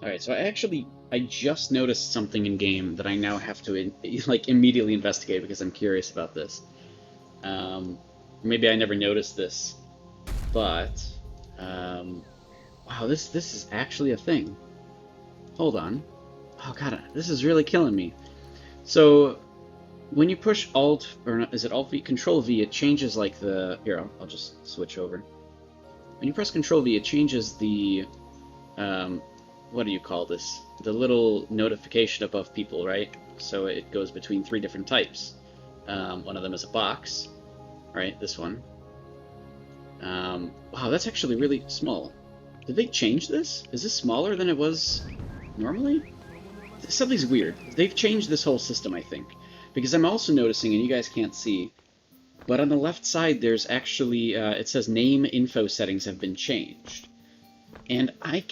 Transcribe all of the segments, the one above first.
Alright, so I just noticed something in game that I now have to like immediately investigate because I'm curious about this. Maybe I never noticed this, but wow, this is actually a thing. Hold on. Oh god, this is really killing me. So when you push Alt, or not, is it Alt V? Control V, it changes like the... Here, I'll just switch over. When you press Control V, it changes the... what do you call this? The little notification above people, right? So it goes between 3 different types. One of them is a box, right? This one. Wow, that's actually really small. Did they change this? Is this smaller than it was normally? Something's weird. They've changed this whole system, I think. Because I'm also noticing, and you guys can't see, but on the left side there's actually, it says name info settings have been changed. And I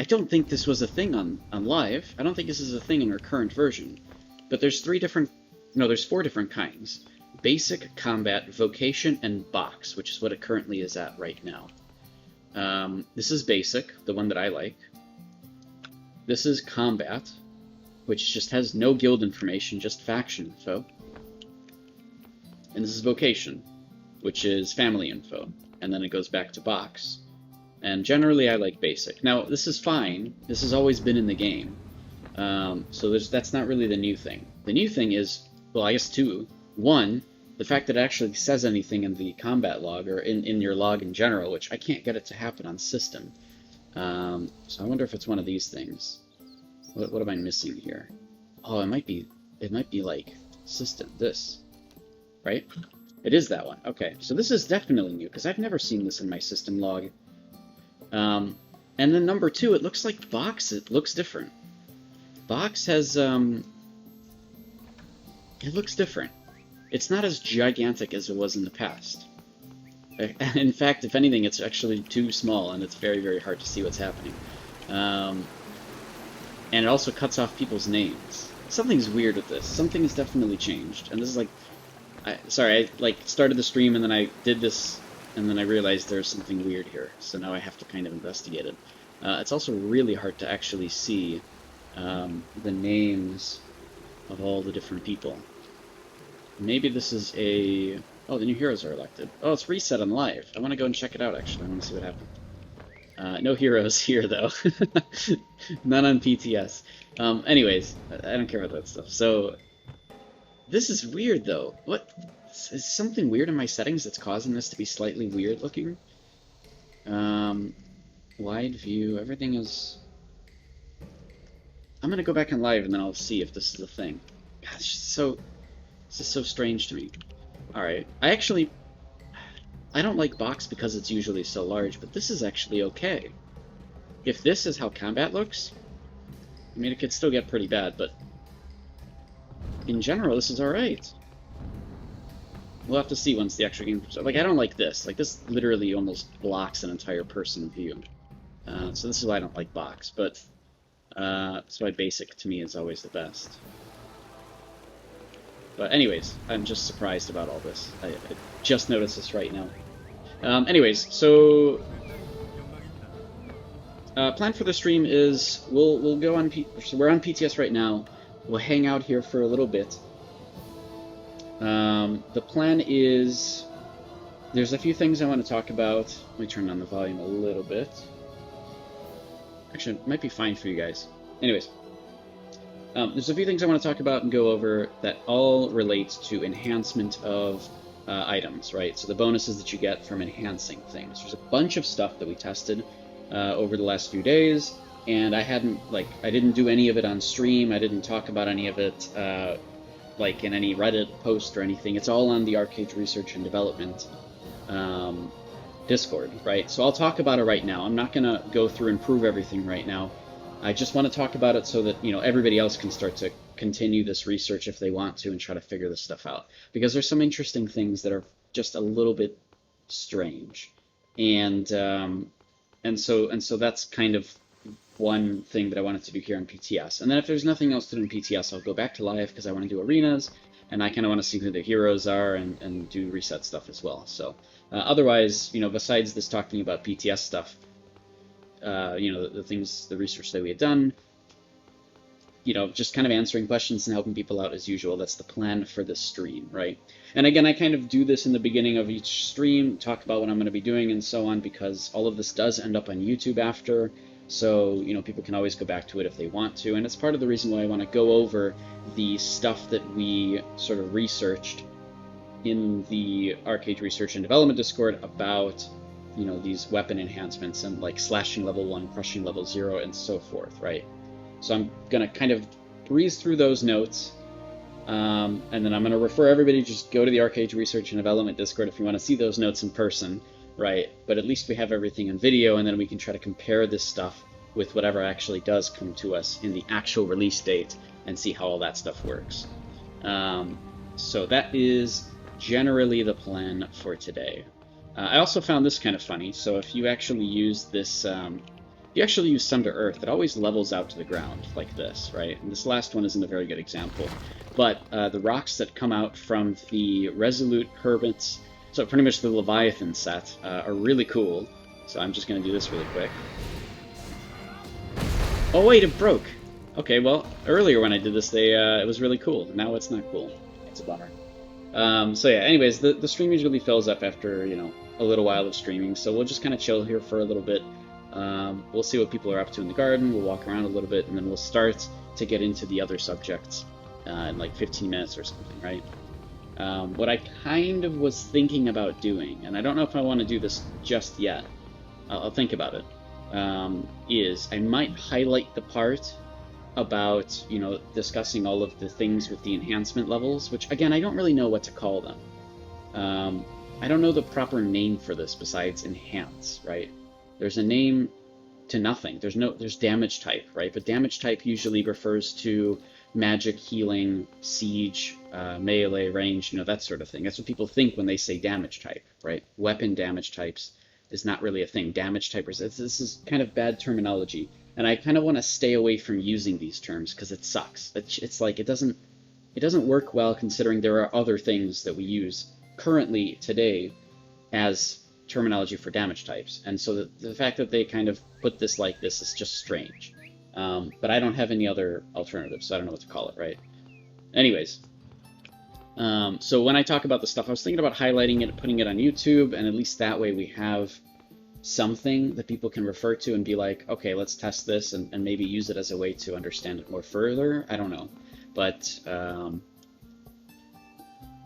don't think this was a thing on live. I don't think this is a thing in our current version. But there's 4 different kinds. Basic, Combat, Vocation, and Box, which is what it currently is at right now. This is Basic, the one that I like. This is Combat, which just has no guild information, just faction info. And this is Vocation, which is family info. And then it goes back to Box. And generally I like Basic. Now, this is fine. This has always been in the game. So that's not really the new thing. The new thing is, well, I guess 2. 1, the fact that it actually says anything in the combat log, or in your log in general, which I can't get it to happen on system. So I wonder if it's one of these things. What am I missing here? Oh, it might be like system, this, right? It is that one. Okay, so this is definitely new, because I've never seen this in my system log. And then number 2, it looks like Box, it looks different. Box has, it looks different. It's not as gigantic as it was in the past. In fact, if anything, it's actually too small, and it's very, very hard to see what's happening. And it also cuts off people's names. Something's weird with this. Something has definitely changed. And this is like... sorry, I like started the stream and then I did this, and then I realized there's something weird here. So now I have to kind of investigate it. It's also really hard to actually see the names of all the different people. Maybe this is a... Oh, the new heroes are elected. Oh, it's reset on live. I want to go and check it out, actually. I want to see what happened. No heroes here, though. None on PTS. Anyways, I don't care about that stuff. So, this is weird, though. What? Is something weird in my settings that's causing this to be slightly weird looking? Wide view, everything is... I'm gonna go back in live and then I'll see if this is a thing. God, it's just so... This is so strange to me. Alright, I don't like Box because it's usually so large, but this is actually okay. If this is how combat looks, I mean, it could still get pretty bad, but in general, this is alright. We'll have to see once the actual game... Like, I don't like this. Like, this literally almost blocks an entire person view. So this is why I don't like Box, but that's why Basic, to me, is always the best. But anyways, I'm just surprised about all this. I just noticed this right now. Anyways, so plan for the stream is we'll go on. So we're on PTS right now. We'll hang out here for a little bit. The plan is there's a few things I want to talk about. Let me turn down the volume a little bit. Actually, it might be fine for you guys. Anyways. There's a few things I want to talk about and go over that all relate to enhancement of items, right? So the bonuses that you get from enhancing things. There's a bunch of stuff that we tested over the last few days, and I didn't do any of it on stream. I didn't talk about any of it like in any Reddit post or anything. It's all on the Arcade Research and Development Discord, right? So I'll talk about it right now. I'm not going to go through and prove everything right now. I just want to talk about it so that, everybody else can start to continue this research if they want to and try to figure this stuff out. Because there's some interesting things that are just a little bit strange. And so that's kind of one thing that I wanted to do here on PTS. And then if there's nothing else to do in PTS, I'll go back to live because I want to do arenas, and I kind of want to see who the heroes are and do reset stuff as well. So otherwise, besides this talking about PTS stuff, you know, the things, the research that we had done, you know, just kind of answering questions and helping people out as usual. That's the plan for this stream, right? And again, I kind of do this in the beginning of each stream, talk about what I'm going to be doing and so on, because all of this does end up on YouTube after. So, you know, people can always go back to it if they want to. And it's part of the reason why I want to go over the stuff that we sort of researched in the Arcade Research and Development Discord about, you know, these weapon enhancements and like slashing level 1, crushing level 0, and so forth, right? So I'm going to kind of breeze through those notes, and then I'm going to refer everybody to just go to the Arcade Research and Development Discord if you want to see those notes in person, right? But at least we have everything in video, and then we can try to compare this stuff with whatever actually does come to us in the actual release date and see how all that stuff works. So that is generally the plan for today. I also found this kind of funny. So if you actually use this... if you actually use Sun to Earth, it always levels out to the ground like this, right? And this last one isn't a very good example. But the rocks that come out from the Resolute Hermits, so pretty much the Leviathan set, are really cool. So I'm just going to do this really quick. Oh wait, it broke! Okay, well, earlier when I did this, it was really cool. Now it's not cool. It's a bummer. So yeah, anyways, the stream usually fills up after, you know, a little while of streaming, so we'll just kind of chill here for a little bit. We'll see what people are up to in the garden, we'll walk around a little bit, and then we'll start to get into the other subjects in like 15 minutes or something, right? What I kind of was thinking about doing, and I don't know if I want to do this just yet, I'll think about it, is I might highlight the part about, you know, discussing all of the things with the enhancement levels, which, again, I don't really know what to call them. I don't know the proper name for this besides enhance, right? There's a name to nothing. There's damage type, right? But damage type usually refers to magic, healing, siege, melee, range, you know, that sort of thing. That's what people think when they say damage type, right? Weapon damage types is not really a thing. Damage typers, this is kind of bad terminology. And I kind of want to stay away from using these terms because it sucks. It's like it doesn't work well considering there are other things that we use currently today as terminology for damage types, and so the fact that they kind of put this like this is just strange. But I don't have any other alternatives, so I don't know what to call it, right? Anyways, so when I talk about the stuff, I was thinking about highlighting it, putting it on YouTube, and at least that way we have something that people can refer to and be like, okay, let's test this, and maybe use it as a way to understand it more further. I don't know, but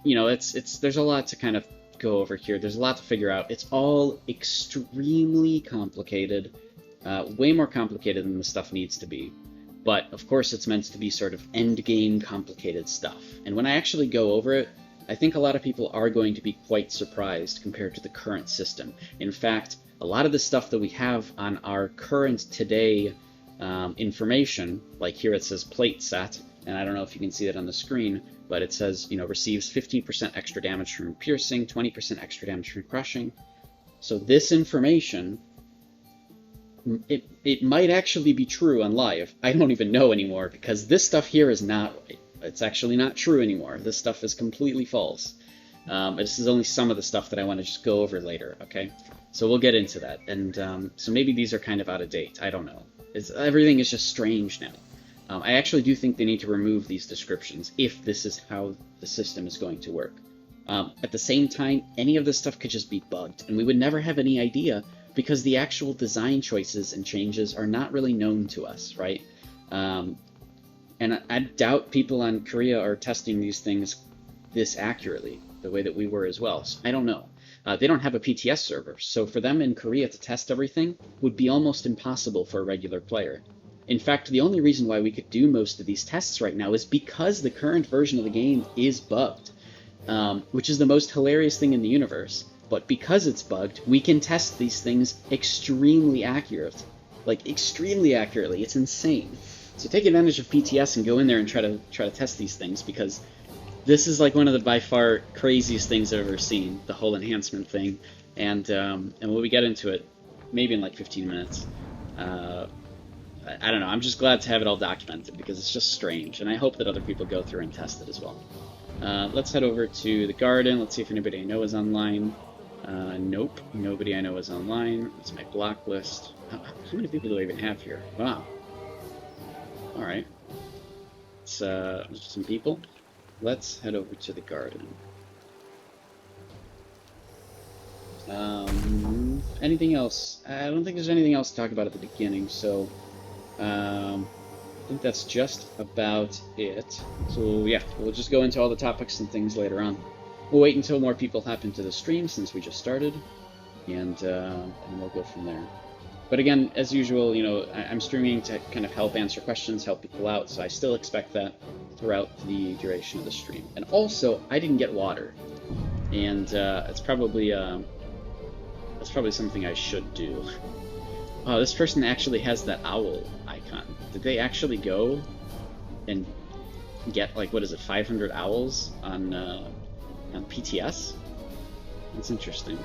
you know, there's a lot to kind of go over here. There's a lot to figure out. It's all extremely complicated, way more complicated than the stuff needs to be. But of course it's meant to be sort of end game complicated stuff. And when I actually go over it, I think a lot of people are going to be quite surprised compared to the current system. In fact, a lot of the stuff that we have on our current today information, like here it says plate set, and I don't know if you can see that on the screen, but it says, you know, receives 15% extra damage from piercing, 20% extra damage from crushing. So this information, it might actually be true on live. I don't even know anymore, because this stuff here is not, it's actually not true anymore. This stuff is completely false. This is only some of the stuff that I want to just go over later, okay? So we'll get into that. And so maybe these are kind of out of date. I don't know. Everything is just strange now. I actually do think they need to remove these descriptions if this is how the system is going to work. At the same time, any of this stuff could just be bugged, and we would never have any idea because the actual design choices and changes are not really known to us, right? And I doubt people on Korea are testing these things this accurately, the way that we were as well. So I don't know. They don't have a PTS server, so for them in Korea to test everything would be almost impossible for a regular player. In fact, the only reason why we could do most of these tests right now is because the current version of the game is bugged, which is the most hilarious thing in the universe. But because it's bugged, we can test these things extremely accurate. Like, extremely accurately. It's insane. So take advantage of PTS and go in there and try to test these things, because this is like one of the by far craziest things I've ever seen, the whole enhancement thing. And when we get into it, maybe in like 15 minutes, I don't know, I'm just glad to have it all documented because it's just strange, and I hope that other people go through and test it as well. Let's head over to the garden. Let's see if anybody I know is online. Nope, nobody I know is online. It's my block list. How many people do I even have here? Wow. Alright. It's some people. Let's head over to the garden. Anything else? I don't think there's anything else to talk about at the beginning, so I think that's just about it. So yeah, we'll just go into all the topics and things later on. We'll wait until more people hop into the stream since we just started, and we'll go from there. But again, as usual, you know, I'm streaming to kind of help answer questions, help people out, so I still expect that throughout the duration of the stream. And also, I didn't get water, and it's probably something I should do. Oh, this person actually has that owl icon. Did they actually go and get, like, what is it, 500 owls on PTS? That's interesting.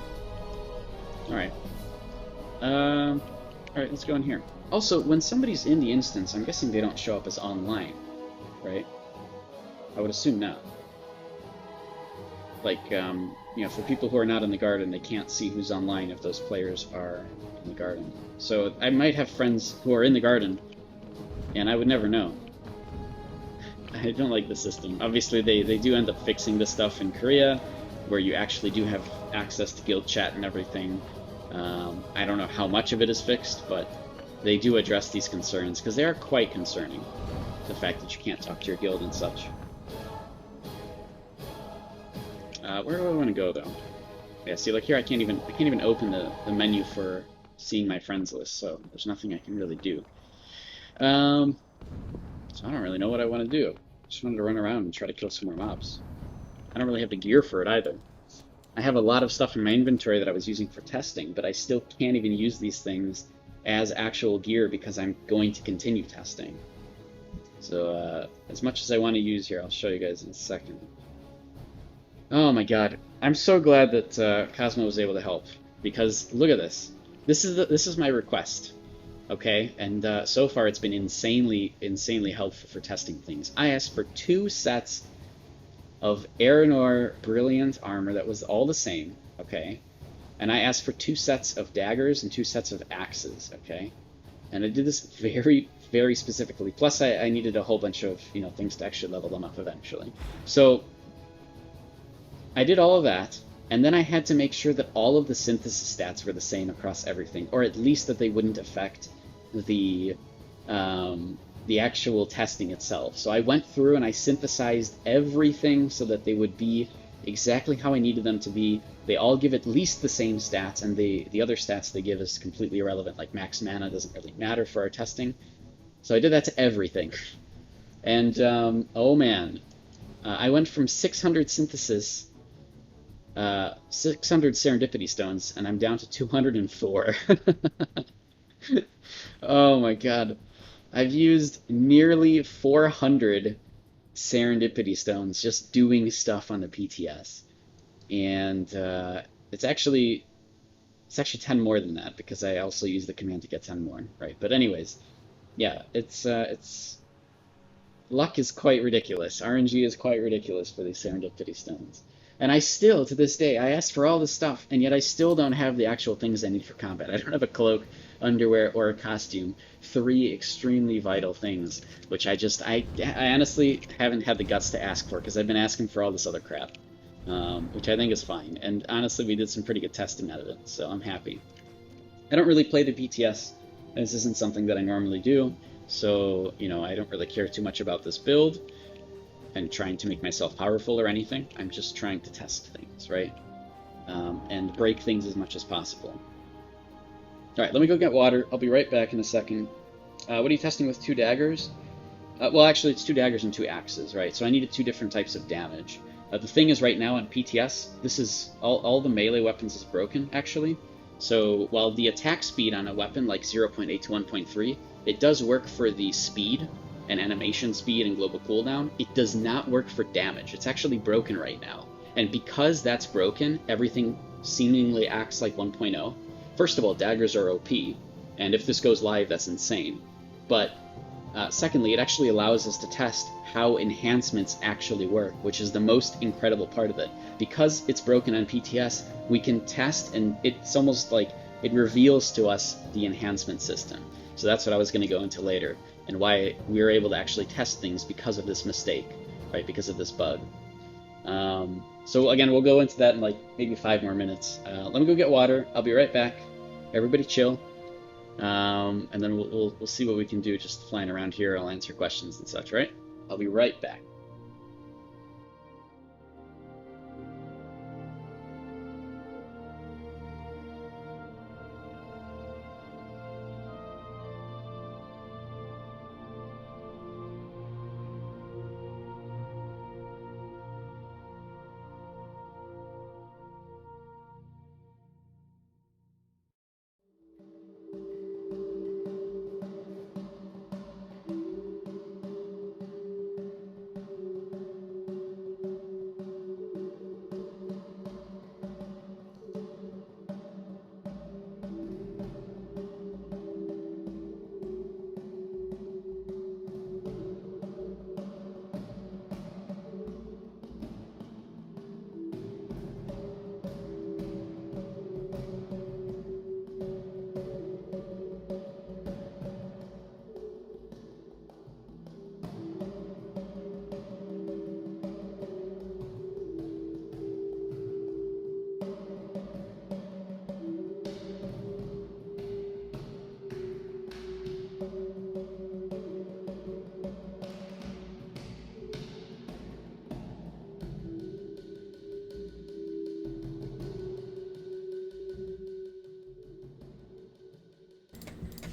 Alright. Alright, let's go in here. Also, when somebody's in the instance, I'm guessing they don't show up as online, right? I would assume not. Like, you know, for people who are not in the garden, they can't see who's online if those players are in the garden. So I might have friends who are in the garden, and I would never know. I don't like the system. Obviously, they do end up fixing this stuff in Korea, where you actually do have access to guild chat and everything. I don't know how much of it is fixed, but they do address these concerns, because they are quite concerning. The fact that you can't talk to your guild and such. Where do I want to go, though? Yeah, see, like here, I can't even open the menu for seeing my friends list, so there's nothing I can really do. So I don't really know what I want to do. Just wanted to run around and try to kill some more mobs. I don't really have the gear for it either. I have a lot of stuff in my inventory that I was using for testing, but I still can't even use these things as actual gear because I'm going to continue testing. So as much as I want to use here, I'll show you guys in a second. Oh my god, I'm so glad that Cosmo was able to help, because look at this. This is my request, okay? And so far it's been insanely helpful for testing things. I asked for 2 sets of Aranor Brilliant armor that was all the same, okay? And I asked for 2 sets of daggers and 2 sets of axes, okay? And I did this very, very specifically. Plus I needed a whole bunch of, you know, things to actually level them up eventually. So I did all of that, and then I had to make sure that all of the synthesis stats were the same across everything, or at least that they wouldn't affect the actual testing itself. So I went through and I synthesized everything so that they would be exactly how I needed them to be. They all give at least the same stats, and the other stats they give is completely irrelevant, like max mana doesn't really matter for our testing. So I did that to everything. And, oh man, I went from 600 synthesis, 600 serendipity stones, and I'm down to 204. Oh my god. I've used nearly 400 serendipity stones just doing stuff on the PTS. And it's actually 10 more than that, because I also use the command to get 10 more, right? But anyways, yeah, it's luck is quite ridiculous. RNG is quite ridiculous for these serendipity stones. And I still, to this day, I asked for all this stuff, and yet I still don't have the actual things I need for combat. I don't have a cloak, underwear, or a costume. 3 extremely vital things, which I honestly haven't had the guts to ask for, because I've been asking for all this other crap, which I think is fine. And honestly, we did some pretty good testing out of it, so I'm happy. I don't really play the PTS. This isn't something that I normally do, so, you know, I don't really care too much about this build and trying to make myself powerful or anything. I'm just trying to test things, right? And break things as much as possible. Alright, let me go get water. I'll be right back in a second. What are you testing with? 2 daggers? Well, actually, it's 2 daggers and 2 axes, right? So I needed 2 different types of damage. The thing is, right now on PTS, this is all the melee weapons is broken, actually. So while the attack speed on a weapon like 0.8 to 1.3, it does work for the speed and animation speed and global cooldown, it does not work for damage. It's actually broken right now. And because that's broken, everything seemingly acts like 1.0. First of all, daggers are OP, and if this goes live, that's insane. But secondly, it actually allows us to test how enhancements actually work, which is the most incredible part of it. Because it's broken on PTS, we can test, and it's almost like it reveals to us the enhancement system. So that's what I was going to go into later, and why we were able to actually test things because of this mistake, right? Because of this bug. So again, we'll go into that in like maybe 5 more minutes. Let me go get water. I'll be right back. Everybody chill. And then we'll see what we can do just flying around here. I'll answer questions and such, right? I'll be right back.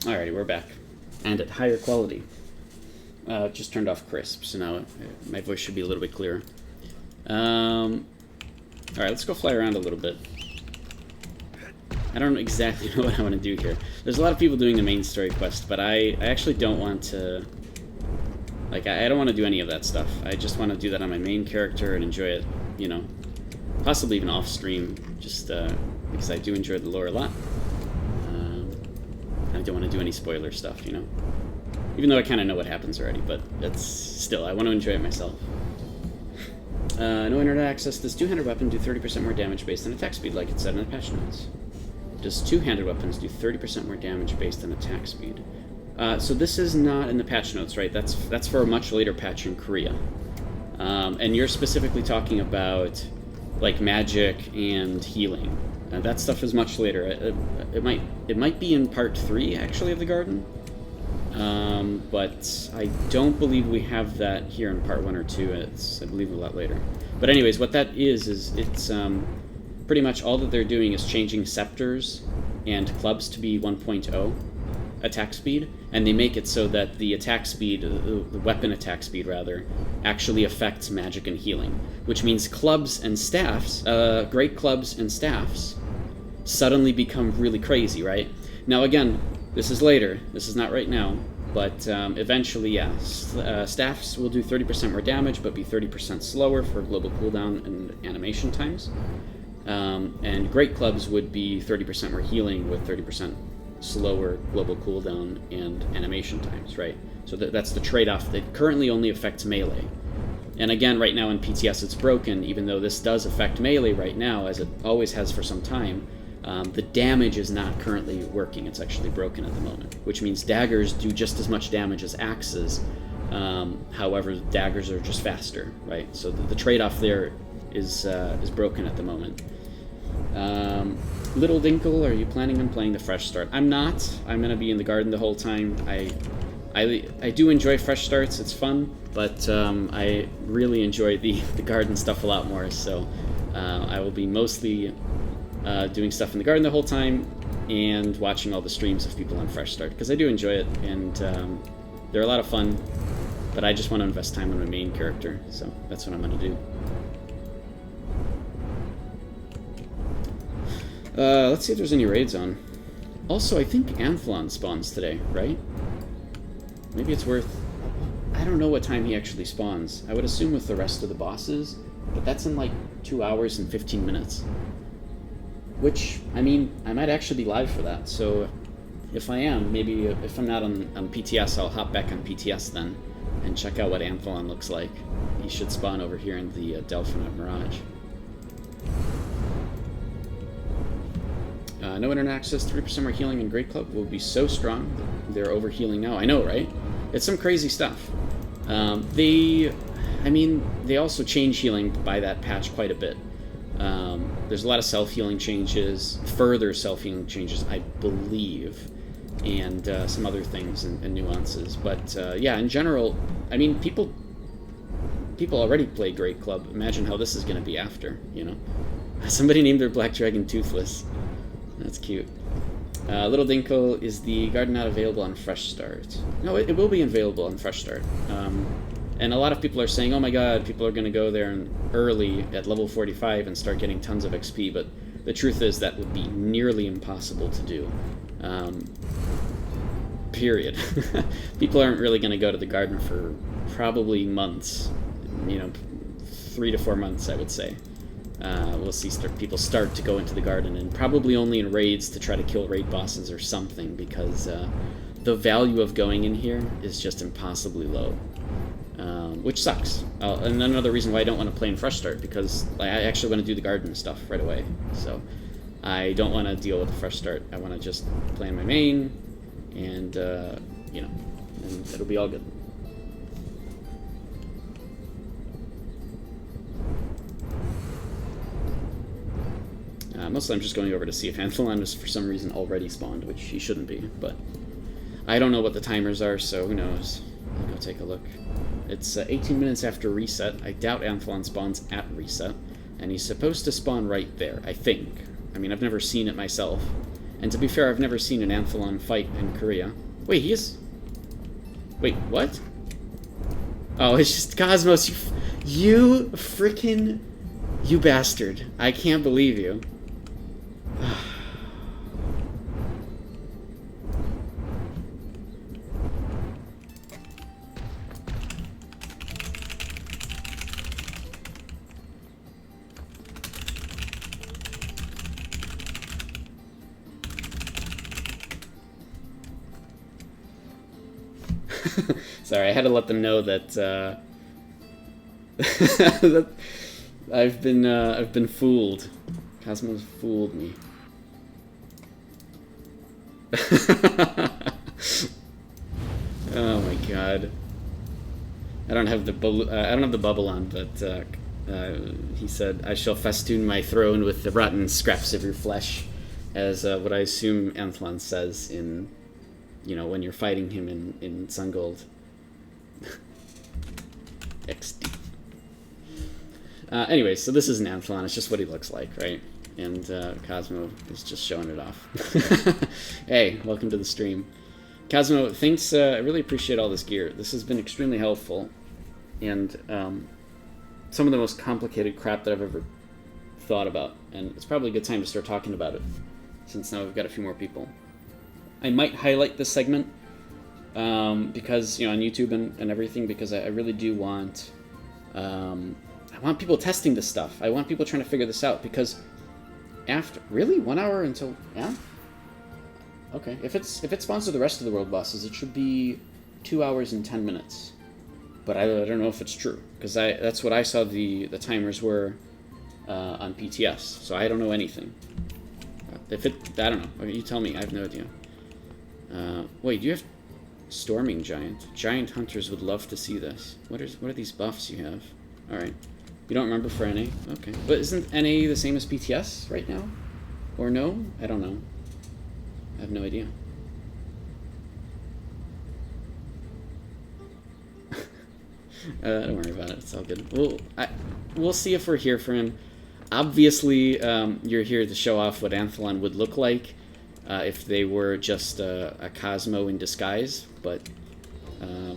Alrighty, we're back. And at higher quality. Just turned off crisp, so now my voice should be a little bit clearer. Alright, let's go fly around a little bit. I don't exactly know what I want to do here. There's a lot of people doing the main story quest, but I actually don't want to... Like, I don't want to do any of that stuff. I just want to do that on my main character and enjoy it, you know, possibly even off-stream, just because I do enjoy the lore a lot. I don't want to do any spoiler stuff, you know? Even though I kind of know what happens already, but it's still, I want to enjoy it myself. No internet access. Does two-handed weapon do 30% more damage based on attack speed, like it said in the patch notes? Does two-handed weapons do 30% more damage based on attack speed? So this is not in the patch notes, right? That's for a much later patch in Korea. And you're specifically talking about, like, magic and healing. That stuff is much later. It might be in part 3 actually of the garden, but I don't believe we have that here in part 1 or 2. It's, I believe, a lot later. But anyways, what that is it's pretty much all that they're doing is changing scepters and clubs to be 1.0 attack speed, and they make it so that the attack speed, the weapon attack speed rather, actually affects magic and healing, which means clubs and staffs, great clubs and staffs, suddenly become really crazy, right? Now again, this is later, this is not right now, but eventually, yeah, staffs will do 30% more damage, but be 30% slower for global cooldown and animation times, and great clubs would be 30% more healing with 30% slower global cooldown and animation times, right? So that's the trade-off that currently only affects melee. And again, right now in PTS it's broken, even though this does affect melee right now, as it always has for some time. The damage is not currently working, it's actually broken at the moment, which means daggers do just as much damage as axes, however, daggers are just faster, right? So the trade-off there is broken at the moment. Little Dinkle, are you planning on playing the Fresh Start? I'm not. I'm going to be in the garden the whole time. I do enjoy Fresh Starts, it's fun, but I really enjoy the garden stuff a lot more, so I will be mostly doing stuff in the garden the whole time and watching all the streams of people on Fresh Start, because I do enjoy it, and they're a lot of fun, but I just want to invest time on my main character, so that's what I'm going to do. Let's see if there's any raids on. Also, I think Anthalon spawns today, right? Maybe it's worth... I don't know what time he actually spawns. I would assume with the rest of the bosses, but that's in like 2 hours and 15 minutes. Which, I mean, I might actually be live for that, so if I am, maybe if I'm not on PTS, I'll hop back on PTS then, and check out what Anthalon looks like. He should spawn over here in the Delphinite Mirage. No internet access, 3% more healing in Great Club will be so strong. They're over healing now. I know, right? It's some crazy stuff. They also change healing by that patch quite a bit. There's a lot of self-healing changes, further self-healing changes, I believe, and some other things and nuances. But yeah, in general, I mean, people already play Great Club. Imagine how this is going to be after, you know? Somebody named their Black Dragon Toothless. That's cute. Little Dinkle, is the garden not available on Fresh Start? No, it will be available on Fresh Start. And a lot of people are saying, oh my god, people are going to go there early at level 45 and start getting tons of XP, but the truth is that would be nearly impossible to do. Period. People aren't really going to go to the garden for probably months. You know, 3 to 4 months, I would say. We'll see people start to go into the garden, and probably only in raids to try to kill raid bosses or something, because the value of going in here is just impossibly low, which sucks. And another reason why I don't want to play in Fresh Start, because I actually want to do the garden stuff right away. So I don't want to deal with the Fresh Start. I want to just play in my main, and you know, and it'll be all good. Mostly I'm just going over to see if Anthalon is for some reason already spawned, which he shouldn't be, but I don't know what the timers are, so who knows. I'll go take a look. It's 18 minutes after reset. I doubt Anthalon spawns at reset, and he's supposed to spawn right there, I think. I mean, I've never seen it myself, and to be fair, I've never seen an Anthalon fight in Korea. Wait, he is... Wait, what? Oh, it's just Cosmos, you frickin'... You bastard. I can't believe you. Sorry, I had to let them know that, that I've been fooled. Cosmos fooled me. Oh my god. I don't have the bubble on, but he said, "I shall festoon my throne with the rotten scraps of your flesh," as what I assume Anthalon says in, you know, when you're fighting him in Sungold. XD. Anyway, so this isn't Anthalon, it's just what he looks like, right? And Cosmo is just showing it off. Hey, welcome to the stream. Cosmo, thanks, I really appreciate all this gear. This has been extremely helpful, and some of the most complicated crap that I've ever thought about, and it's probably a good time to start talking about it, since now we've got a few more people. I might highlight this segment, because, you know, on YouTube and everything, because I really do want, I want people testing this stuff. I want people trying to figure this out, because after... Really? 1 hour until... Yeah? Okay. If it spawns the rest of the world bosses, it should be 2 hours and 10 minutes. But I don't know if it's true, because that's what I saw the timers were on PTS, so I don't know anything. I don't know. Okay, you tell me. I have no idea. Wait, do you have... Storming Giant. Giant Hunters would love to see this. What are these buffs you have? Alright. You don't remember for NA? Okay. But isn't NA the same as PTS right now? Or no? I don't know. I have no idea. Don't worry about it. It's all good. We'll see if we're here for him. Obviously, you're here to show off what Anthalon would look like if they were just a Cosmo in disguise. But,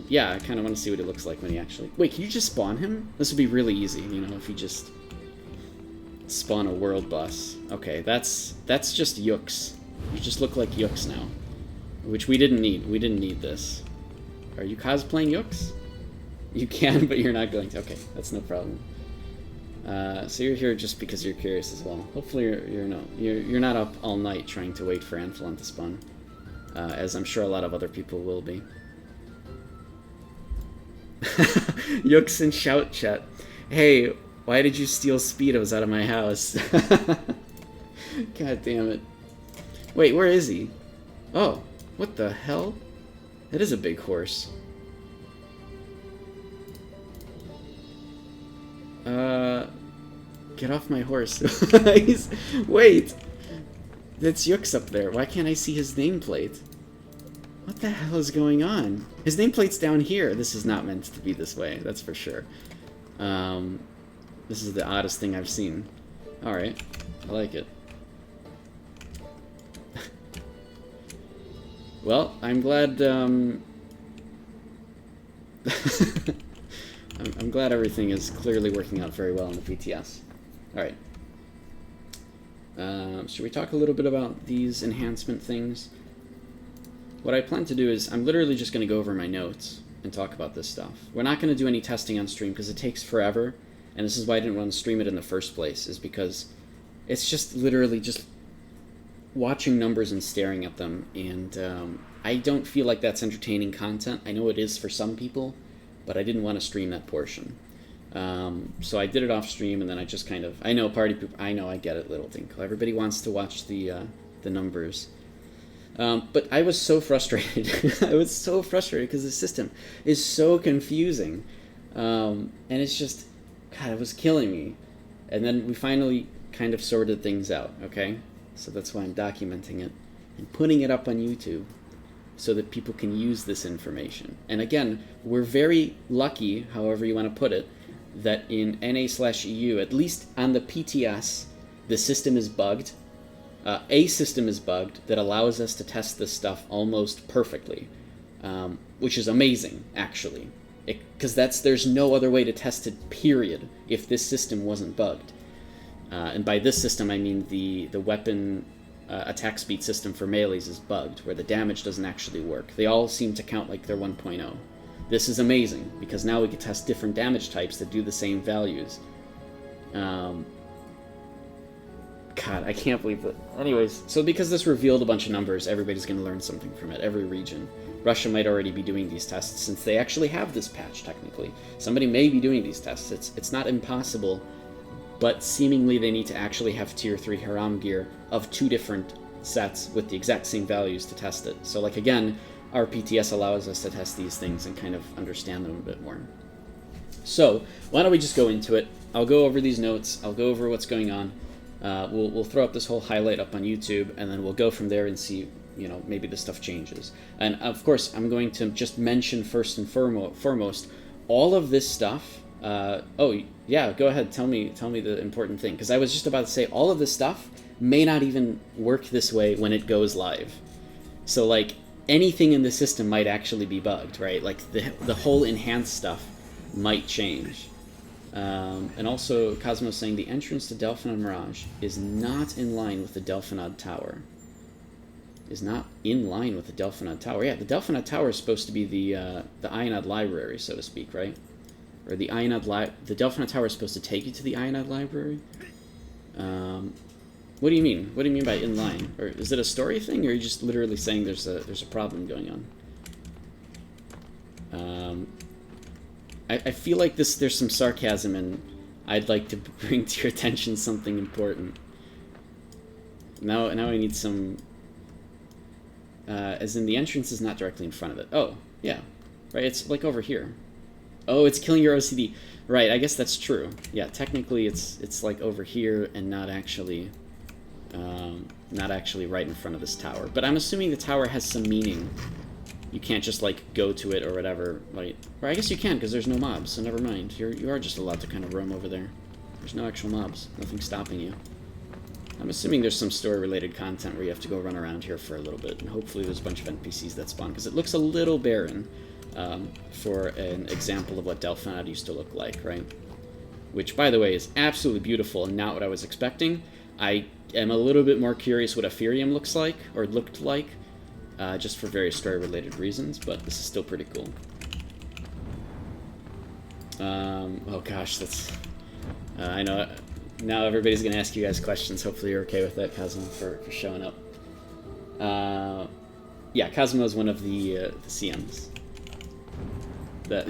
yeah, I kind of want to see what it looks like when he actually... Wait, can you just spawn him? This would be really easy, you know, if you just spawn a world boss. Okay, that's just Yooks. You just look like Yooks now. Which we didn't need. We didn't need this. Are you cosplaying Yooks? You can, but you're not going to. Okay, that's no problem. So you're here just because you're curious as well. Hopefully you're not up all night trying to wait for Anthalon to spawn. As I'm sure a lot of other people will be. Yooks and shout chat. Hey, why did you steal Speedos out of my house? God damn it. Wait, where is he? Oh, what the hell? That is a big horse. Get off my horse. Wait! That's Yooks up there. Why can't I see his nameplate? What the hell is going on? His nameplate's down here. This is not meant to be this way, that's for sure. This is the oddest thing I've seen. Alright, I like it. Well, I'm glad, I'm glad everything is clearly working out very well in the PTS. Alright. Should we talk a little bit about these enhancement things? What I plan to do is, I'm literally just going to go over my notes and talk about this stuff. We're not going to do any testing on stream because it takes forever, and this is why I didn't want to stream it in the first place, is because it's just literally just watching numbers and staring at them, and I don't feel like that's entertaining content. I know it is for some people, but I didn't want to stream that portion. So I did it off stream, and then I just kind of, I know party people, I know, I get it, Little Dinkle. Everybody wants to watch the numbers. But I was so frustrated. I was so frustrated because the system is so confusing. And it's just, God, it was killing me. And then we finally kind of sorted things out, okay? So that's why I'm documenting it and putting it up on YouTube so that people can use this information. And again, we're very lucky, however you want to put it, that in NA/EU, at least on the PTS, the system is bugged. A system is bugged that allows us to test this stuff almost perfectly, which is amazing, actually. Because there's no other way to test it, period, if this system wasn't bugged. And by this system, I mean the weapon attack speed system for melees is bugged, where the damage doesn't actually work. They all seem to count like they're 1.0. This is amazing, because now we can test different damage types that do the same values. God, I can't believe that. Anyways, so because this revealed a bunch of numbers, everybody's going to learn something from it, every region. Russia might already be doing these tests, since they actually have this patch, technically. Somebody may be doing these tests. It's not impossible, but seemingly they need to actually have Tier 3 Haram gear of 2 different sets with the exact same values to test it. So, like, again, our PTS allows us to test these things and kind of understand them a bit more. So, why don't we just go into it? I'll go over these notes, I'll go over what's going on. We'll throw up this whole highlight up on YouTube, and then we'll go from there and see, you know, maybe this stuff changes. And of course, I'm going to just mention first and foremost, all of this stuff. Oh yeah, go ahead. Tell me the important thing, because I was just about to say all of this stuff may not even work this way when it goes live. So like anything in the system might actually be bugged, right? Like the whole enhanced stuff might change. And also, Cosmo's saying the entrance to Delphinod Mirage is not in line with the Delphinod Tower. Is not in line with the Delphinod Tower. Yeah, the Delphinod Tower is supposed to be the Ionod Library, so to speak, right? Or the Delphinod Tower is supposed to take you to the Ionod Library? What do you mean? What do you mean by in line? Or is it a story thing, or are you just literally saying there's a problem going on? I feel like there's some sarcasm, and I'd like to bring to your attention something important. Now I need some... as in, the entrance is not directly in front of it. Oh, yeah. Right, it's like over here. Oh, it's killing your OCD. Right, I guess that's true. Yeah, technically it's like over here and not actually right in front of this tower. But I'm assuming the tower has some meaning. You can't just, like, go to it or whatever, right? Or I guess you can, because there's no mobs, so never mind. You are just allowed to kind of roam over there. There's no actual mobs. Nothing stopping you. I'm assuming there's some story-related content where you have to go run around here for a little bit, and hopefully there's a bunch of NPCs that spawn, because it looks a little barren for an example of what Delphinod used to look like, right? Which, by the way, is absolutely beautiful and not what I was expecting. I am a little bit more curious what Ethereum looks like, or looked like, just for various story-related reasons, but this is still pretty cool. Oh gosh, that's... I know, now everybody's going to ask you guys questions. Hopefully you're okay with that, Cosmo, for showing up. Yeah, Cosmo is one of the CMs.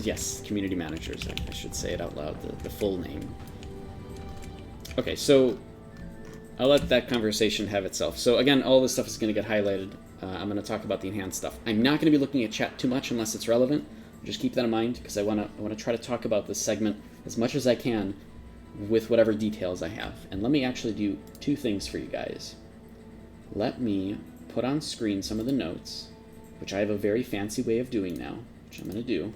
Yes, community managers. I should say it out loud, the full name. Okay, so I'll let that conversation have itself. So again, all this stuff is going to get highlighted. I'm going to talk about the enhanced stuff. I'm not going to be looking at chat too much unless it's relevant. Just keep that in mind, because I want to try to talk about this segment as much as I can with whatever details I have. And let me actually do two things for you guys. Let me put on screen some of the notes, which I have a very fancy way of doing now, which I'm going to do.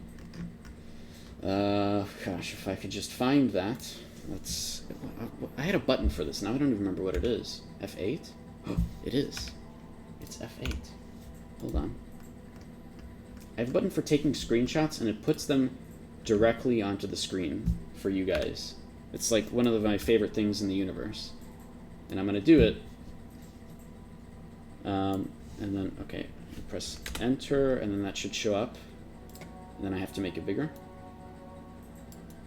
Gosh, if I could just find that. I had a button for this. Now I don't even remember what it is. F8? Oh, it is. It's F8. Hold on. I have a button for taking screenshots, and it puts them directly onto the screen for you guys. It's like one of my favorite things in the universe. And I'm going to do it. And then, okay, press enter, and then that should show up. And then I have to make it bigger.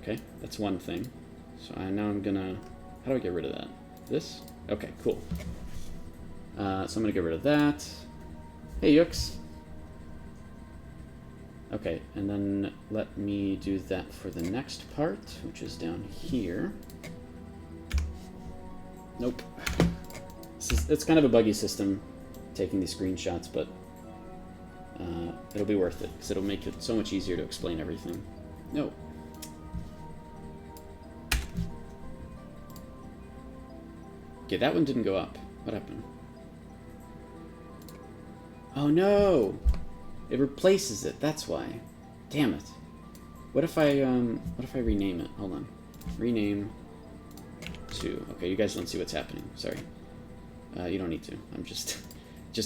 Okay, that's one thing. So now I'm gonna, how do I get rid of that? This? Okay, cool. So I'm gonna get rid of that. Hey, Yux. Okay, and then let me do that for the next part, which is down here. Nope. It's kind of a buggy system, taking these screenshots, but it'll be worth it, because it'll make it so much easier to explain everything. No. Okay, that one didn't go up. What happened? Oh no! It replaces it, that's why. Damn it. What if I rename it? Hold on. Rename to... Okay, you guys don't see what's happening. Sorry. You don't need to. I'm just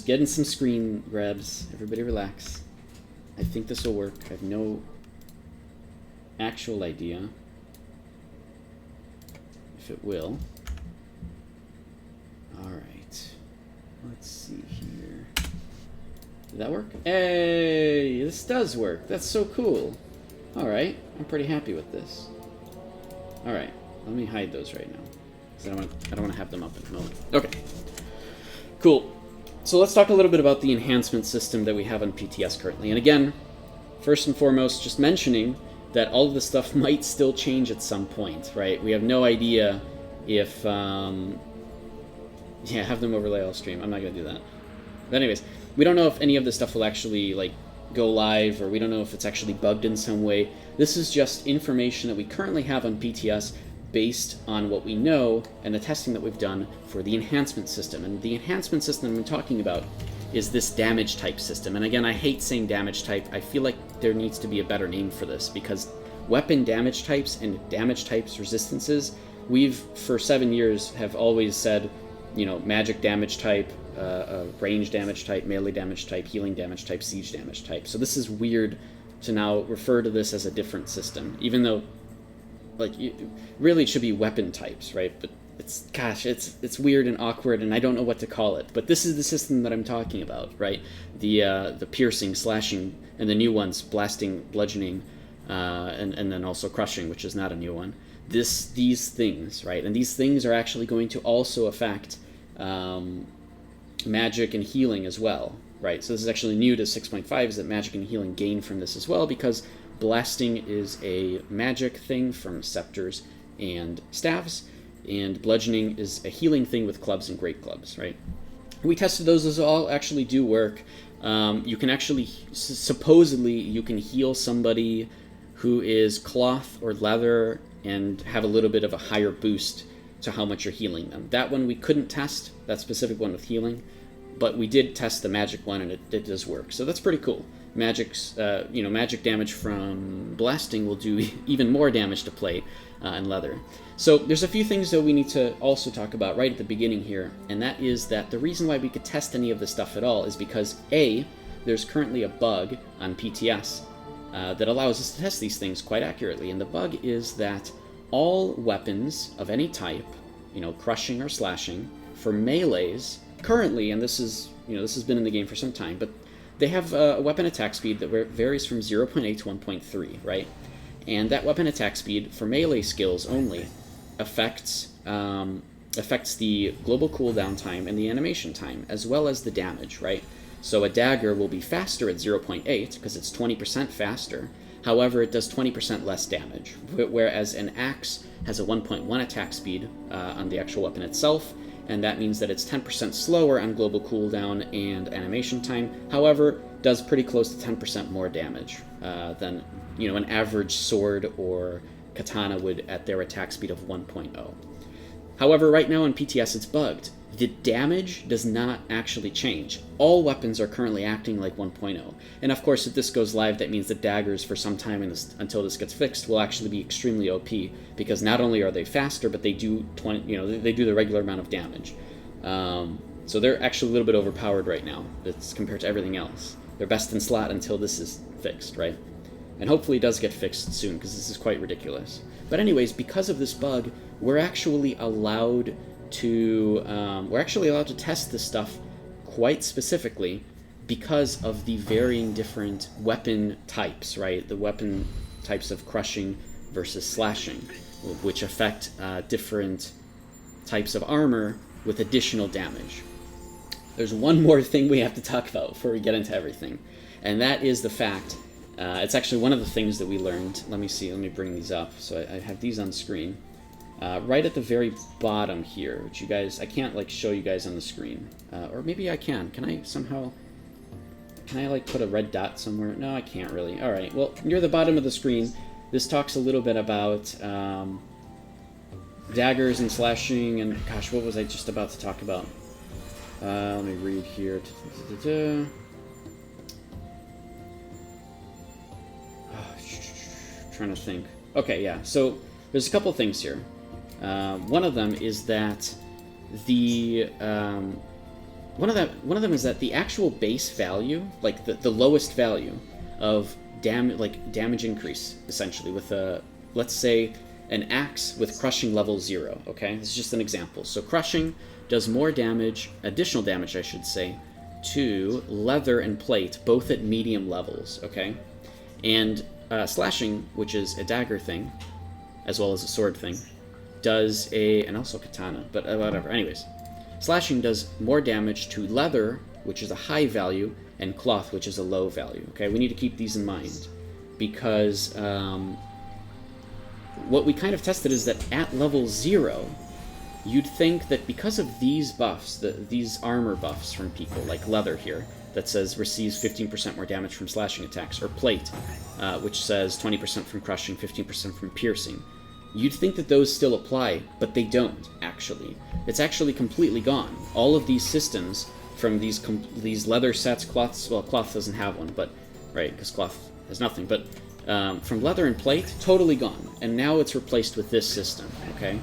getting some screen grabs. Everybody relax. I think this will work. I have no actual idea if it will. Alright. Let's see here. Did that work? Hey! This does work. That's so cool. Alright. I'm pretty happy with this. Alright. Let me hide those right now, because I don't want to have them up at the moment. Okay. Cool. So let's talk a little bit about the enhancement system that we have on PTS currently. And again, first and foremost, just mentioning that all of this stuff might still change at some point, right? We have no idea if... Yeah, have them overlay all stream. I'm not going to do that. But anyways, we don't know if any of this stuff will actually like go live, or we don't know if it's actually bugged in some way. This is just information that we currently have on PTS based on what we know and the testing that we've done for the enhancement system. And the enhancement system I'm talking about is this damage type system. And again, I hate saying damage type. I feel like there needs to be a better name for this, because weapon damage types and damage types resistances, we've for 7 years have always said, you know, magic damage type, range damage type, melee damage type, healing damage type, siege damage type. So this is weird to now refer to this as a different system, even though, like, really it should be weapon types, right? But it's, gosh, it's weird and awkward, and I don't know what to call it. But this is the system that I'm talking about, right? The piercing, slashing, and the new ones, blasting, bludgeoning, and then also crushing, which is not a new one. These things, right? And these things are actually going to also affect magic and healing as well, right? So this is actually new to 6.5, is that magic and healing gain from this as well, because blasting is a magic thing from scepters and staves, and bludgeoning is a healing thing with clubs and great clubs, right? We tested those, those all actually do work. You can actually, supposedly, you can heal somebody who is cloth or leather and have a little bit of a higher boost to how much you're healing them. That one we couldn't test, that specific one with healing, but we did test the magic one, and it does work. So that's pretty cool. Magic's, magic damage from blasting will do even more damage to plate and leather. So there's a few things that we need to also talk about right at the beginning here, and that is that the reason why we could test any of this stuff at all is because A, there's currently a bug on PTS that allows us to test these things quite accurately, and the bug is that all weapons of any type, crushing or slashing, for melees, currently, and this has been in the game for some time, but they have a weapon attack speed that varies from 0.8 to 1.3, right? And that weapon attack speed for melee skills only affects the global cooldown time and the animation time, as well as the damage, right? So a dagger will be faster at 0.8 because it's 20% faster, However, it does 20% less damage, whereas an axe has a 1.1 attack speed on the actual weapon itself, and that means that it's 10% slower on global cooldown and animation time. However, does pretty close to 10% more damage than an average sword or katana would at their attack speed of 1.0. However, right now in PTS it's bugged. The damage does not actually change. All weapons are currently acting like 1.0. And of course, if this goes live, that means that daggers for some time until this gets fixed will actually be extremely OP, because not only are they faster, but they do they do the regular amount of damage. So they're actually a little bit overpowered right now. It's compared to everything else. They're best in slot until this is fixed, right? And hopefully it does get fixed soon, because this is quite ridiculous. But anyways, because of this bug, we're actually allowed to test this stuff quite specifically because of the varying different weapon types, right? The weapon types of crushing versus slashing, which affect different types of armor with additional damage. There's one more thing we have to talk about before we get into everything, and that is the fact, it's actually one of the things that we learned. Let me bring these up. So I have these on screen. Right at the very bottom here, which you guys, I can't show you guys on the screen, or maybe I can. Can I put a red dot somewhere? No, I can't really. All right. Well, near the bottom of the screen, this talks a little bit about daggers and slashing, and gosh, what was I just about to talk about? Let me read here. Trying to think. Okay, yeah. So there's a couple things here. One of them is that one of them is that the actual base value, like the lowest value of damage increase, essentially, with let's say an axe with crushing level 0. Okay, this is just an example. So crushing does more damage, additional damage, I should say, to leather and plate, both at medium levels. Okay, and slashing, which is a dagger thing, as well as a sword thing, does and also katana, but whatever. Anyways, slashing does more damage to leather, which is a high value, and cloth, which is a low value. Okay, we need to keep these in mind, because what we kind of tested is that at level 0, you'd think that because of these buffs, these armor buffs from people, like leather here, that says receives 15% more damage from slashing attacks, or plate, which says 20% from crushing, 15% from piercing, you'd think that those still apply, but they don't, actually. It's actually completely gone. All of these systems from these leather sets, cloths, well, cloth doesn't have one, but, right, because cloth has nothing, but from leather and plate, totally gone. And now it's replaced with this system, okay?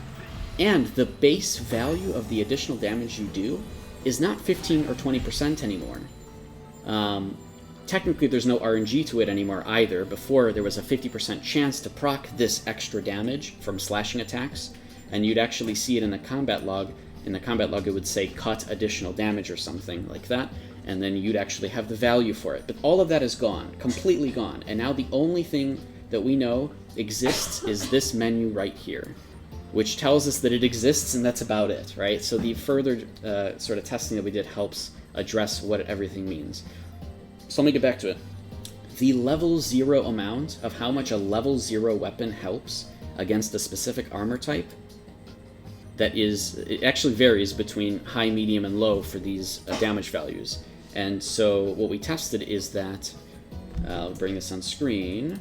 And the base value of the additional damage you do is not 15 or 20% anymore. Technically, there's no RNG to it anymore either. Before, there was a 50% chance to proc this extra damage from slashing attacks, and you'd actually see it in the combat log. In the combat log, it would say cut additional damage or something like that, and then you'd actually have the value for it. But all of that is gone, completely gone, and now the only thing that we know exists is this menu right here, which tells us that it exists, and that's about it, right? So the further sort of testing that we did helps address what everything means. So let me get back to it. The level 0 amount of how much a level 0 weapon helps against a specific armor type, it actually varies between high, medium, and low for these damage values. And so what we tested is that, I'll bring this on screen.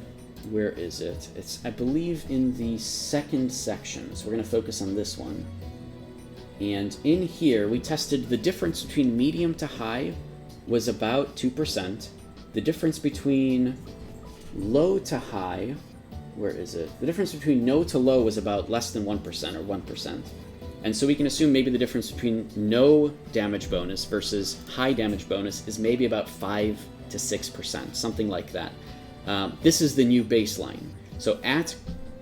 Where is it? It's, I believe, in the second section. So we're going to focus on this one. And in here, we tested the difference between medium to high was about 2%. The difference between low to high, where is it? The difference between no to low was about less than 1% or 1%. And so we can assume maybe the difference between no damage bonus versus high damage bonus is maybe about 5 to 6%, something like that. This is the new baseline. So at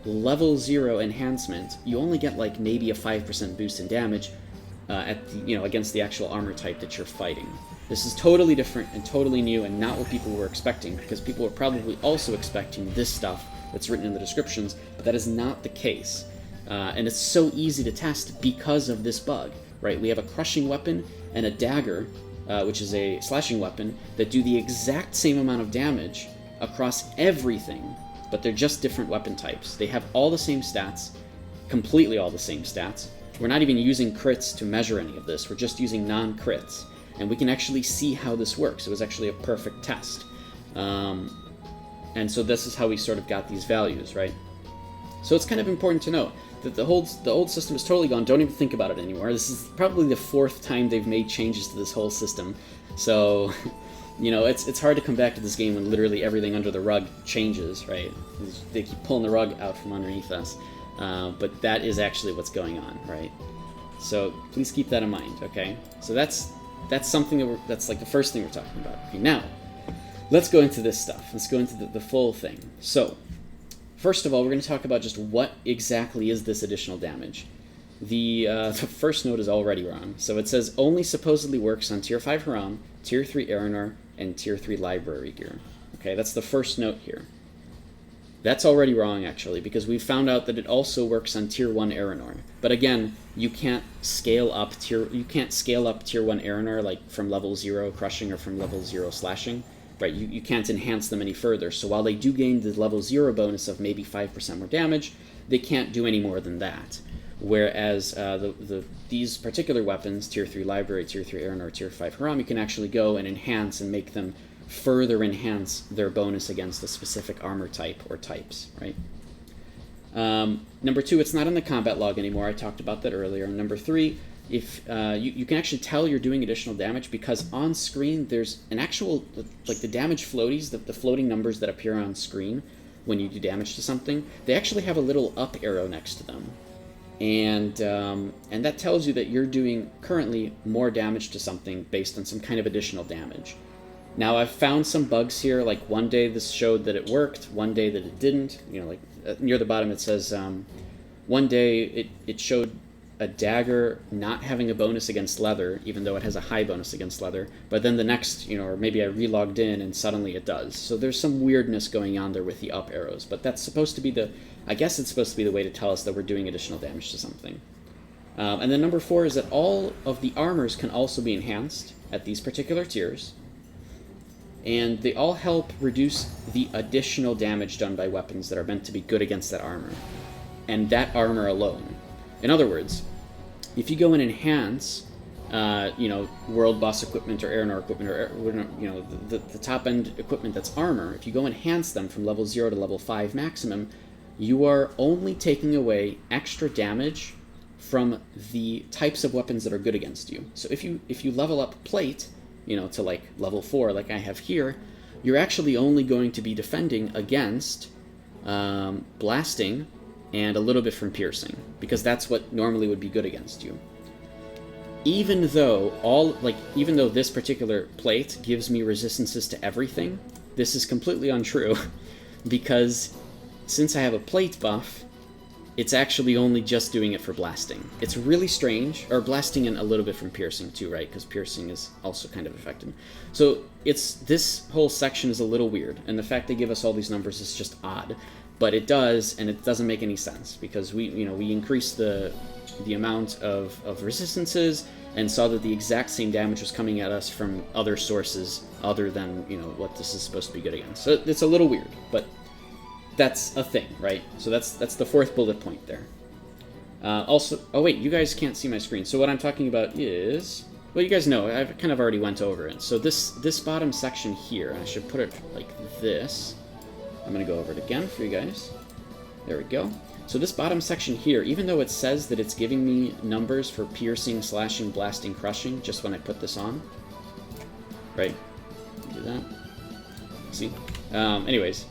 level 0 enhancement, you only get like maybe a 5% boost in damage against the actual armor type that you're fighting. This is totally different and totally new and not what people were expecting, because people were probably also expecting this stuff that's written in the descriptions, but that is not the case. And it's so easy to test because of this bug, right? We have a crushing weapon and a dagger, which is a slashing weapon, that do the exact same amount of damage across everything but they're just different weapon types. They have all the same stats, completely all the same stats. We're not even using crits to measure any of this. We're just using non-crits. And we can actually see how this works. It was actually a perfect test. And so this is how we sort of got these values, right? So it's kind of important to know that the old system is totally gone. Don't even think about it anymore. This is probably the 4th time they've made changes to this whole system. So, you know, it's hard to come back to this game when literally everything under the rug changes, right? They keep pulling the rug out from underneath us. But that is actually what's going on, right? So please keep that in mind, okay? So that's something that's like the first thing we're talking about. Okay, now let's go into this stuff. Let's go into the full thing. So first of all, we're going to talk about just what exactly is this additional damage. The first note is already wrong. So it says only supposedly works on Tier 5 Haram, Tier 3 Aranor, and Tier 3 Library gear. Okay, that's the first note here. That's already wrong, actually, because we found out that it also works on Tier 1 Aranor. But again, you can't scale up Tier 1 Aranor like from level 0 crushing or from level 0 slashing. Right, you can't enhance them any further. So while they do gain the level 0 bonus of maybe 5% more damage, they can't do any more than that. Whereas these particular weapons, Tier 3 Library, Tier 3 Aranor, Tier 5 Haram, you can actually go and enhance and make them further enhance their bonus against a specific armor type or types, right? Number 2, it's not in the combat log anymore. I talked about that earlier. Number 3, if you can actually tell you're doing additional damage because on screen there's an actual, like the damage floaties, the floating numbers that appear on screen when you do damage to something, they actually have a little up arrow next to them. And that tells you that you're doing currently more damage to something based on some kind of additional damage. Now, I've found some bugs here, like one day this showed that it worked, one day that it didn't. You know, like near the bottom it says, one day it showed a dagger not having a bonus against leather, even though it has a high bonus against leather, but then the next, you know, or maybe I relogged in and suddenly it does. So there's some weirdness going on there with the up arrows, but that's supposed to be I guess it's supposed to be the way to tell us that we're doing additional damage to something. And then number 4 is that all of the armors can also be enhanced at these particular tiers, and they all help reduce the additional damage done by weapons that are meant to be good against that armor, and that armor alone. In other words, if you go and enhance, you know, Worldboss equipment or Aranor equipment or, you know, the top-end equipment that's armor, if you go enhance them from level 0 to level 5 maximum, you are only taking away extra damage from the types of weapons that are good against you. So if you level up plate, you know, to like level 4 like I have here, you're actually only going to be defending against blasting and a little bit from piercing, because that's what normally would be good against you. Even though this particular plate gives me resistances to everything, this is completely untrue, because since I have a plate buff, it's actually only just doing it for blasting. It's really strange, or blasting and a little bit from piercing too, right? Because piercing is also kind of affected. So this whole section is a little weird, and the fact they give us all these numbers is just odd. But it does, and it doesn't make any sense, because we increased the amount of resistances and saw that the exact same damage was coming at us from other sources other than, you know, what this is supposed to be good against. So it's a little weird, but that's a thing, right? So that's the 4th bullet point there. Also, oh wait, you guys can't see my screen. So what I'm talking about is, well, you guys know, I've kind of already went over it. So this bottom section here, I should put it like this. I'm going to go over it again for you guys. There we go. So this bottom section here, even though it says that it's giving me numbers for piercing, slashing, blasting, crushing, just when I put this on, right? Do that. See? Anyways,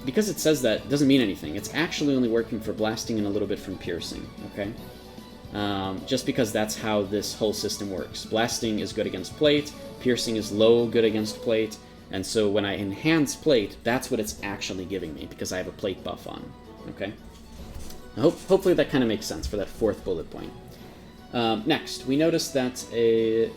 because it says that, it doesn't mean anything. It's actually only working for blasting and a little bit from piercing, okay? Just because that's how this whole system works. Blasting is good against plate, piercing is low good against plate, and so when I enhance plate, that's what it's actually giving me, because I have a plate buff on, okay? Hopefully that kind of makes sense for that 4th bullet point. Next, we noticed that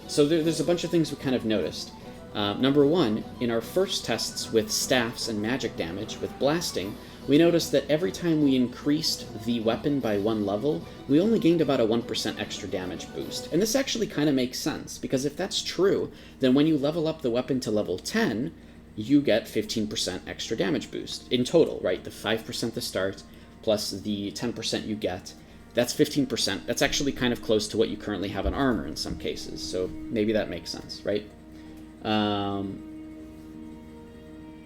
so there's a bunch of things we kind of noticed. Number 1, in our first tests with staffs and magic damage, with blasting, we noticed that every time we increased the weapon by 1 level, we only gained about a 1% extra damage boost. And this actually kind of makes sense, because if that's true, then when you level up the weapon to level 10, you get 15% extra damage boost in total, right? The 5% to start plus the 10% you get, that's 15%. That's actually kind of close to what you currently have on armor in some cases, so maybe that makes sense, right?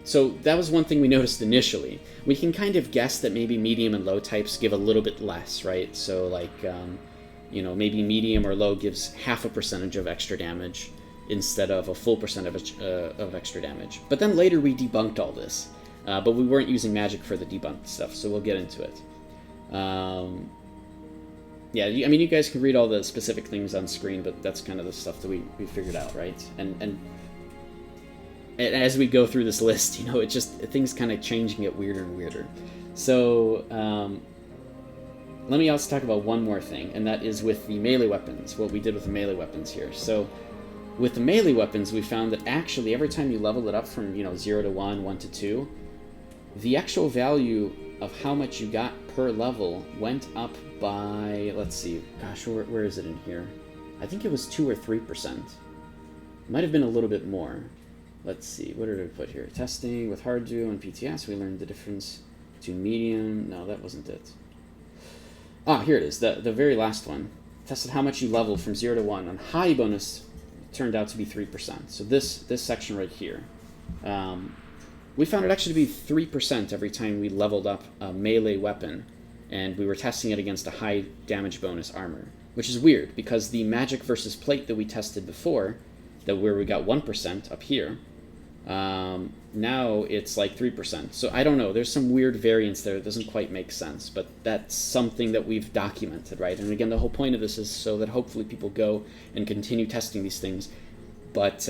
So that was one thing we noticed initially. We can kind of guess that maybe medium and low types give a little bit less, right? So like, you know, maybe medium or low gives 0.5% of extra damage instead of a full percentage of extra damage. But then later we debunked all this, but we weren't using magic for the debunked stuff, so we'll get into it. Yeah, I mean, you guys can read all the specific things on screen, but that's kind of the stuff that we figured out, right? And as we go through this list, you know, it just, things kind of change and get weirder and weirder. So, let me also talk about one more thing, and that is with the melee weapons, what we did with the melee weapons here. So, with the melee weapons, we found that actually every time you leveled it up from, you know, 0 to 1, 1 to 2, the actual value of how much you got per level went up by, let's see, gosh, where is it in here? I think it was 2 or 3%. It might have been a little bit more. Let's see, what did I put here? Testing with hard do and PTS, we learned the difference between medium. No, that wasn't it. Ah, here it is, the very last one. Tested how much you leveled from 0 to 1. On high bonus, turned out to be 3%. So this section right here. We found it actually to be 3% every time we leveled up a melee weapon, and we were testing it against a high damage bonus armor, which is weird, because the magic versus plate that we tested before, where we got 1% up here, now it's like 3%. So I don't know, there's some weird variance there. It doesn't quite make sense, but that's something that we've documented, right? And again, the whole point of this is so that hopefully people go and continue testing these things. But,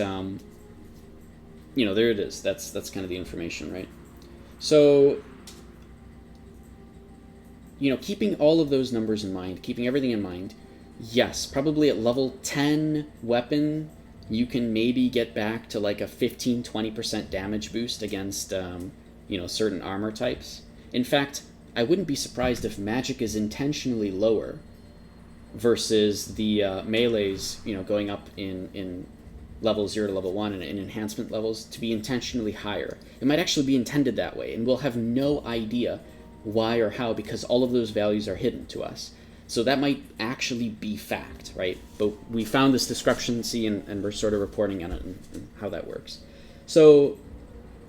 you know, there it is. That's kind of the information, right? So, you know, keeping all of those numbers in mind, keeping everything in mind, yes, probably at level 10 weapon, you can maybe get back to like a 15-20% damage boost against, you know, certain armor types. In fact, I wouldn't be surprised if magic is intentionally lower versus the melees, you know, going up in level 0 to level 1 and in enhancement levels to be intentionally higher. It might actually be intended that way, and we'll have no idea why or how, because all of those values are hidden to us. So that might actually be fact, right? But we found this discrepancy, and we're sort of reporting on it and how that works. So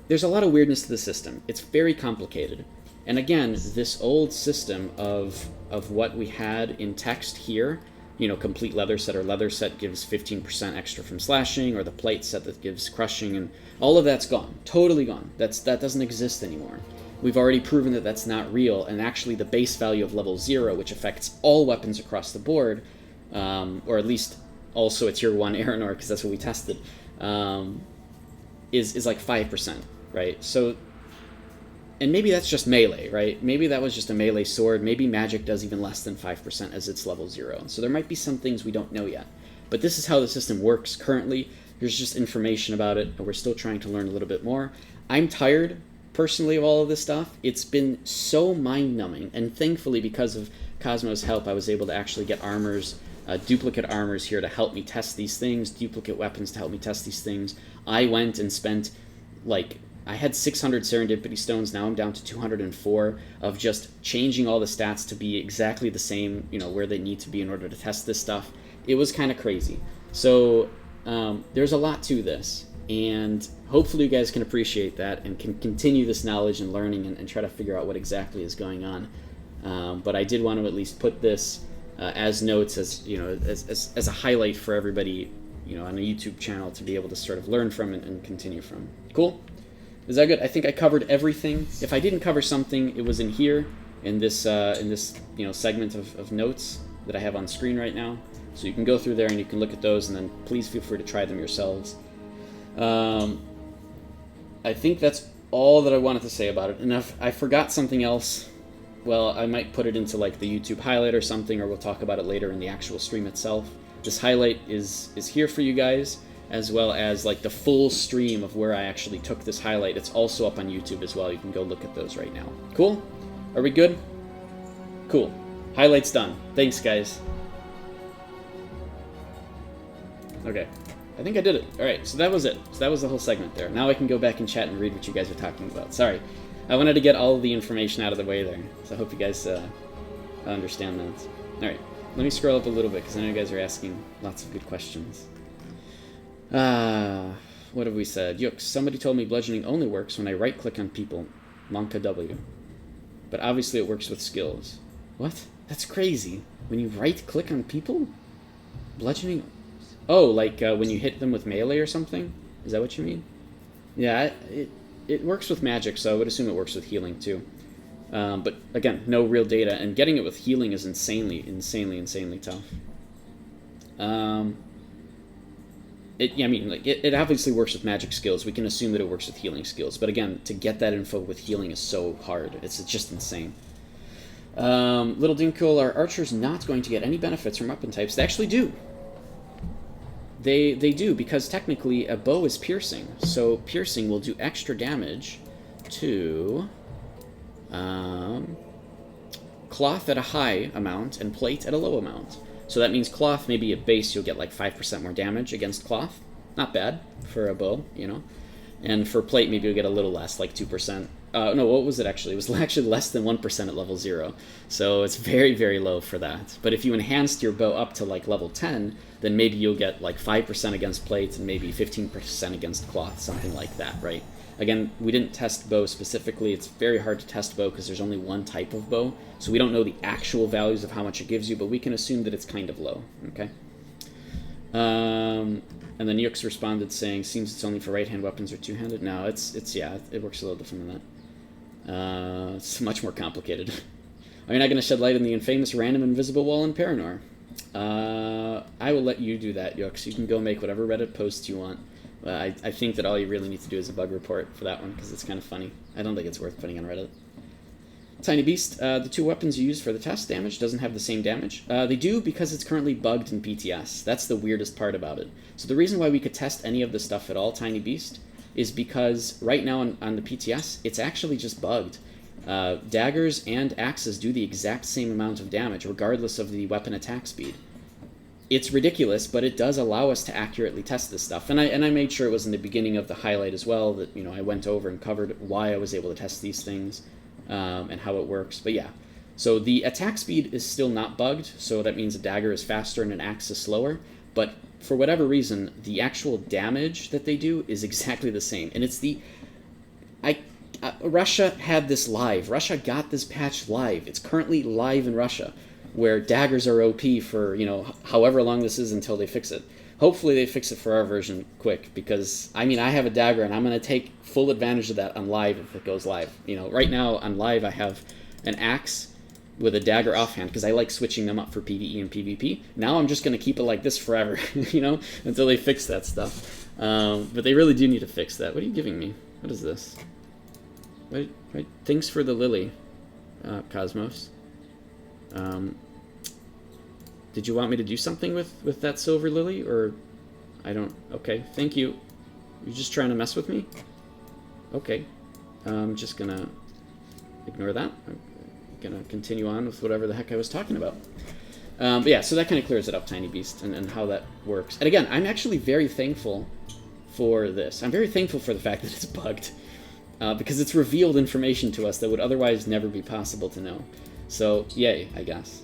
there's a lot of weirdness to the system. It's very complicated. And again, this old system of what we had in text here, you know, complete leather set, or leather set gives 15% extra from slashing, or the plate set that gives crushing, and all of that's gone. Totally gone. That doesn't exist anymore. We've already proven that that's not real, and actually the base value of level 0, which affects all weapons across the board, or at least also a tier 1 Aeronor, because that's what we tested, is like 5%, right? So, and maybe that's just melee, right? Maybe that was just a melee sword. Maybe magic does even less than 5% as its level 0. So there might be some things we don't know yet. But this is how the system works currently. Here's just information about it, and we're still trying to learn a little bit more. I'm tired, personally, of all of this stuff. It's been so mind-numbing, and thankfully, because of Cosmo's help, I was able to actually get armors, duplicate armors here to help me test these things, duplicate weapons to help me test these things. I went and spent, like, I had 600 Serendipity Stones, now I'm down to 204, of just changing all the stats to be exactly the same, you know, where they need to be in order to test this stuff. It was kind of crazy. So, there's a lot to this, and hopefully you guys can appreciate that and can continue this knowledge and learning and try to figure out what exactly is going on. But I did want to at least put this as notes, as you know, as a highlight for everybody, you know, on a YouTube channel to be able to sort of learn from and continue from. Cool? Is that good? I think I covered everything. If I didn't cover something, it was in here, in this you know, segment of notes that I have on screen right now. So you can go through there and you can look at those, and then please feel free to try them yourselves. I think that's all that I wanted to say about it. And if I forgot something else, well, I might put it into like the YouTube highlight or something, or we'll talk about it later in the actual stream itself. This highlight is here for you guys, as well as like the full stream of where I actually took this highlight. It's also up on YouTube as well. You can go look at those right now. Cool? Are we good? Cool. Highlight's done. Thanks, guys. Okay. I think I did it. Alright, so that was it. So that was the whole segment there. Now I can go back and chat and read what you guys are talking about. Sorry. I wanted to get all of the information out of the way there. So I hope you guys understand that. Alright, let me scroll up a little bit because I know you guys are asking lots of good questions. What have we said? Yooks, somebody told me bludgeoning only works when I right-click on people. Monka W. But obviously it works with skills. What? That's crazy. When you right-click on people? Bludgeoning? Oh, like when you hit them with melee or something? Is that what you mean? Yeah, it works with magic, so I would assume it works with healing too. But again, no real data, and getting it with healing is insanely tough. It obviously works with magic skills. We can assume that it works with healing skills, but again, to get that info with healing is so hard. It's just insane. Little Dinkle, are archers not going to get any benefits from weapon types? They actually do. They do, because technically a bow is piercing, so piercing will do extra damage to cloth at a high amount and plate at a low amount. So that means cloth, maybe at base you'll get like 5% more damage against cloth. Not bad for a bow, you know. And for plate, maybe you'll get a little less, like 2%. No, what was it actually? It was actually less than 1% at level 0. So it's very, very low for that. But if you enhanced your bow up to like level 10, then maybe you'll get like 5% against plates and maybe 15% against cloth, something like that, right? Again, we didn't test bow specifically. It's very hard to test bow because there's only one type of bow. So we don't know the actual values of how much it gives you, but we can assume that it's kind of low, okay? And then Yooks responded saying, seems it's only for right-hand weapons or two-handed. No, yeah, it works a little different than that. It's much more complicated. Are you not going to shed light on the infamous random invisible wall in Paranor? I will let you do that, Yooks. You can go make whatever Reddit posts you want. I think that all you really need to do is a bug report for that one, because it's kind of funny. I don't think it's worth putting on Reddit. Tiny Beast, the two weapons you use for the test damage doesn't have the same damage. They do because it's currently bugged in PTS. That's the weirdest part about it. So the reason why we could test any of this stuff at all, Tiny Beast, is because right now on the PTS, it's actually just bugged. Daggers and axes do the exact same amount of damage, regardless of the weapon attack speed. It's ridiculous, but it does allow us to accurately test this stuff. And I made sure it was in the beginning of the highlight as well, that, you know, I went over and covered why I was able to test these things, and how it works. But yeah, so the attack speed is still not bugged, so that means a dagger is faster and an axe is slower, but for whatever reason, the actual damage that they do is exactly the same. And it's the... Russia had this live. Russia got this patch live. It's currently live in Russia, where daggers are OP for, you know, however long this is until they fix it. Hopefully they fix it for our version quick, because, I mean, I have a dagger, and I'm going to take full advantage of that on live if it goes live. You know, right now on live I have an axe with a dagger offhand, because I like switching them up for PvE and PvP. Now I'm just going to keep it like this forever, you know, until they fix that stuff. But they really do need to fix that. What are you giving me? What is this? Wait, thanks for the lily, Cosmos. Did you want me to do something with that silver lily, or I don't... Okay, thank you. You're just trying to mess with me? Okay. I'm just gonna ignore that. I'm gonna continue on with whatever the heck I was talking about. But yeah, so that kind of clears it up, Tiny Beast, and how that works. And again, I'm actually very thankful for this. I'm very thankful for the fact that it's bugged, because it's revealed information to us that would otherwise never be possible to know. So, yay, I guess.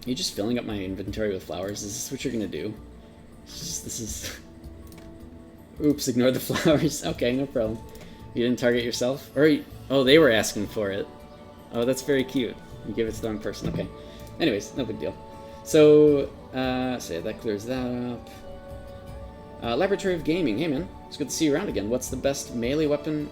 Are you just filling up my inventory with flowers? Is this what you're gonna do? This is... Oops, ignore the flowers. Okay, no problem. You didn't target yourself? Or, oh, they were asking for it. Oh, that's very cute. You gave it to the wrong person. Okay. Anyways, no big deal. So yeah, that clears that up. Laboratory of Gaming. Hey, man. It's good to see you around again. What's the best melee weapon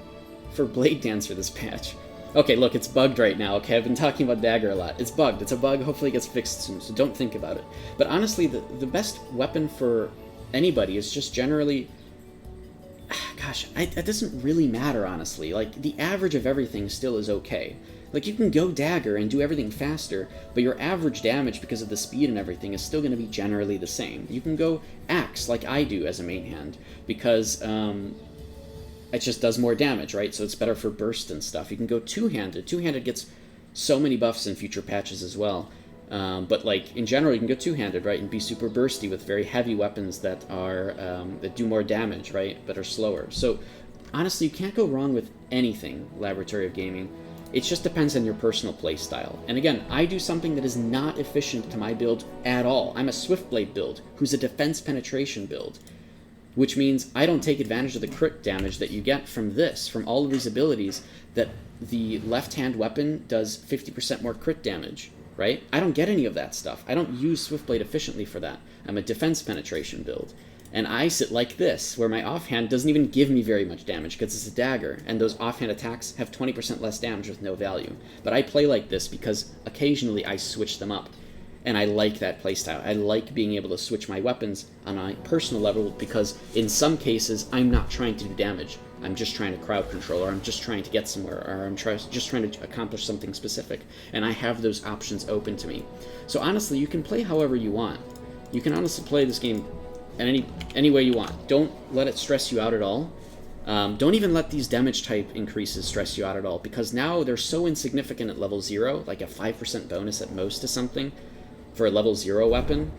for Blade Dancer this patch? Okay, look, it's bugged right now, okay? I've been talking about Dagger a lot. It's bugged. It's a bug. Hopefully it gets fixed soon, so don't think about it. But honestly, the best weapon for anybody is just generally... Gosh, it doesn't really matter, honestly. Like, the average of everything still is okay. Like, you can go Dagger and do everything faster, but your average damage, because of the speed and everything, is still going to be generally the same. You can go Axe, like I do as a main hand, because... it just does more damage, right? So it's better for burst and stuff. You can go two-handed. Two-handed gets so many buffs in future patches as well. But like in general, you can go two-handed, right, and be super bursty with very heavy weapons that are that do more damage, right, but are slower. So honestly, you can't go wrong with anything, Laboratory of Gaming. It just depends on your personal play style. And again, I do something that is not efficient to my build at all. I'm a Swiftblade build, who's a defense penetration build, which means I don't take advantage of the crit damage that you get from this, from all of these abilities, that the left-hand weapon does 50% more crit damage, right? I don't get any of that stuff. I don't use Swiftblade efficiently for that. I'm a defense penetration build. And I sit like this, where my offhand doesn't even give me very much damage because it's a dagger, and those offhand attacks have 20% less damage with no value. But I play like this because occasionally I switch them up, and I like that playstyle. I like being able to switch my weapons on a personal level because in some cases I'm not trying to do damage. I'm just trying to crowd control, or I'm just trying to get somewhere, or I'm just trying to accomplish something specific, and I have those options open to me. So honestly, you can play however you want. You can honestly play this game in any way you want. Don't let it stress you out at all. Don't even let these damage type increases stress you out at all, because now they're so insignificant at level 0, like a 5% bonus at most to something for a level 0 weapon.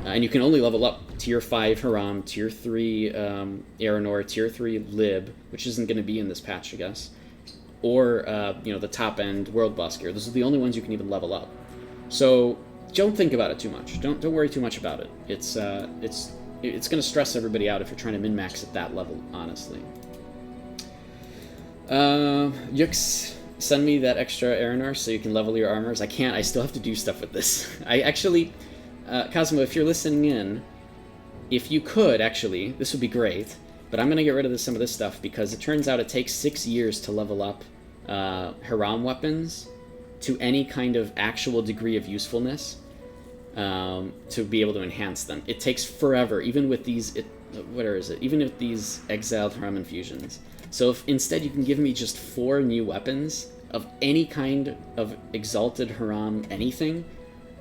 And you can only level up tier 5 Haram, tier 3 Aranor, tier 3 Lib, which isn't going to be in this patch, I guess, or the top end Worldboss gear. Those are the only ones you can even level up. So don't think about it too much. Don't worry too much about it. It's going to stress everybody out if you're trying to min-max at that level, honestly. Yux, send me that extra Aranor so you can level your armors. I can't. I still have to do stuff with this. I actually... Cosmo, if you're listening in, if you could, actually, this would be great, but I'm going to get rid of some of this stuff because it turns out it takes 6 years to level up Haram weapons to any kind of actual degree of usefulness to be able to enhance them. It takes forever, even with these, even with these exiled Haram infusions. So if instead you can give me just 4 new weapons of any kind of exalted Haram anything,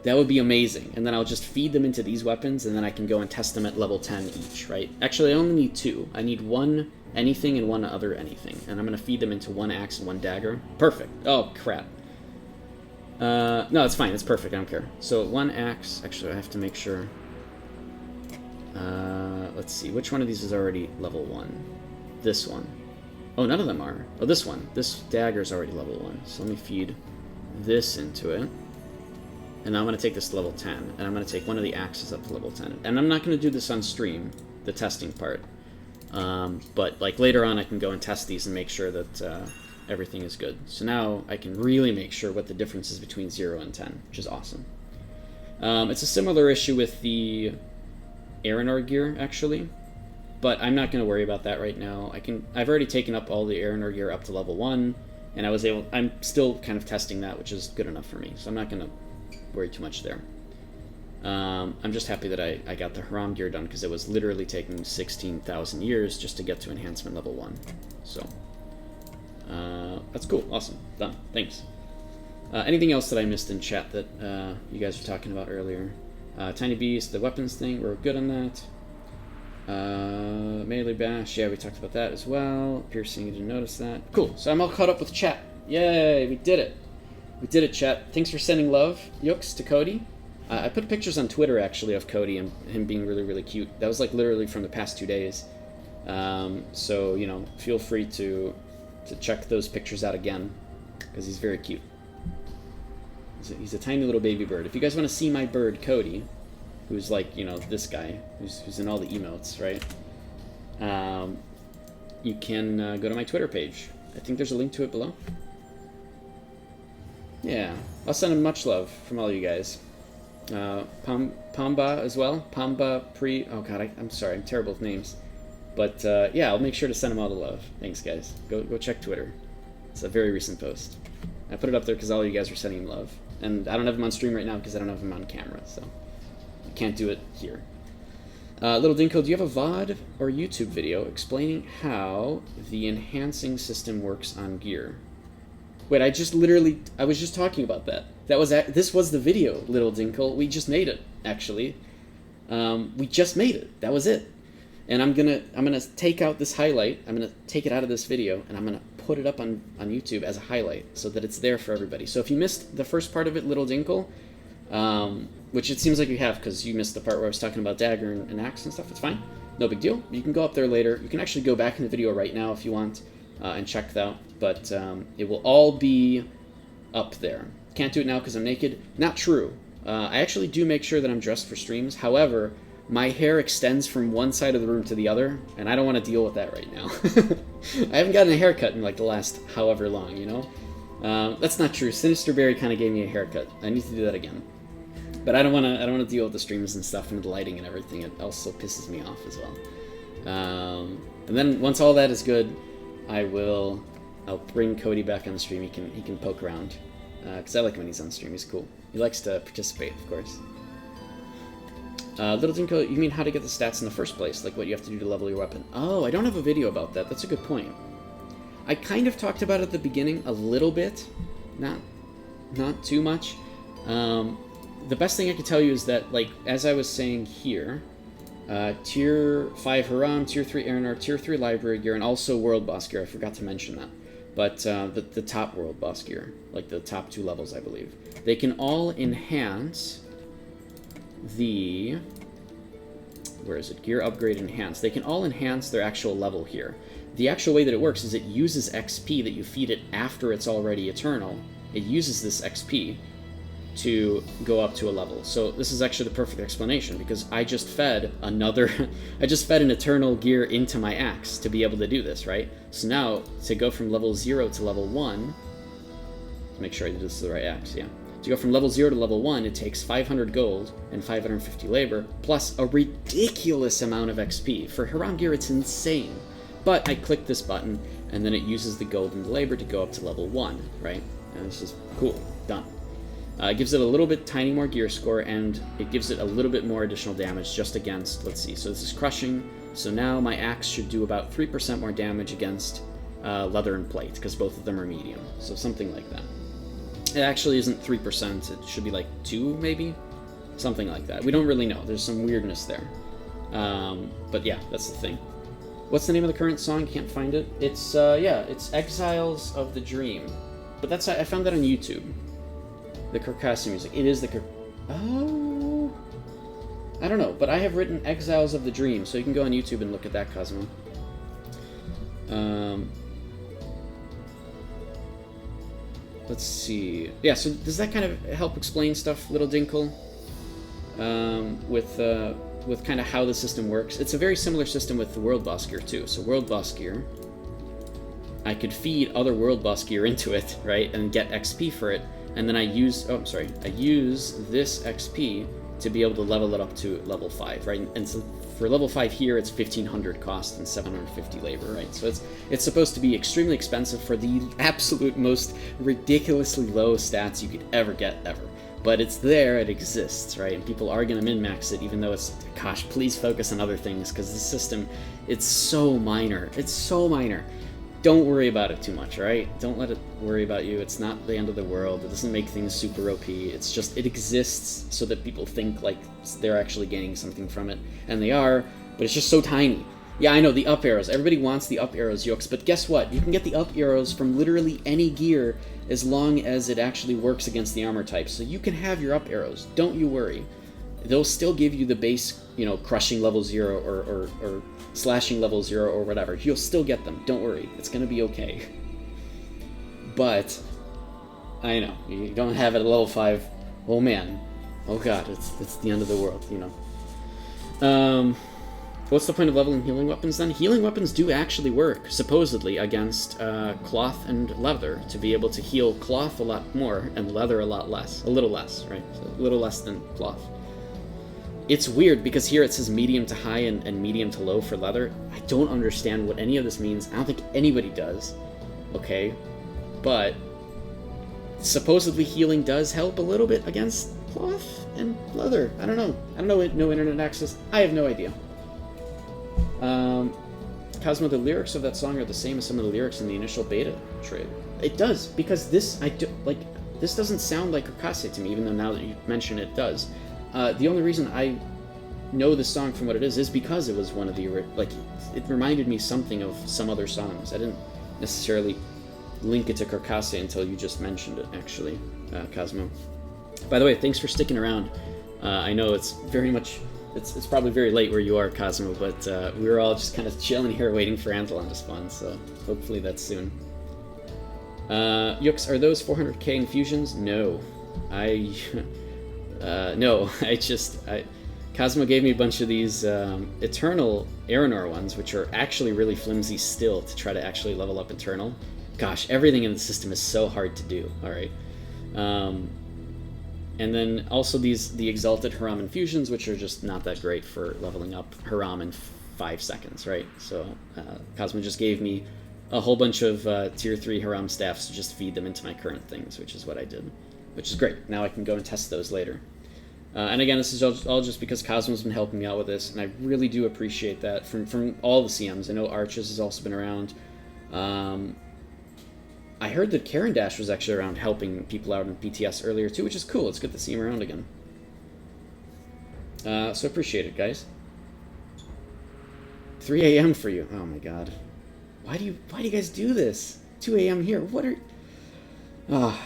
that would be amazing. And then I'll just feed them into these weapons, and then I can go and test them at level 10 each, right? Actually, I only need 2. I need 1 anything and 1 other anything. And I'm going to feed them into 1 axe and 1 dagger. Perfect. Oh, crap. No, it's fine. It's perfect. I don't care. So 1 axe. Actually, I have to make sure. Let's see. Which one of these is already level 1? This one. Oh, none of them are. Oh, this one. This dagger is already level 1. So let me feed this into it. And now I'm going to take this to level 10, and I'm going to take one of the axes up to level 10. And I'm not going to do this on stream, the testing part. But like later on I can go and test these and make sure that everything is good. So now I can really make sure what the difference is between 0 and 10, which is awesome. It's a similar issue with the Aranor gear, actually. But I'm not going to worry about that right now. I've already taken up all the Aranor gear up to level 1, and I'm still kind of testing that, which is good enough for me. So I'm not going to worry too much there. I'm just happy that I got the Haram gear done, because it was literally taking 16,000 years just to get to enhancement level 1. So, that's cool. Awesome. Done. Thanks. Anything else that I missed in chat that you guys were talking about earlier? Tiny Beast, the weapons thing, we're good on that. Melee Bash, yeah, we talked about that as well. Piercing, you didn't notice that. Cool. So I'm all caught up with chat. Yay, we did it. We did it, chat. Thanks for sending love, Yux, to Cody. I put pictures on Twitter, actually, of Cody and him being really, really cute. That was, like, literally from the past 2 days. So, you know, feel free to check those pictures out again, because he's very cute. He's a tiny little baby bird. If you guys want to see my bird, Cody, who's, like, you know, this guy, who's in all the emotes, right? You can go to my Twitter page. I think there's a link to it below. Yeah, I'll send him much love from all you guys. Pamba as well. Pamba Pre... Oh god, I'm sorry, I'm terrible with names. But yeah, I'll make sure to send him all the love. Thanks, guys. Go check Twitter. It's a very recent post. I put it up there because all you guys are sending him love. And I don't have him on stream right now because I don't have him on camera, so I can't do it here. Little Dinko, do you have a VOD or YouTube video explaining how the enhancing system works on gear? Wait, I was just talking about that. This was the video, Little Dinkle. We just made it, actually. We just made it. That was it. And I'm gonna take out this highlight. I'm gonna take it out of this video, and I'm gonna put it up on YouTube as a highlight so that it's there for everybody. So if you missed the first part of it, Little Dinkle, which it seems like you have because you missed the part where I was talking about dagger and axe and stuff. It's fine. No big deal. You can go up there later. You can actually go back in the video right now if you want and check that out. But it will all be up there. Can't do it now because I'm naked. Not true. I actually do make sure that I'm dressed for streams. However, my hair extends from one side of the room to the other, and I don't want to deal with that right now. I haven't gotten a haircut in like the last however long, you know? That's not true. Sinister Berry kind of gave me a haircut. I need to do that again. But I don't want to deal with the streams and stuff and the lighting and everything. It also pisses me off as well. And then once all that is good, I'll bring Cody back on the stream. He can poke around because I like when he's on stream. He's cool. He likes to participate, of course. Little Dinko, you mean how to get the stats in the first place? Like what you have to do to level your weapon? Oh, I don't have a video about that. That's a good point. I kind of talked about it at the beginning a little bit, not too much. The best thing I can tell you is that, like, as I was saying here, Tier 5 Haram, Tier 3 Aranar, Tier 3 Library Gear, and also World Boss Gear. I forgot to mention that. But the top World Boss Gear, like the top 2 levels, I believe. They can all enhance the... Where is it? Gear Upgrade Enhance. They can all enhance their actual level here. The actual way that it works is it uses XP that you feed it after it's already eternal. It uses this XP to go up to a level. So this is actually the perfect explanation because I just fed an eternal gear into my axe to be able to do this, right? So now to go from level 0 to level 1, make sure I did this to the right axe, yeah. To go from level 0 to level 1, it takes 500 gold and 550 labor, plus a ridiculous amount of XP. For Haram gear, it's insane. But I click this button, and then it uses the gold and the labor to go up to level 1, right? And this is cool. Done. It gives it a little bit tiny more gear score, and it gives it a little bit more additional damage just against, let's see, so this is crushing, so now my axe should do about 3% more damage against leather and plate, because both of them are medium, so something like that. It actually isn't 3%, it should be like 2, maybe? Something like that. We don't really know, there's some weirdness there. But yeah, that's the thing. What's the name of the current song? Can't find it. It's, yeah, it's Exiles of the Dream. But that's, I found that on YouTube. The Carcassonne music. It is the Oh! I don't know, but I have written Exiles of the Dream, so you can go on YouTube and look at that, Cosmo. Let's see. Yeah, so does that kind of help explain stuff, Little Dinkle? With kind of how the system works. It's a very similar system with the World Boss Gear, too. So World Boss Gear, I could feed other World Boss Gear into it, right, and get XP for it. And then I use this XP to be able to level it up to level 5, right? And so for level 5 here, it's 1,500 cost and 750 labor, right? So it's supposed to be extremely expensive for the absolute most ridiculously low stats you could ever get, ever. But it's there, it exists, right? And people are going to min-max it, even though it's, gosh, please focus on other things, because the system, it's so minor. It's so minor. Don't worry about it too much, right? Don't let it worry about you. It's not the end of the world. It doesn't make things super OP. It's just, it exists so that people think like they're actually gaining something from it. And they are, but it's just so tiny. Yeah, I know, the up arrows. Everybody wants the up arrows, Yokes, but guess what? You can get the up arrows from literally any gear as long as it actually works against the armor type. So you can have your up arrows. Don't you worry. They'll still give you the base, you know, crushing level 0 or slashing level 0 or whatever. You'll still get them. Don't worry. It's going to be okay. But, I know, you don't have it at level 5. Oh man. Oh god, it's the end of the world, you know. What's the point of leveling healing weapons then? Healing weapons do actually work, supposedly, against cloth and leather, to be able to heal cloth a lot more and leather a lot less. A little less, right? So a little less than cloth. It's weird, because here it says medium to high and medium to low for leather. I don't understand what any of this means. I don't think anybody does. Okay? But supposedly healing does help a little bit against cloth and leather. I don't know. No internet access. I have no idea. Cosmo, the lyrics of that song are the same as some of the lyrics in the initial beta trailer. It does, because this doesn't sound like Carcassonne to me, even though now that you mention it, it does. The only reason I know this song from what it is because it was one of the, like, it reminded me something of some other songs. I didn't necessarily link it to Carcassonne until you just mentioned it, actually, Cosmo. By the way, thanks for sticking around. I know it's very much... It's probably very late where you are, Cosmo, but we were all just kind of chilling here waiting for Anthalon to spawn, so hopefully that's soon. Yooks, are those 400k infusions? No. No, Cosmo gave me a bunch of these Eternal Aranor ones, which are actually really flimsy still to try to actually level up Eternal. Gosh, everything in the system is so hard to do, alright? And then also the Exalted Haram Infusions, which are just not that great for leveling up Haram in 5 seconds, right? So Cosmo just gave me a whole bunch of Tier 3 Haram staffs to just feed them into my current things, which is what I did. Which is great. Now I can go and test those later. And again, this is all just because Cosmo's been helping me out with this, and I really do appreciate that from all the CMs. I know Arches has also been around. I heard that Karen Dash was actually around helping people out in PTS earlier too, which is cool. It's good to see him around again. So appreciate it, guys. 3 a.m. for you. Oh my god. Why do you guys do this? 2 a.m. here. What are... Ah.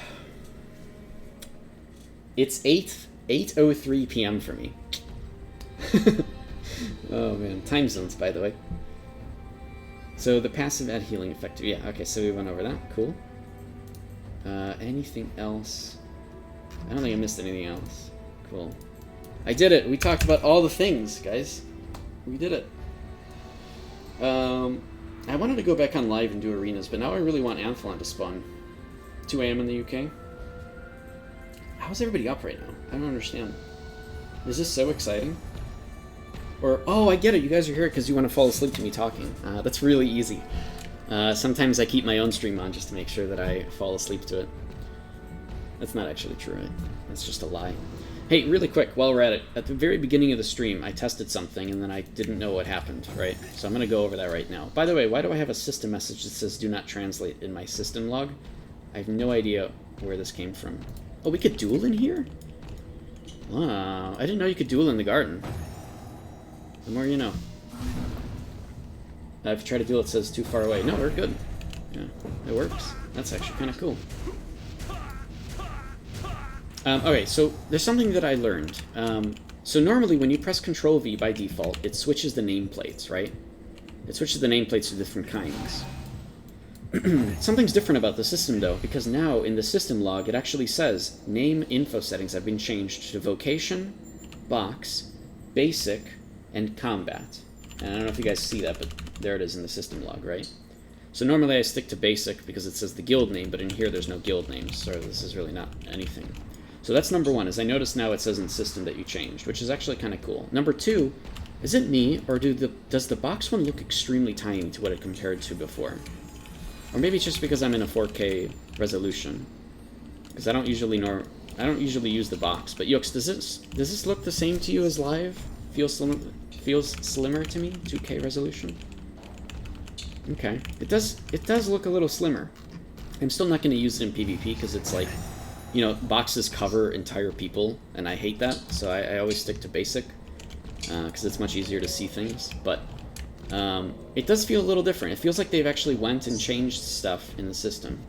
It's 8:03 p.m. for me. Oh man, time zones, by the way. So the passive add healing effect. Yeah, okay, so we went over that. Cool. Anything else? I don't think I missed anything else. Cool. I did it. We talked about all the things, guys. We did it. I wanted to go back on live and do arenas, but now I really want Anthalon to spawn. 2 a.m. in the UK. How's everybody up right now? I don't understand. Is this so exciting? Or, oh, I get it. You guys are here because you want to fall asleep to me talking. That's really easy. Sometimes I keep my own stream on just to make sure that I fall asleep to it. That's not actually true, right? That's just a lie. Hey, really quick, while we're at it, at the very beginning of the stream, I tested something and then I didn't know what happened, right? So I'm going to go over that right now. By the way, why do I have a system message that says do not translate in my system log? I have no idea where this came from. Oh, we could duel in here? Wow, I didn't know you could duel in the garden. The more you know. If you try to duel, it says too far away. No, we're good. Yeah, it works. That's actually kind of cool. Okay, so there's something that I learned. So normally when you press Control-V by default, it switches the nameplates, right? It switches the nameplates to different kinds. Something's different about the system, though, because now in the system log, it actually says name info settings have been changed to Vocation, Box, Basic, and Combat. And I don't know if you guys see that, but there it is in the system log, right? So normally I stick to Basic because it says the guild name, but in here there's no guild names, so this is really not anything. So that's number one, is I notice now it says in system that you changed, which is actually kind of cool. Number two, is it me, or does the box one look extremely tiny to what it compared to before? Or maybe it's just because I'm in a 4K resolution. Because I don't usually use the box. But Yooks, does this look the same to you as live? Feels slimmer to me, 2K resolution. Okay, it does look a little slimmer. I'm still not going to use it in PvP because it's like, you know, boxes cover entire people, and I hate that. So I always stick to basic because it's much easier to see things. But it does feel a little different. It feels like they've actually went and changed stuff in the system.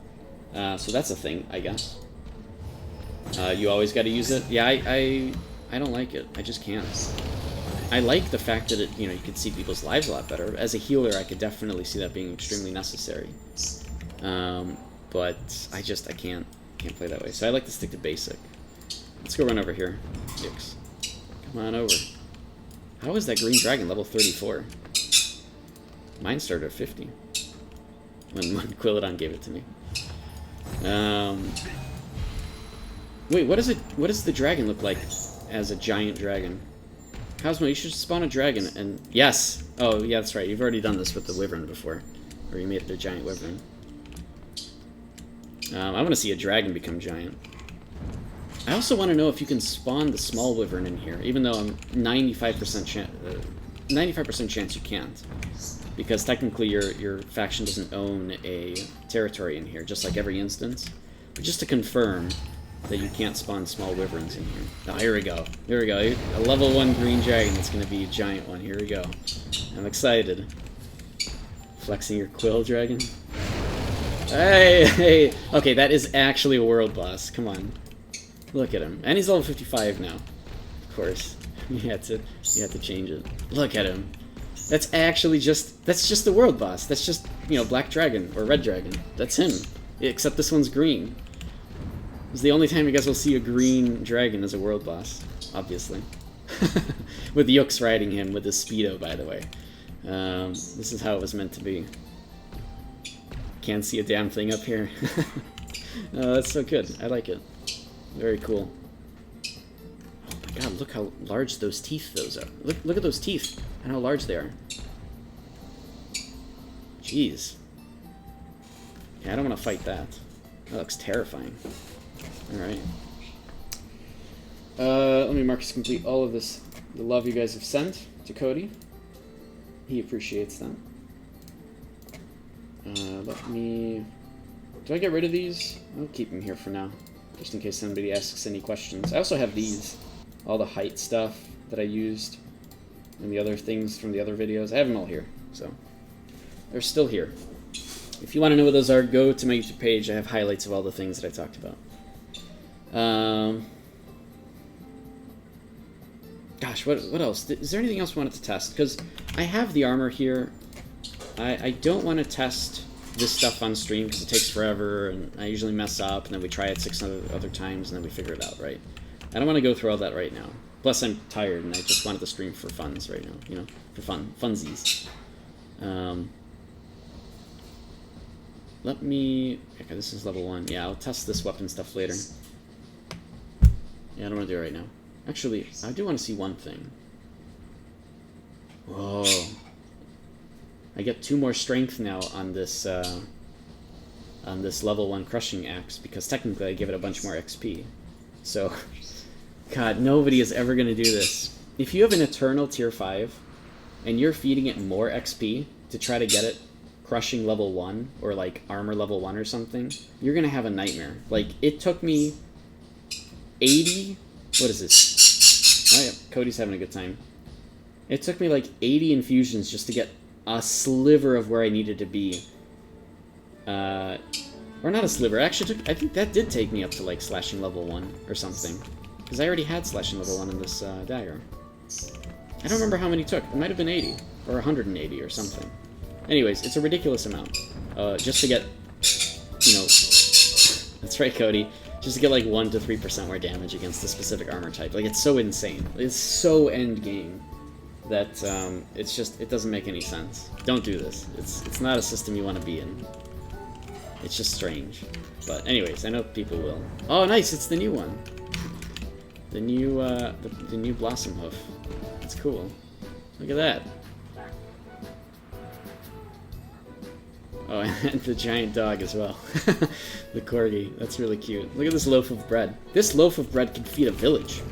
So that's a thing, I guess. You always got to use it. Yeah, I don't like it. I just can't. I like the fact that you can see people's lives a lot better. As a healer, I could definitely see that being extremely necessary. But I can't play that way. So I like to stick to basic. Let's go run over here. Yikes. Come on over. How is that green dragon level 34? Mine started at 50. When Quilladon gave it to me. Wait, what does the dragon look like as a giant dragon? Cosmo, you should spawn a dragon and... Yes! Oh, yeah, that's right. You've already done this with the wyvern before. Or you made it a giant wyvern. I want to see a dragon become giant. I also want to know if you can spawn the small wyvern in here, even though I'm 95% chance you can't. Because technically your faction doesn't own a territory in here, just like every instance. But just to confirm that you can't spawn small wyverns in here. Oh, here we go. Here we go. A level 1 green dragon that's going to be a giant one. Here we go. I'm excited. Flexing your quill dragon. Hey! Okay, that is actually a world boss. Come on. Look at him. And he's level 55 now. Of course. You had to change it. Look at him. That's actually that's just the world boss. That's just, you know, Black Dragon or Red Dragon. That's him. Except this one's green. It's the only time you guys will see a green dragon as a world boss, obviously. With Yooks riding him with his speedo, by the way. This is how it was meant to be. Can't see a damn thing up here. Oh, that's so good. I like it. Very cool. Oh my god, look how large those teeth those are. Look at those teeth and how large they are. Jeez. Yeah, I don't want to fight that. That looks terrifying. Alright. Let me mark as complete all of this. The love you guys have sent to Cody. He appreciates them. Let me... Do I get rid of these? I'll keep them here for now, just in case somebody asks any questions. I also have these. All the height stuff that I used, and the other things from the other videos. I have them all here, so they're still here. If you want to know what those are, go to my YouTube page. I have highlights of all the things that I talked about. Gosh, what else? Is there anything else I wanted to test? Because I have the armor here. I don't want to test this stuff on stream because it takes forever, and I usually mess up, and then we try it 6 other times, and then we figure it out, right? I don't want to go through all that right now. Plus, I'm tired, and I just wanted to stream for funs right now, you know, for funsies. Let me... Okay, this is level 1. Yeah, I'll test this weapon stuff later. Yeah, I don't want to do it right now. Actually, I do want to see one thing. Whoa. I get 2 more strength now on this level 1 crushing axe, because technically I give it a bunch more XP. So, God, nobody is ever going to do this. If you have an Eternal tier 5, and you're feeding it more XP to try to get it crushing level 1, or like armor level 1 or something, you're going to have a nightmare. Like, it took me 80... What is this? Oh yeah, Cody's having a good time. It took me like 80 infusions just to get a sliver of where I needed to be. Or not a sliver. Actually, I think that did take me up to like slashing level 1 or something. Because I already had slashing level 1 in this dagger. I don't remember how many it took. It might have been 80. Or 180 or something. Anyways, it's a ridiculous amount. Just to get, you know... That's right, Cody. Just to get like 1 to 3% more damage against a specific armor type. Like, it's so insane. It's so end game that it's just, it doesn't make any sense. Don't do this. It's not a system you want to be in. It's just strange. But anyways, I know people will. Oh, nice! It's the new one. The new Blossom Hoof. That's cool. Look at that. Oh, and the giant dog as well. The corgi. That's really cute. Look at this loaf of bread. This loaf of bread can feed a village,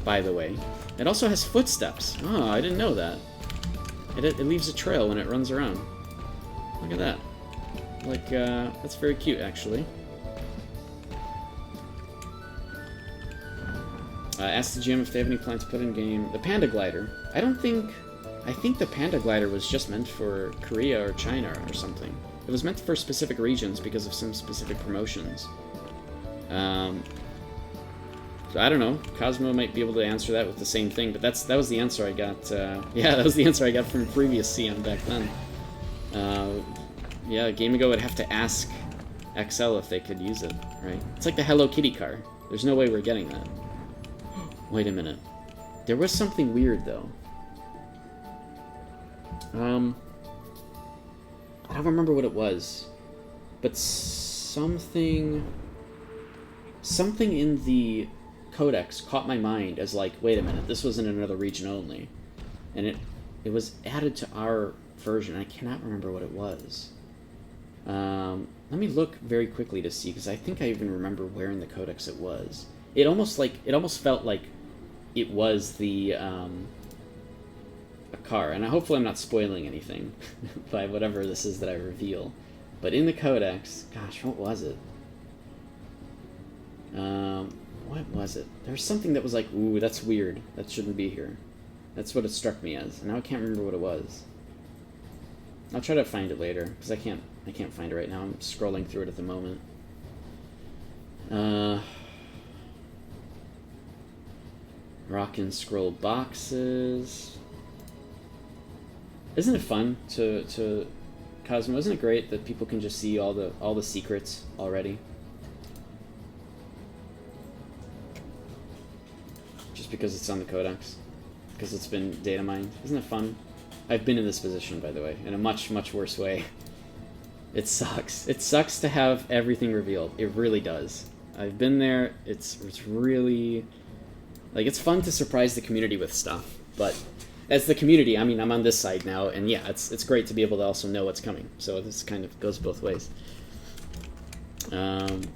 by the way. It also has footsteps. Oh, I didn't know that. It leaves a trail when it runs around. Look at that. Like, that's very cute, actually. Ask the GM if they have any plans to put in game. The Panda Glider. I think the Panda Glider was just meant for Korea or China or something. It was meant for specific regions because of some specific promotions. So I don't know. Cosmo might be able to answer that with the same thing, but that was the answer I got. Yeah, that was the answer I got from previous CM back then. Yeah, Game Ago would have to ask XL if they could use it, right? It's like the Hello Kitty car. There's no way we're getting that. Wait a minute. There was something weird, though. I don't remember what it was, but something in the codex caught my mind as like, wait a minute, this was in another region only, and it was added to our version. I cannot remember what it was. Let me look very quickly to see, because I think I even remember where in the codex it was. It almost felt like it was the a car, and hopefully I'm not spoiling anything by whatever this is that I reveal. But in the codex, gosh, what was it? What was it? There was something that was like, ooh, that's weird. That shouldn't be here. That's what it struck me as. And now I can't remember what it was. I'll try to find it later, because I can't find it right now. I'm scrolling through it at the moment. Rock and scroll boxes. Isn't it fun to Cosmo? Isn't it great that people can just see all the secrets already? Just because it's on the codex, because it's been data mined. Isn't it fun? I've been in this position, by the way, in a much, much worse way. It sucks. It sucks to have everything revealed. It really does. I've been there. It's really... Like, it's fun to surprise the community with stuff, but as the community, I mean, I'm on this side now, and yeah, it's great to be able to also know what's coming. So this kind of goes both ways. You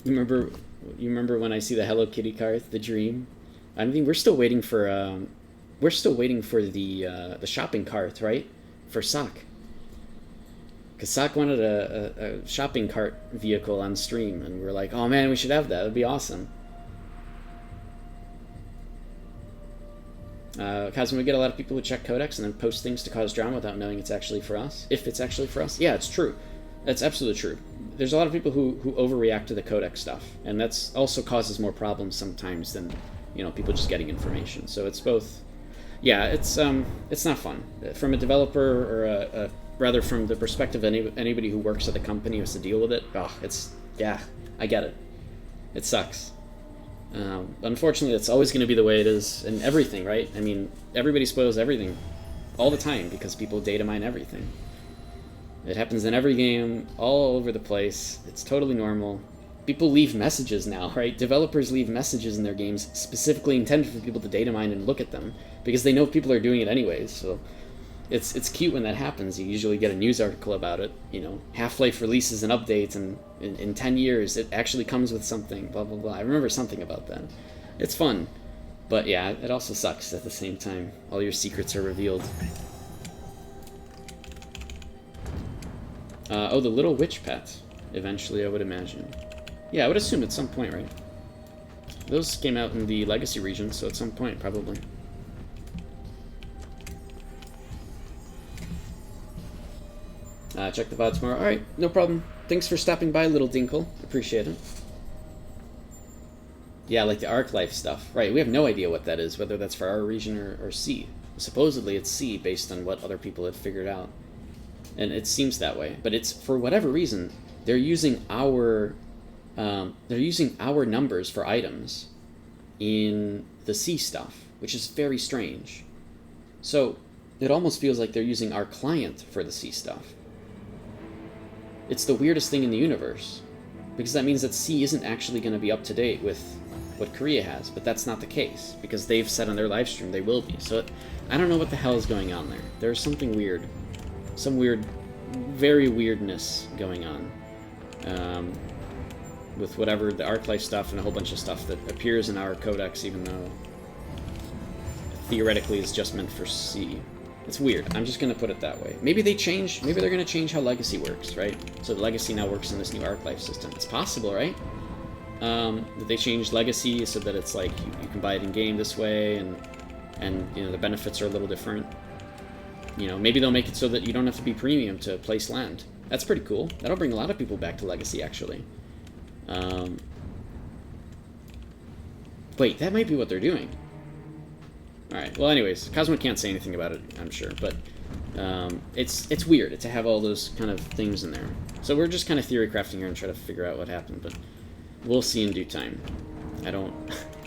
remember when I see the Hello Kitty card, the dream? I mean, we're still waiting for the shopping cart, right? For Sock. Because Sock wanted a shopping cart vehicle on stream, and we were like, oh man, we should have that. That'd be awesome. Cosmo, we get a lot of people who check codex and then post things to cause drama without knowing it's actually for us. If it's actually for us. Yeah, it's true. That's absolutely true. There's a lot of people who overreact to the codex stuff, and that's also causes more problems sometimes than, you know, people just getting information. So it's both. Yeah, it's not fun. From a developer, or rather from the perspective of anybody who works at the company who has to deal with it, yeah, I get it. It sucks. Unfortunately, that's always going to be the way it is in everything, right? I mean, everybody spoils everything all the time because people data mine everything. It happens in every game, all over the place. It's totally normal. People leave messages now, right? Developers leave messages in their games specifically intended for people to data mine and look at them because they know people are doing it anyways. So it's cute when that happens. You usually get a news article about it. You know, Half-Life releases and updates, and in 10 years it actually comes with something, blah, blah, blah. I remember something about that. It's fun. But yeah, it also sucks at the same time. All your secrets are revealed. Oh, the little witch pet. Eventually, I would imagine. Yeah, I would assume at some point, right? Those came out in the Legacy region, so at some point, probably. Check the VOD tomorrow. Alright, no problem. Thanks for stopping by, Little Dinkle. Appreciate it. Yeah, like the Arc Life stuff. Right, we have no idea what that is, whether that's for our region or C. Supposedly it's C, based on what other people have figured out. And it seems that way. But it's, for whatever reason, they're using our numbers for items in the C stuff, which is very strange. So it almost feels like they're using our client for the C stuff. It's the weirdest thing in the universe, because that means that C isn't actually going to be up to date with what Korea has, but that's not the case, because they've said on their live stream they will be. So I don't know what the hell is going on there. There's something weird. Some weird, very weirdness going on. With whatever, the Arc Life stuff and a whole bunch of stuff that appears in our codex, even though theoretically it's just meant for C. It's weird. I'm just going to put it that way. Maybe they change, maybe they're going to change how Legacy works, right? So the Legacy now works in this new Arc Life system. It's possible, right? That they changed Legacy so that it's like you can buy it in game this way, and you know, the benefits are a little different. You know, maybe they'll make it so that you don't have to be premium to place land. That's pretty cool. That'll bring a lot of people back to Legacy, actually. Wait, that might be what they're doing. Alright, well anyways, Cosmo can't say anything about it, I'm sure, but it's weird to have all those kind of things in there. So we're just kind of theory crafting here and try to figure out what happened, but we'll see in due time.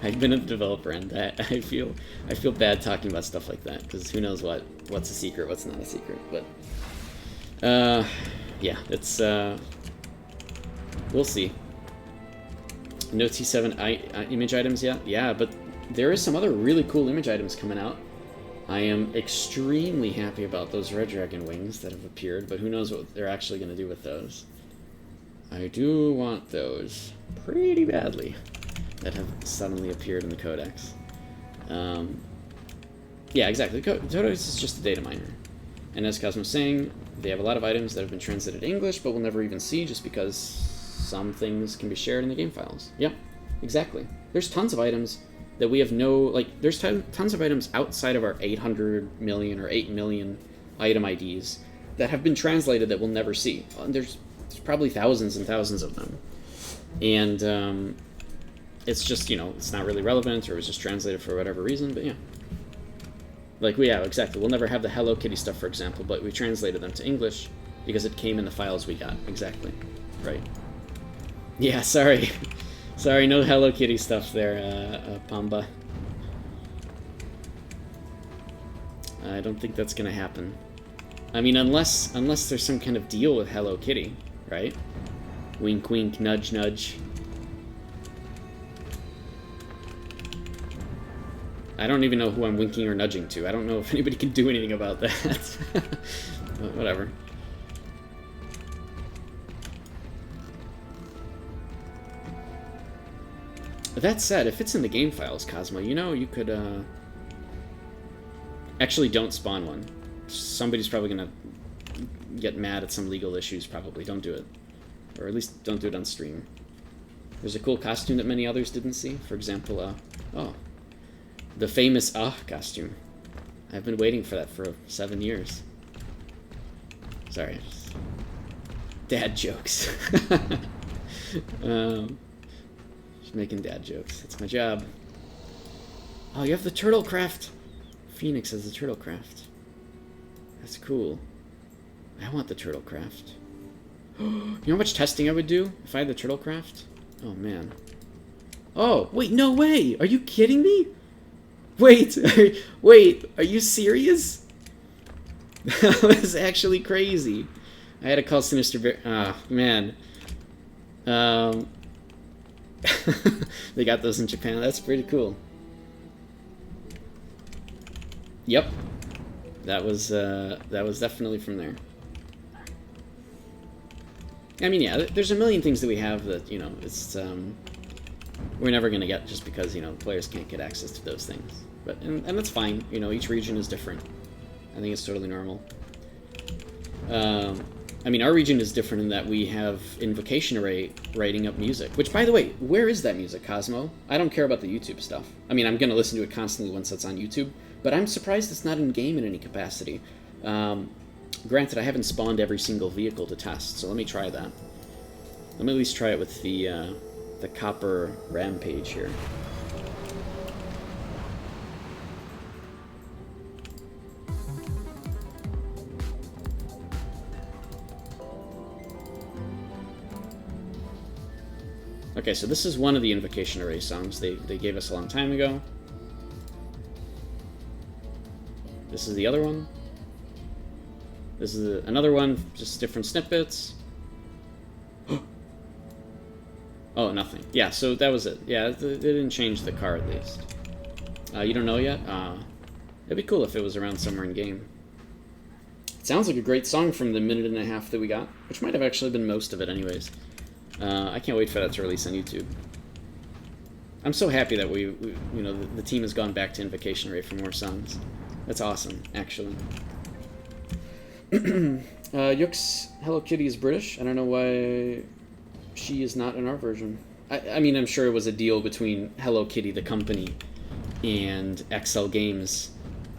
I've been a developer, and I feel bad talking about stuff like that, because who knows what's a secret, what's not a secret, but yeah, it's we'll see. No T7 image items yet? Yeah, but there is some other really cool image items coming out. I am extremely happy about those Red Dragon wings that have appeared, but who knows what they're actually going to do with those. I do want those pretty badly that have suddenly appeared in the Codex. Yeah, exactly. The Codex is just a data miner. And as Cosmo's saying, they have a lot of items that have been translated to English, but we'll never even see just because some things can be shared in the game files. Yep, exactly. There's tons of items that we have no, like, there's tons of items outside of our 800 million or 8 million item IDs that have been translated that we'll never see. There's probably thousands and thousands of them. And It's just, you know, it's not really relevant, or it was just translated for whatever reason, but yeah. Like, yeah, exactly. We'll never have the Hello Kitty stuff, for example, but we translated them to English because it came in the files we got. Exactly. Right. Yeah, sorry. Sorry, no Hello Kitty stuff there, Pamba. I don't think that's gonna happen. I mean, unless there's some kind of deal with Hello Kitty, right? Wink, wink, nudge, nudge. I don't even know who I'm winking or nudging to. I don't know if anybody can do anything about that. But whatever. That said, if it's in the game files, Cosmo, you know, you could, Actually, don't spawn one. Somebody's probably gonna get mad at some legal issues, probably. Don't do it. Or at least don't do it on stream. There's a cool costume that many others didn't see. For example, oh. The famous costume. I've been waiting for that for 7 years. Sorry. Dad jokes. Just making dad jokes. That's my job. Oh, you have the turtle craft. Phoenix has the turtle craft. That's cool. I want the turtle craft. You know how much testing I would do if I had the turtle craft? Oh, man. Oh, wait, no way! Are you kidding me? Wait, wait, are you serious? That was actually crazy. I had to call Sinister Bear. Ah, man. They got those in Japan. That's pretty cool. Yep. That was definitely from there. I mean, yeah, there's a million things that we have that, you know, it's, we're never going to get just because, you know, players can't get access to those things. But, and that's fine, you know, each region is different. I think it's totally normal. I mean, our region is different in that we have Invocation Array writing up music. Which, by the way, where is that music, Cosmo? I don't care about the YouTube stuff. I mean, I'm going to listen to it constantly once it's on YouTube, but I'm surprised it's not in-game in any capacity. Granted, I haven't spawned every single vehicle to test, so let me try that. Let me at least try it with the Copper Rampage here. Okay, so this is one of the Invocation Array songs they gave us a long time ago. This is the other one. This is another one, just different snippets. Oh, nothing. Yeah, so that was it. Yeah, they didn't change the car at least. You don't know yet? It'd be cool if it was around somewhere in game. It sounds like a great song from the minute and a half that we got, which might have actually been most of it anyways. I can't wait for that to release on YouTube. I'm so happy that we you know, the team has gone back to Invocation Array for more songs. That's awesome, actually. Yook's Hello Kitty is British. I don't know why she is not in our version. I mean, I'm sure it was a deal between Hello Kitty, the company, and XL Games,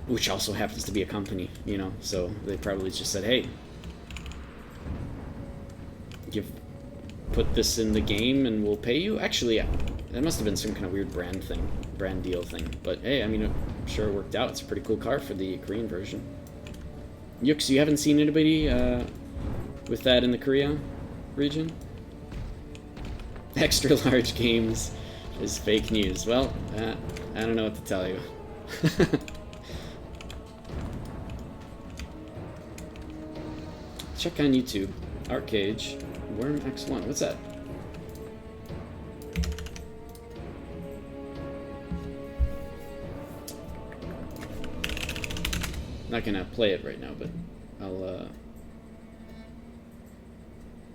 which also happens to be a company, you know, so they probably just said, hey, put this in the game and we'll pay you? Actually, yeah, that must have been some kind of weird brand deal thing. But hey, I mean, I'm sure it worked out. It's a pretty cool car for the Korean version. Yooks, you haven't seen anybody with that in the Korea region? Extra large games is fake news. Well, I don't know what to tell you. Check on YouTube. Arcade. Worm X1. What's that? Not gonna play it right now, but I'll let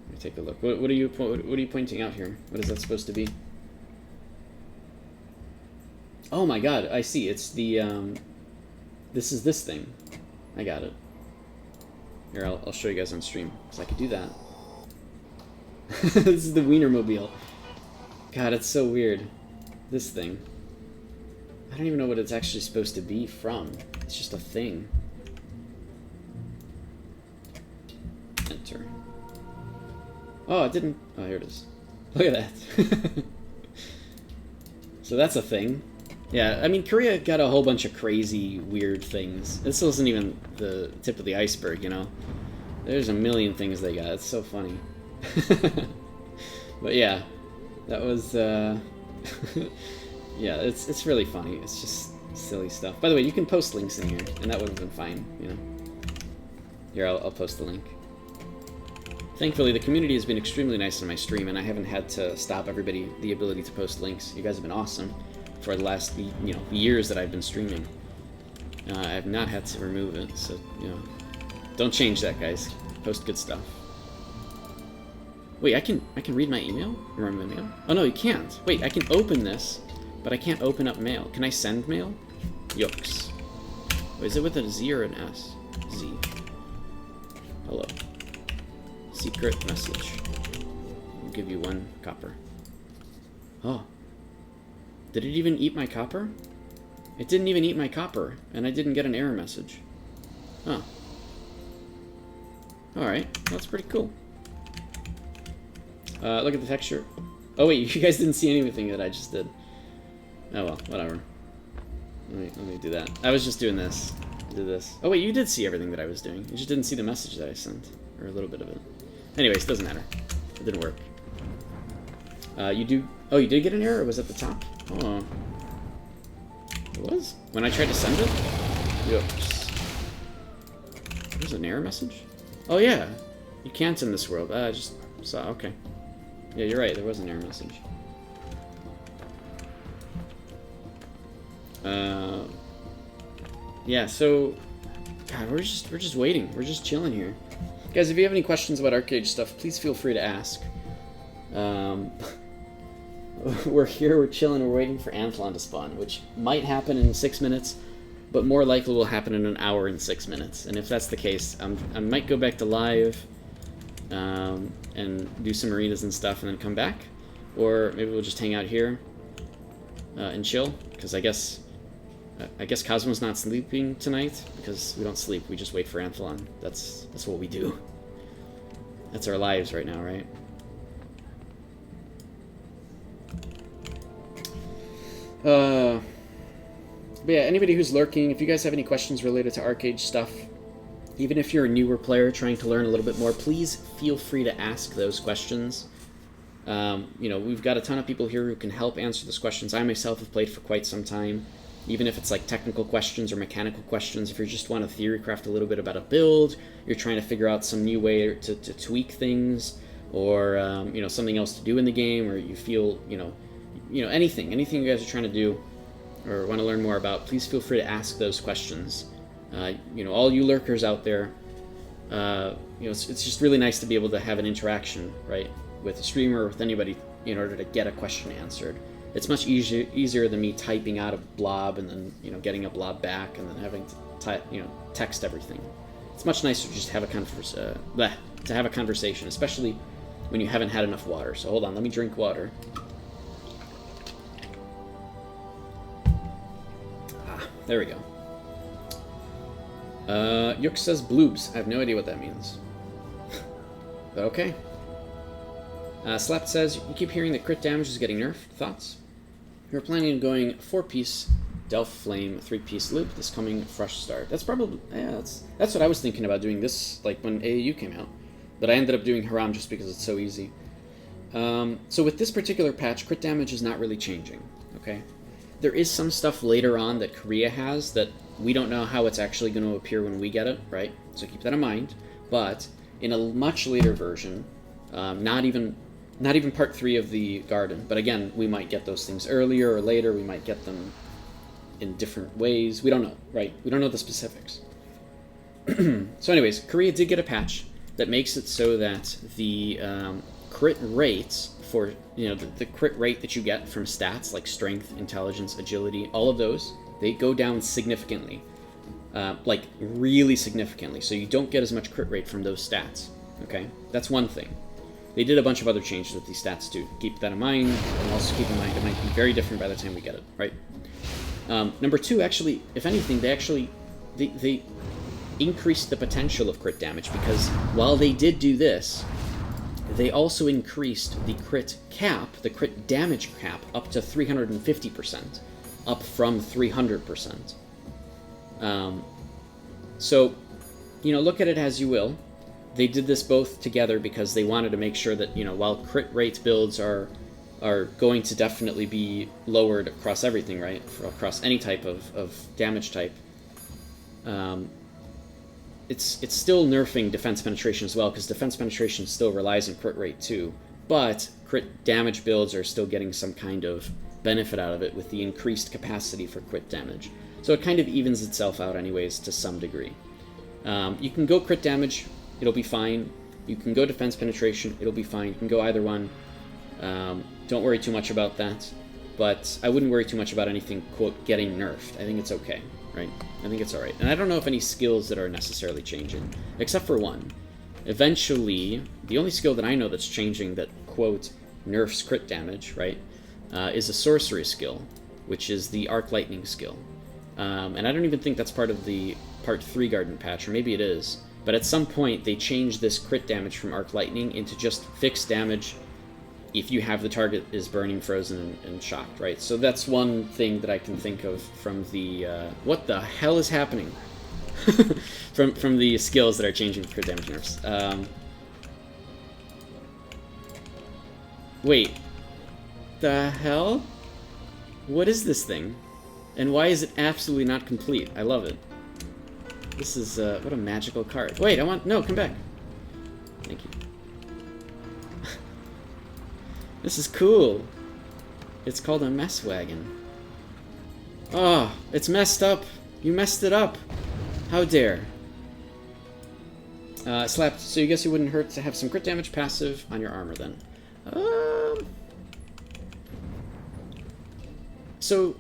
me take a look. What are you pointing out here? What is that supposed to be? Oh my God! I see. It's the this is this thing. I got it. Here, I'll show you guys on stream, because I could do that. This is the Wienermobile. God, it's so weird. This thing. I don't even know what it's actually supposed to be from. It's just a thing. Enter. Oh, it didn't... Oh, here it is. Look at that. So that's a thing. Yeah, I mean, Korea got a whole bunch of crazy, weird things. This wasn't even the tip of the iceberg, you know? There's a million things they got. It's so funny. But yeah, that was, yeah, it's really funny. It's just silly stuff. By the way, you can post links in here, and that would have been fine, you know? Here, I'll post the link. Thankfully, the community has been extremely nice on my stream, and I haven't had to stop everybody the ability to post links. You guys have been awesome for the last, you know, years that I've been streaming. I have not had to remove it, so, you know, don't change that, guys. Post good stuff. Wait, I can read my email? Remember my mail? Oh no, you can't. Wait, I can open this, but I can't open up mail. Can I send mail? Yooks. Wait, is it with a Z or an S? Z. Hello. Secret message. I'll give you 1 copper. Oh. Did it even eat my copper? It didn't even eat my copper, and I didn't get an error message. Huh. Alright, that's pretty cool. Look at the texture. Oh wait, you guys didn't see anything that I just did. Oh well, whatever. Let me do that. I was just doing this. Do this. Oh wait, you did see everything that I was doing. You just didn't see the message that I sent. Or a little bit of it. Anyways, doesn't matter. It didn't work. You do... Oh, you did get an error? It was at the top? Oh. It was? When I tried to send it? Oops. There's an error message? Oh yeah. You can't in this world. I just saw... Okay. Yeah, you're right. There was an error message. Yeah, so... God, we're just waiting. We're just chilling here. Guys, if you have any questions about Arcade stuff, please feel free to ask. We're here, we're chilling, we're waiting for Anthalon to spawn, which might happen in 6 minutes, but more likely will happen in an hour and 6 minutes. And if that's the case, I might go back to live and do some arenas and stuff and then come back. Or maybe we'll just hang out here and chill, because I guess Cosmo's not sleeping tonight, because we don't sleep, we just wait for Anthalon. That's what we do. That's our lives right now, right? But yeah, anybody who's lurking, if you guys have any questions related to arcade stuff, even if you're a newer player trying to learn a little bit more, please feel free to ask those questions. You know, we've got a ton of people here who can help answer those questions. I myself have played for quite some time. Even if it's like technical questions or mechanical questions, if you just want to theory craft a little bit about a build, you're trying to figure out some new way to tweak things, or you know, something else to do in the game, or you feel, you know, anything you guys are trying to do or want to learn more about, please feel free to ask those questions. You know, all you lurkers out there, you know, it's just really nice to be able to have an interaction, right, with a streamer or with anybody in order to get a question answered. It's much easier than me typing out a blob and then, you know, getting a blob back and then having to text everything. It's much nicer to just have a conversation, especially when you haven't had enough water. So hold on, let me drink water. There we go. Yuk says bloobs. I have no idea what that means. But okay. Slap says, you keep hearing that crit damage is getting nerfed. Thoughts? You're planning on going 4-piece Delph Flame 3-piece loop this coming fresh start. That's probably, yeah, that's what I was thinking about doing this, like when AAU came out. But I ended up doing Haram just because it's so easy. So with this particular patch, crit damage is not really changing, okay? There is some stuff later on that Korea has that we don't know how it's actually going to appear when we get it, right? So keep that in mind. But in a much later version, not even part 3 of the Garden, but again, we might get those things earlier or later, we might get them in different ways, we don't know, right? We don't know the specifics. So anyways, Korea did get a patch that makes it so that the crit rates for, you know, the crit rate that you get from stats like strength, intelligence, agility, all of those, they go down significantly, like really significantly, so you don't get as much crit rate from those stats, okay? That's one thing. They did a bunch of other changes with these stats too. Keep that in mind, and also keep in mind it might be very different by the time we get it, right? Number 2, actually, if anything, they increased the potential of crit damage, because while they did do this, they also increased the crit cap, the crit damage cap, up to 350%, up from 300%. So, you know, look at it as you will. They did this both together because they wanted to make sure that, you know, while crit rate builds are going to definitely be lowered across everything, right? Across any type of damage type. It's still nerfing defense penetration as well, because defense penetration still relies on crit rate too. But crit damage builds are still getting some kind of benefit out of it with the increased capacity for crit damage. So it kind of evens itself out anyways to some degree. You can go crit damage, it'll be fine. You can go defense penetration, it'll be fine. You can go either one. Don't worry too much about that. But I wouldn't worry too much about anything, quote, getting nerfed. I think it's okay, right? I think it's alright. And I don't know if any skills that are necessarily changing, except for one. Eventually, the only skill that I know that's changing that, quote, nerfs crit damage, right, is a sorcery skill, which is the Arc Lightning skill. And I don't even think that's part of the Part 3 Garden patch, or maybe it is. But at some point, they changed this crit damage from Arc Lightning into just fixed damage if you have the target is burning, frozen, and shocked, right? So that's one thing that I can think of from the... what the hell is happening? from the skills that are changing crit damage nerfs. Wait. The hell? What is this thing? And why is it absolutely not complete? I love it. This is, what a magical card. Wait, I want... No, come back. Thank you. This is cool. It's called a mess wagon. Oh, it's messed up. You messed it up. How dare. Slapped. So you guess it wouldn't hurt to have some crit damage passive on your armor then. So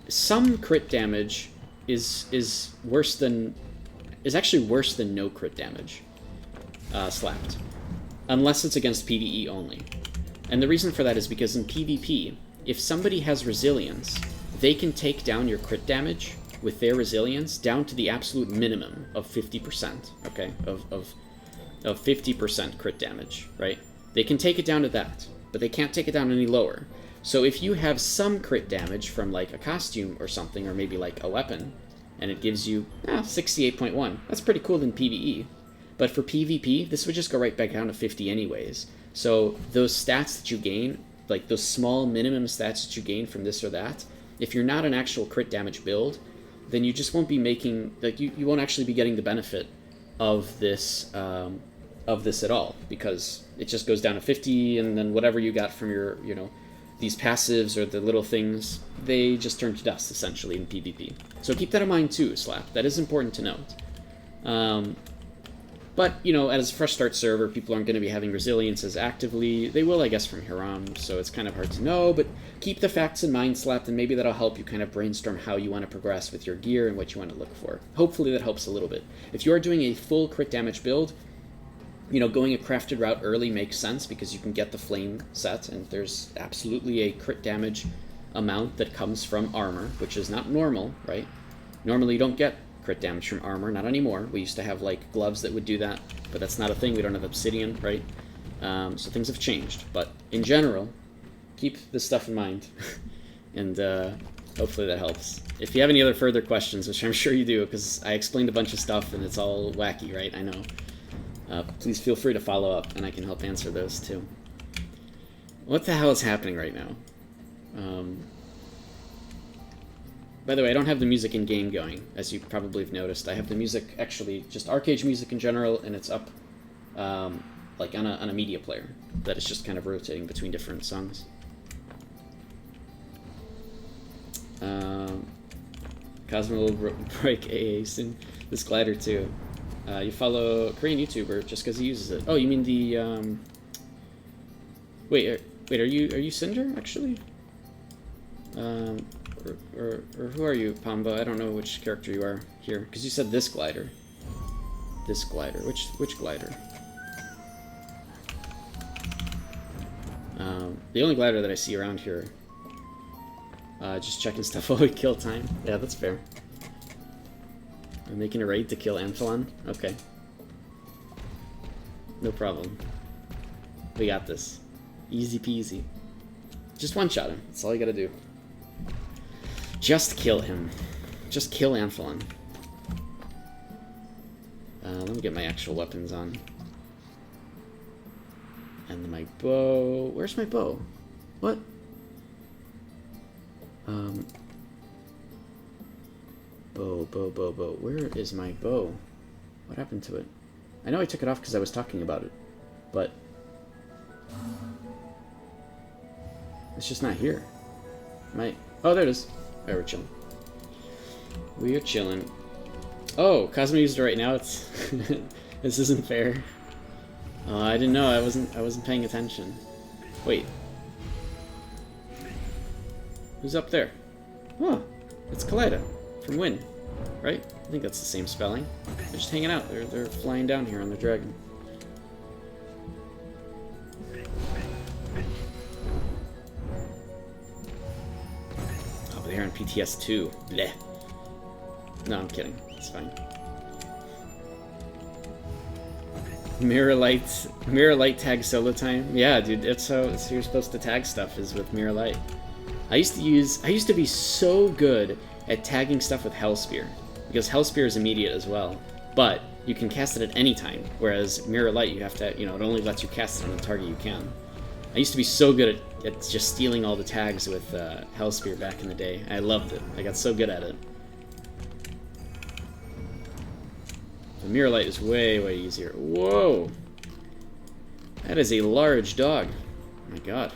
some crit damage is worse than... is actually worse than no crit damage. Slapped. Unless it's against PvE only. And the reason for that is because in PvP, if somebody has resilience, they can take down your crit damage with their resilience down to the absolute minimum of 50%, okay? Of 50% crit damage, right? They can take it down to that, but they can't take it down any lower. So if you have some crit damage from like a costume or something, or maybe like a weapon, and it gives you 68.1, that's pretty cool in PvE. But for PvP, this would just go right back down to 50 anyways. So those stats that you gain, like those small minimum stats that you gain from this or that, if you're not an actual crit damage build, then you just won't be making, like you won't actually be getting the benefit of this at all, because it just goes down to 50, and then whatever you got from your, you know, these passives or the little things, they just turn to dust essentially in PvP. So keep that in mind too, Slap. That is important to note. But, you know, as a fresh start server, people aren't going to be having resilience as actively. They will, I guess, from here on, so it's kind of hard to know, but keep the facts in mind, Slapped, and maybe that'll help you kind of brainstorm how you want to progress with your gear and what you want to look for. Hopefully that helps a little bit. If you are doing a full crit damage build, you know, going a crafted route early makes sense because you can get the flame set, and there's absolutely a crit damage amount that comes from armor, which is not normal, right? Normally you don't get crit damage from armor, not anymore. We used to have like gloves that would do that, but that's not a thing. We don't have obsidian, right? So things have changed, but in general, keep this stuff in mind, and hopefully that helps. If you have any other further questions, which I'm sure you do, because I explained a bunch of stuff and it's all wacky, right? I know. Please feel free to follow up, and I can help answer those too. What the hell is happening right now? By the way, I don't have the music in-game going, as you probably have noticed. I have the music, actually, just Arcade music in general, and it's up, like, on a media player, that is just kind of rotating between different songs. Cosmo will break AA soon. This glider, too. You follow a Korean YouTuber just because he uses it. Oh, you mean the, Wait, are you Cinder, actually? Or who are you, Pamba? I don't know which character you are here, because you said this glider. This glider. Which glider? The only glider that I see around here. Just checking stuff while we kill time. Yeah, that's fair. I'm making a raid to kill Anthalon? Okay. No problem. We got this. Easy peasy. Just one-shot him. That's all you gotta do. Just kill him. Just kill Anthalon. Let me get my actual weapons on. And my bow... Where's my bow? What? Bow. Where is my bow? What happened to it? I know I took it off because I was talking about it, but... It's just not here. Oh, there it is. Alright, we're chilling. We are chilling. Oh, Cosmo used it right now. It's this isn't fair. Oh, I didn't know. I wasn't paying attention. Wait. Who's up there? Oh, it's Kaleida from Win, right? I think that's the same spelling. They're just hanging out. They're flying down here on the dragon. Oh, but they're on PTS 2. Bleh. No, I'm kidding. It's fine. Mirror light tag solo time. Yeah, dude, it's how you're supposed to tag stuff is with mirror light. I used to be so good at tagging stuff with Hellspear, because Hellspear is immediate as well, but you can cast it at any time, whereas mirror light you have to, it only lets you cast it on the target you can. I used to be so good at just stealing all the tags with Hellspear back in the day. I loved it. I got so good at it. The mirror light is way, way easier. Whoa! That is a large dog. Oh my god.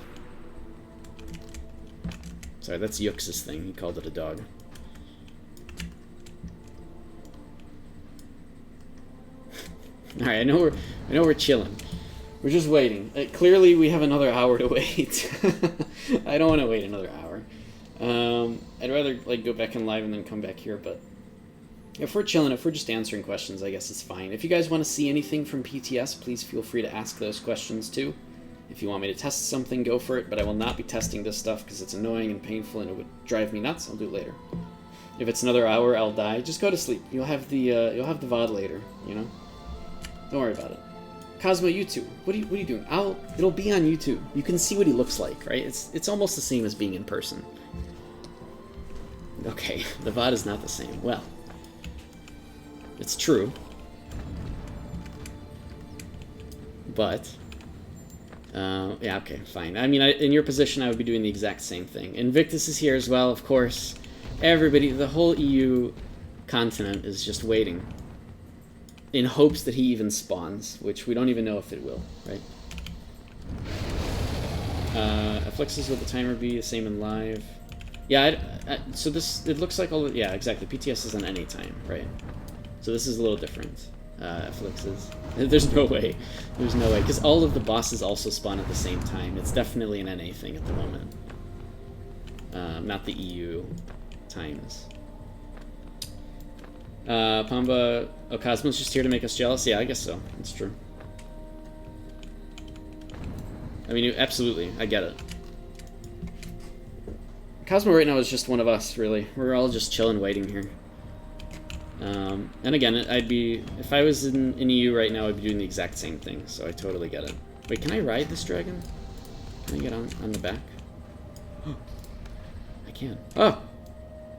Sorry, that's Yux's thing. He called it a dog. Alright, I know we're chilling. We're just waiting. Clearly we have another hour to wait. I don't want to wait another hour. I'd rather go back in live and then come back here, but if we're chilling, if we're just answering questions, I guess it's fine. If you guys want to see anything from PTS, please feel free to ask those questions too. If you want me to test something, go for it, but I will not be testing this stuff because it's annoying and painful and it would drive me nuts. I'll do it later. If it's another hour, I'll die. Just go to sleep. You'll have the VOD later, Don't worry about it. Cosmo, YouTube. What are you doing? It'll be on YouTube. You can see what he looks like, right? It's almost the same as being in person. Okay, the VOD is not the same. Well, it's true. But yeah, okay, fine. I mean, in your position, I would be doing the exact same thing. Invictus is here as well, of course. Everybody, the whole EU continent is just waiting in hopes that he even spawns, which we don't even know if it will, right? Afflixes will the timer be the same in live? Yeah, so it looks like all, yeah, exactly. PTS is on any time, right? So this is a little different. Afflixes. There's no way. There's no way. Because all of the bosses also spawn at the same time. It's definitely an NA thing at the moment. Not the EU times. Pamba... Oh, Cosmo's just here to make us jealous? Yeah, I guess so. That's true. I mean, absolutely. I get it. Cosmo right now is just one of us, really. We're all just chilling, waiting here. And again, if I was in EU right now, I'd be doing the exact same thing, so I totally get it. Wait, can I ride this dragon? Can I get on the back? Oh, I can. Oh!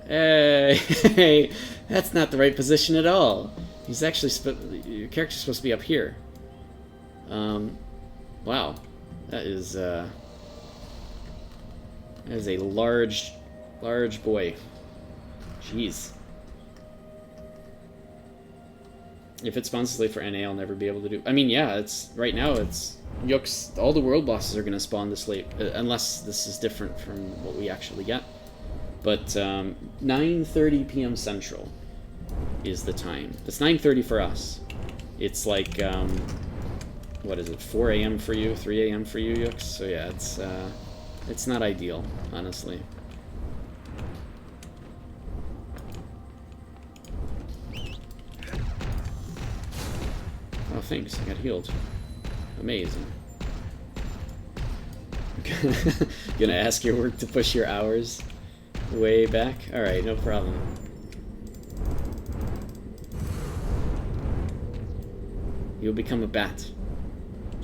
Hey! That's not the right position at all. He's actually your character's supposed to be up here. Wow. That is a large boy. Jeez. If it spawns late for NA, I'll never be able to do... I mean, yeah, right now, Yux, all the world bosses are going to spawn this late, unless this is different from what we actually get. But 9:30 p.m. Central is the time. It's 9:30 for us. It's like, what is it, 4 a.m. for you, 3 a.m. for you, Yux? So yeah, it's not ideal, honestly. Oh, thanks. I got healed. Amazing. Gonna ask your work to push your hours way back? Alright, no problem. You'll become a bat.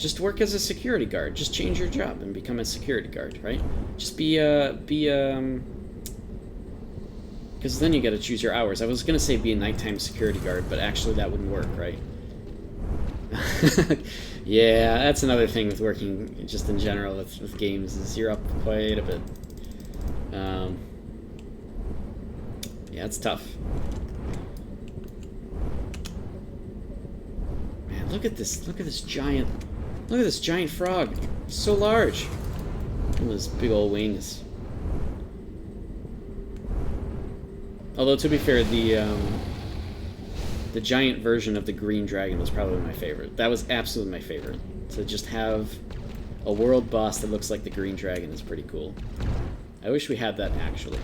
Just work as a security guard. Just change your job and become a security guard, right? Just because then you gotta choose your hours. I was gonna say be a nighttime security guard, but actually that wouldn't work, right? Yeah, that's another thing with working just in general with games, is you're up quite a bit. Yeah, it's tough. Man, look at this giant frog. It's so large. And those big old wings. Although, to be fair, the giant version of the green dragon was probably my favorite. That was absolutely my favorite. To just have a world boss that looks like the green dragon is pretty cool. I wish we had that, actually.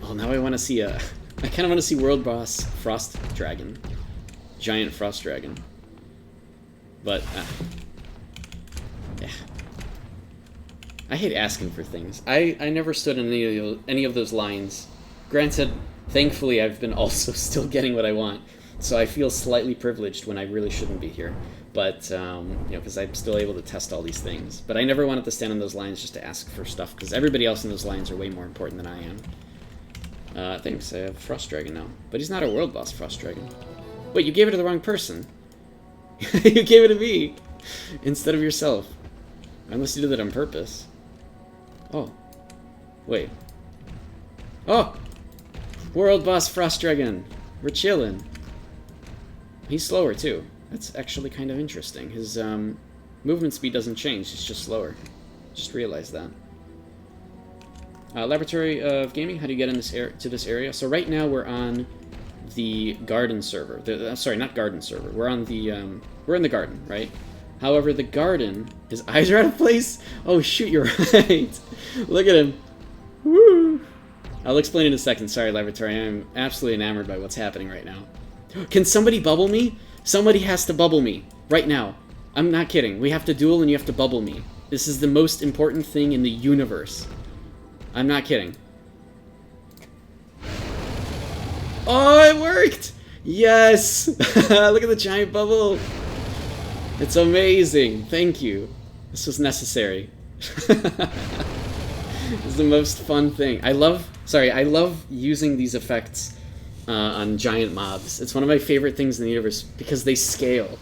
Oh, now I want to see I kind of want to see world boss frost dragon. Giant frost dragon. But, yeah. I hate asking for things. I never stood in any of those lines. Granted, thankfully I've been also still getting what I want, so I feel slightly privileged when I really shouldn't be here. But, you know, because I'm still able to test all these things. But I never wanted to stand on those lines just to ask for stuff, because everybody else in those lines are way more important than I am. Thanks, I have Frost Dragon now. But he's not a world boss Frost Dragon. Wait, you gave it to the wrong person. You gave it to me instead of yourself. Unless you did that on purpose. Oh. Wait. Oh! World boss Frost Dragon. We're chillin'. He's slower too. That's actually kind of interesting. His movement speed doesn't change, it's just slower. Just realized that. Laboratory of Gaming, how do you get in to this area? So right now we're on the garden server. Sorry, not garden server. We're on the we're in the garden, right? However, the garden, his eyes are out of place. Oh shoot, you're right. Look at him. Woo! I'll explain in a second. Sorry, Laboratory. I'm absolutely enamored by what's happening right now. Can somebody bubble me? Somebody has to bubble me right now. I'm not kidding. We have to duel and you have to bubble me. This is the most important thing in the universe. I'm not kidding. Oh, it worked! Yes! Look at the giant bubble. It's amazing. Thank you. This was necessary. It's the most fun thing. I love using these effects on giant mobs. It's one of my favorite things in the universe because they scale.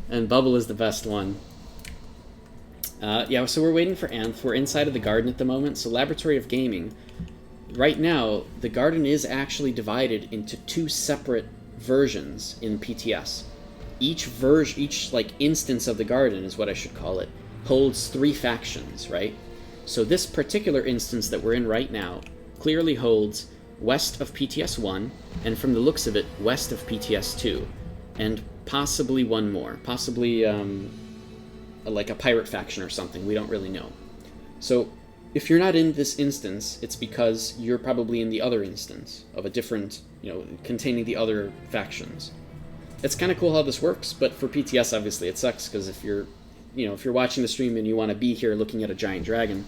And bubble is the best one. Yeah, so we're waiting for Anth. We're inside of the garden at the moment. So Laboratory of Gaming. Right now, the garden is actually divided into two separate versions in PTS. Each instance of the garden is what I should call it, holds 3 factions, right? So this particular instance that we're in right now clearly holds west of PTS 1, and from the looks of it, west of PTS 2, and possibly one more. Possibly, like a pirate faction or something. We don't really know. So, if you're not in this instance, it's because you're probably in the other instance of a different, containing the other factions. It's kind of cool how this works, but for PTS, obviously, it sucks, because if you're watching the stream and you want to be here looking at a giant dragon,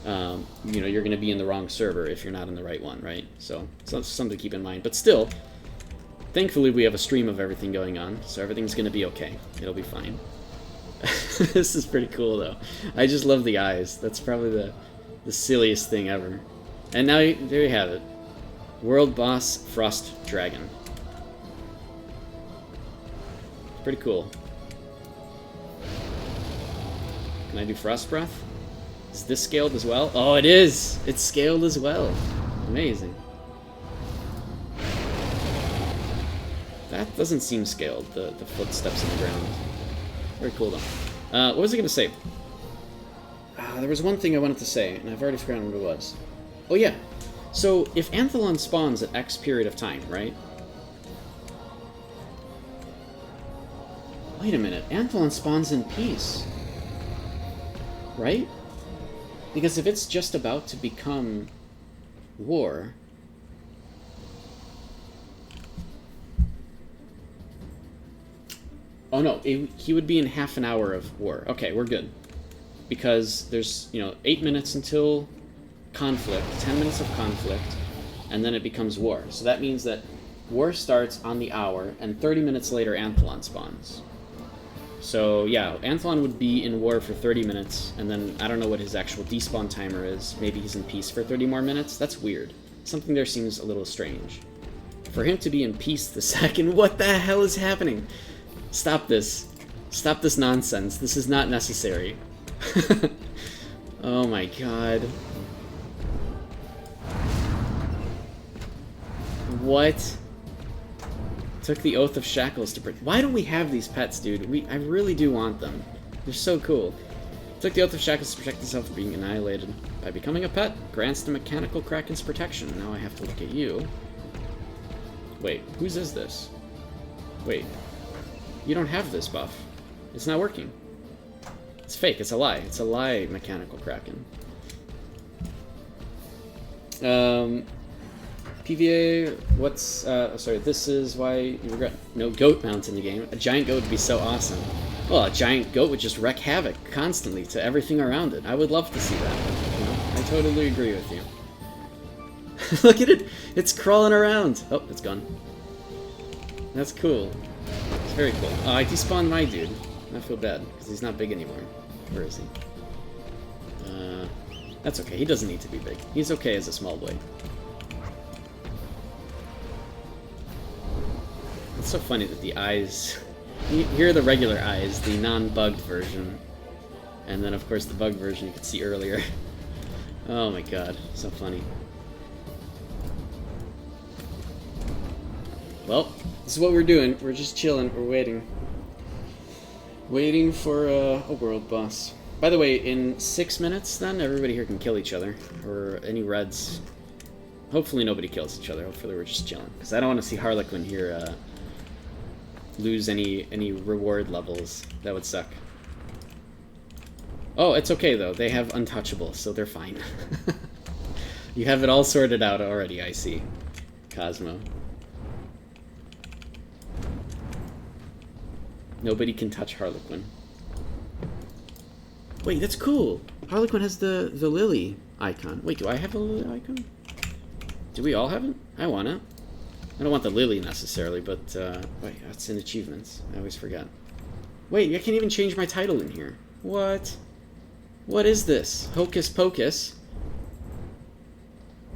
you're going to be in the wrong server if you're not in the right one, right? So that's something to keep in mind. But still, thankfully, we have a stream of everything going on, so everything's going to be okay. It'll be fine. This is pretty cool, though. I just love the eyes. That's probably the silliest thing ever. And now, there you have it. World Boss Frost Dragon. Pretty cool. Can I do Frost Breath? Is this scaled as well? Oh, it is! It's scaled as well. Amazing. That doesn't seem scaled, the footsteps in the ground. Very cool, though. What was I going to say? There was one thing I wanted to say, and I've already forgotten what it was. Oh, yeah. So, if Anthalon spawns at X period of time, right? Wait a minute. Anthalon spawns in peace. Right? Because if it's just about to become war... Oh no, he would be in half an hour of war. Okay, we're good. Because there's, 8 minutes until conflict, 10 minutes of conflict, and then it becomes war. So that means that war starts on the hour, and 30 minutes later Anthalon spawns. So yeah, Anthalon would be in war for 30 minutes, and then I don't know what his actual despawn timer is. Maybe he's in peace for 30 more minutes? That's weird. Something there seems a little strange. For him to be in peace the second, what the hell is happening? Stop this. Stop this nonsense. This is not necessary. Oh my god. What? Took the Oath of Shackles to protect. Why don't we have these pets, dude? I really do want them. They're so cool. Took the Oath of Shackles to protect himself from being annihilated. By becoming a pet, grants the Mechanical Kraken's protection. Now I have to look at you. Wait, whose is this? Wait. You don't have this buff. It's not working. It's fake. It's a lie. It's a lie, Mechanical Kraken. PVA, what's, sorry, this is why you regret no goat mounts in the game. A giant goat would be so awesome. Well, a giant goat would just wreak havoc constantly to everything around it. I would love to see that. You know? I totally agree with you. Look at it! It's crawling around! Oh, it's gone. That's cool. It's very cool. Oh, I despawned my dude. I feel bad, because he's not big anymore. Where is he? That's okay. He doesn't need to be big. He's okay as a small boy. It's so funny that the eyes... Here are the regular eyes, the non-bugged version. And then, of course, the bugged version you could see earlier. Oh my god, so funny. Well, this is what we're doing. We're just chilling. We're waiting. Waiting for a world boss. By the way, in 6 minutes, then, everybody here can kill each other. Or any reds. Hopefully nobody kills each other. Hopefully we're just chilling. Because I don't want to see Harlequin here lose any reward levels. That would suck. Oh, it's okay, though. They have untouchable, so they're fine. You have it all sorted out already, I see. Cosmo. Nobody can touch Harlequin. Wait, that's cool! Harlequin has the lily icon. Wait, do I have a lily icon? Do we all have it? I want it. I don't want the lily necessarily, but, wait, that's in achievements. I always forget. Wait, I can't even change my title in here. What? What is this? Hocus Pocus?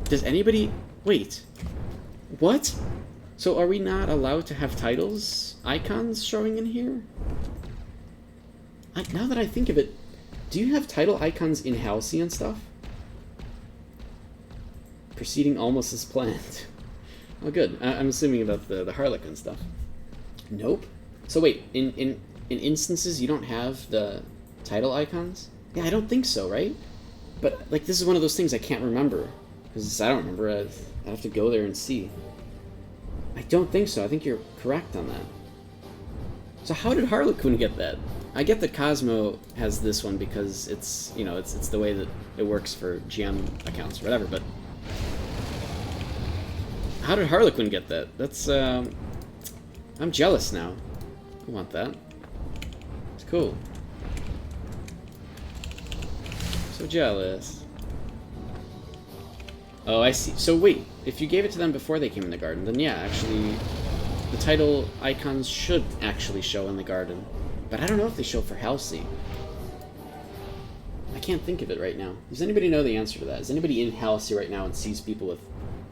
Does anybody... Wait. What? So are we not allowed to have titles, icons showing in here? Now that I think of it, do you have title icons in Halcyon stuff? Proceeding almost as planned. Oh, good. I'm assuming about the Harlequin stuff. Nope. So wait, in instances you don't have the title icons? Yeah, I don't think so, right? But, like, this is one of those things I can't remember. Because I don't remember. I have to go there and see. I don't think so. I think you're correct on that. So how did Harlequin get that? I get that Cosmo has this one because it's, you know, it's the way that it works for GM accounts or whatever, but... How did Harlequin get that? That's, I'm jealous now. I want that. It's cool. So jealous. Oh, I see. So wait, if you gave it to them before they came in the garden, then yeah, actually, the title icons should actually show in the garden. But I don't know if they show for Halsey. I can't think of it right now. Does anybody know the answer to that? Is anybody in Halsey right now and sees people with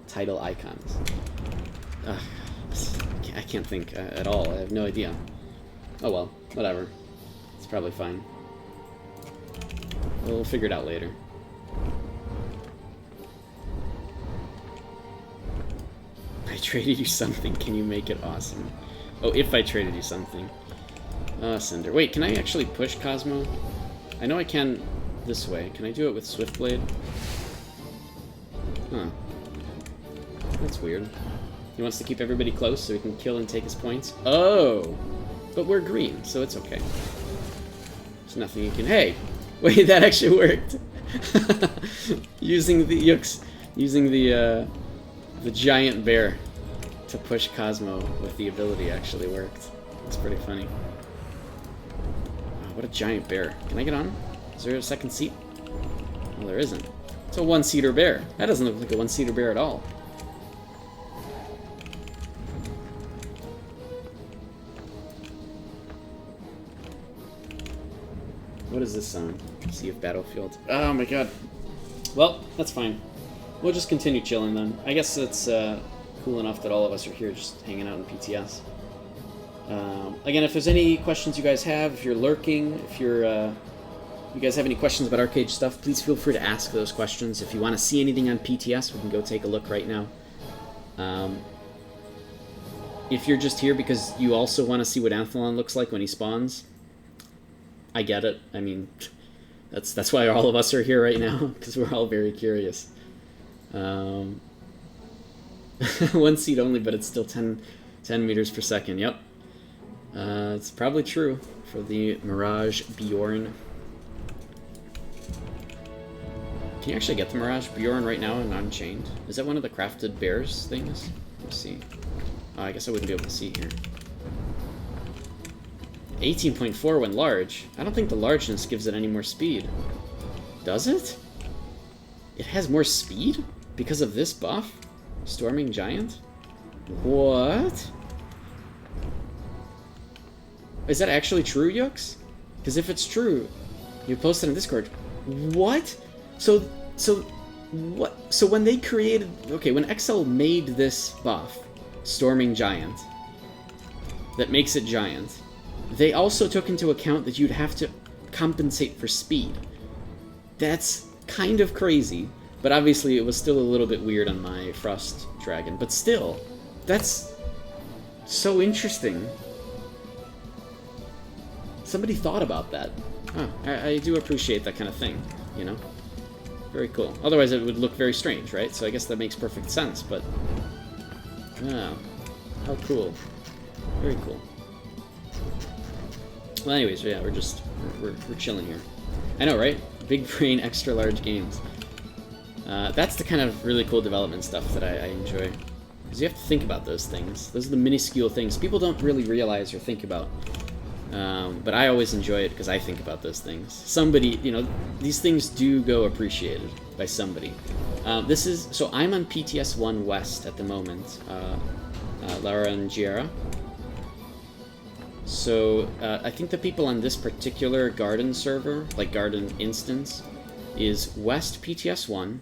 title icons? I can't think at all. I have no idea. Oh well, whatever. It's probably fine. We'll figure it out later. I traded you something. Can you make it awesome? Oh, if I traded you something. Cinder. Wait, can I actually push Cosmo? I know I can this way. Can I do it with Swiftblade? Huh. That's weird. He wants to keep everybody close so he can kill and take his points. Oh! But we're green, so it's okay. There's nothing you can... Hey! Wait, that actually worked! Using the giant bear to push Cosmo with the ability actually worked. It's pretty funny. What a giant bear. Can I get on? Is there a second seat? Well, there isn't. It's a one-seater bear. That doesn't look like a one-seater bear at all. What is this on? Sea of Battlefield. Oh my god. Well, that's fine. We'll just continue chilling then. I guess it's cool enough that all of us are here just hanging out in PTS. Again, if there's any questions you guys have, if you're lurking, if you guys have any questions about arcade stuff, please feel free to ask those questions. If you want to see anything on PTS, we can go take a look right now. If you're just here because you also want to see what Anthalon looks like when he spawns, I get it. I mean, that's why all of us are here right now, because we're all very curious. 1 seat only, but it's still 10 meters per second. Yep. It's probably true for the Mirage Bjorn. Can you actually get the Mirage Bjorn right now in Unchained? Is that one of the crafted bears things? Let's see. Oh, I guess I wouldn't be able to see here. 18.4 when large. I don't think the largeness gives it any more speed. Does it? It has more speed? Because of this buff? Storming Giant? What? Is that actually true, Yux? Because if it's true, you posted in Discord. What? So what? So when they created... Okay, when XL made this buff, Storming Giant, that makes it giant, they also took into account that you'd have to compensate for speed. That's kind of crazy, but obviously it was still a little bit weird on my Frost Dragon. But still, that's so interesting. Somebody thought about that. Oh, I do appreciate that kind of thing, you know? Very cool. Otherwise it would look very strange, right? So I guess that makes perfect sense, but... Oh, how cool. Very cool. Well, anyways, yeah, we're chilling here. I know, right? Big brain, extra large games. That's the kind of really cool development stuff that I enjoy. Because you have to think about those things. Those are the minuscule things people don't really realize or think about. But I always enjoy it because I think about those things. Somebody, you know, these things do go appreciated by somebody. So I'm on PTS 1 West at the moment, Lara and Giera. So I think the people on this particular garden server, like garden instance, is West PTS 1,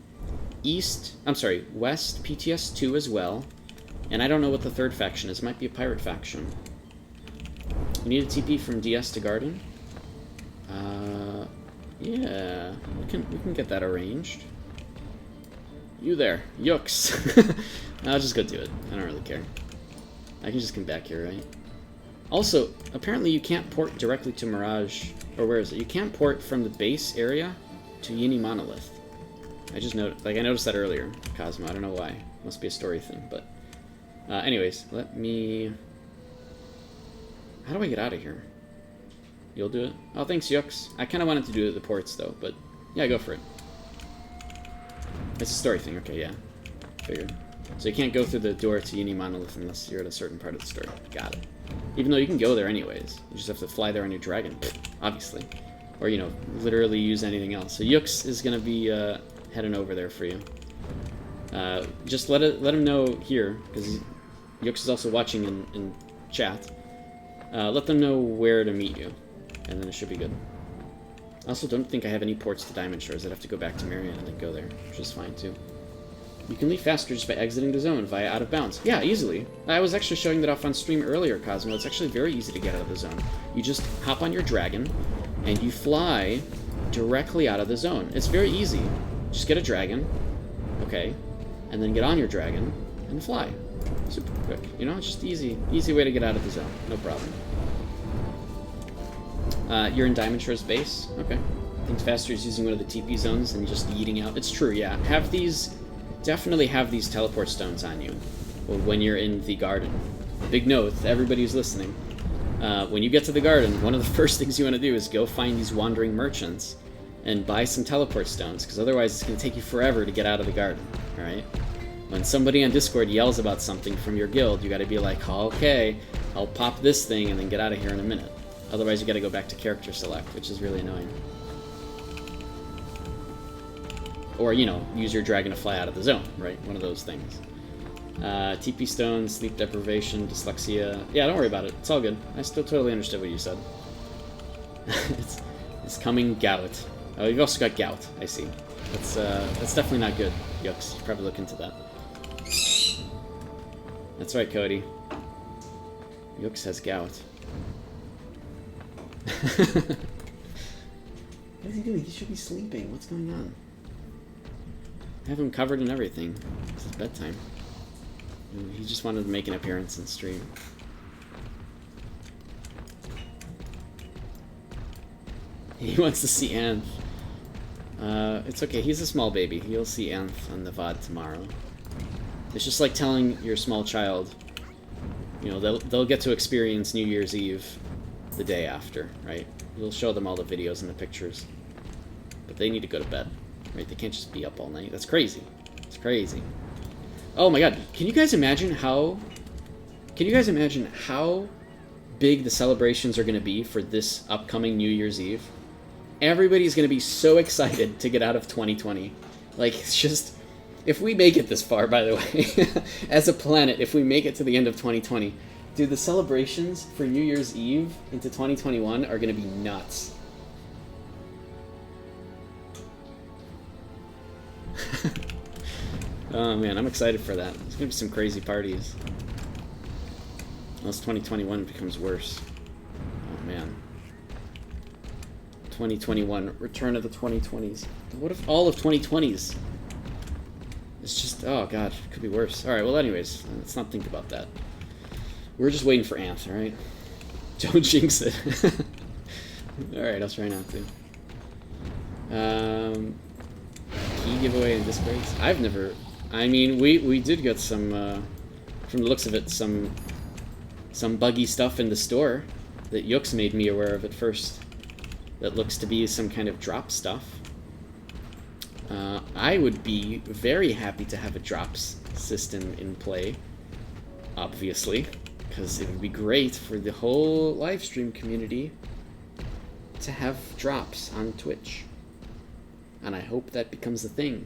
West PTS 2 as well, and I don't know what the third faction is. It might be a pirate faction. We need a TP from DS to garden. Yeah, we can get that arranged. You there, Yux. I'll just go do it. I don't really care. I can just come back here, right? Also, apparently you can't port directly to Mirage, or where is it? You can't port from the base area to Yini Monolith. I noticed that earlier, Cosmo. I don't know why. Must be a story thing, but... anyways, let me... How do I get out of here? You'll do it? Oh, thanks, Yux. I kind of wanted to do the ports, though, but... Yeah, go for it. It's a story thing. Okay, yeah. Figured. So you can't go through the door to Yini Monolith unless you're at a certain part of the story. Got it. Even though you can go there anyways. You just have to fly there on your dragon, obviously. Or, you know, literally use anything else. So Yux is going to be heading over there for you. Just let him know here, because Yux is also watching in chat. Let them know where to meet you, and then it should be good. I also don't think I have any ports to Diamond Shores. I'd have to go back to Marion and then go there, which is fine too. You can leave faster just by exiting the zone via out of bounds. Yeah, easily. I was actually showing that off on stream earlier, Cosmo. It's actually very easy to get out of the zone. You just hop on your dragon, and you fly directly out of the zone. It's very easy. Just get a dragon, okay, and then get on your dragon, and fly. Super quick. You know, it's just easy way to get out of the zone. No problem. You're in Diamond Shore's base? Okay. I think faster is using one of the TP zones and just yeeting out. It's true, yeah. Definitely have these teleport stones on you when you're in the garden. Big note, everybody who's listening. When you get to the garden, one of the first things you want to do is go find these wandering merchants and buy some teleport stones, because otherwise it's going to take you forever to get out of the garden, alright? When somebody on Discord yells about something from your guild, you got to be like, oh, okay, I'll pop this thing and then get out of here in a minute. Otherwise you got to go back to character select, which is really annoying. Or, you know, use your dragon to fly out of the zone, right? One of those things. TP stones, sleep deprivation, dyslexia. Yeah, don't worry about it. It's all good. I still totally understood what you said. It's is coming gout. Oh, you've also got gout. I see. That's definitely not good. Yucks. You should probably look into that. That's right, Cody. Yux has gout. What is he doing? He should be sleeping. What's going on? I have him covered in everything. It's his bedtime. He just wanted to make an appearance and stream. He wants to see Anth. It's okay. He's a small baby. You'll see Anth on the VOD tomorrow. It's just like telling your small child, you know, they'll get to experience New Year's Eve the day after, right? You'll show them all the videos and the pictures. But they need to go to bed, right? They can't just be up all night. That's crazy. It's crazy. Oh my god, can you guys imagine how big the celebrations are going to be for this upcoming New Year's Eve? Everybody's going to be so excited to get out of 2020. Like, it's just... If we make it this far, by the way, as a planet, if we make it to the end of 2020, dude, the celebrations for New Year's Eve into 2021 are going to be nuts. Oh man, I'm excited for that. There's going to be some crazy parties. Unless 2021 becomes worse. Oh man. 2021, return of the 2020s. What if all of 2020s? It's just, oh god, it could be worse. Alright, well anyways, let's not think about that. We're just waiting for Anth, alright? Don't jinx it. Alright, I'll try not to. Key giveaway and disgrace? I've never... I mean, we did get some, from the looks of it, some buggy stuff in the store that Yux made me aware of at first. That looks to be some kind of drop stuff. I would be very happy to have a drops system in play, obviously, because it would be great for the whole live stream community to have drops on Twitch. And I hope that becomes a thing.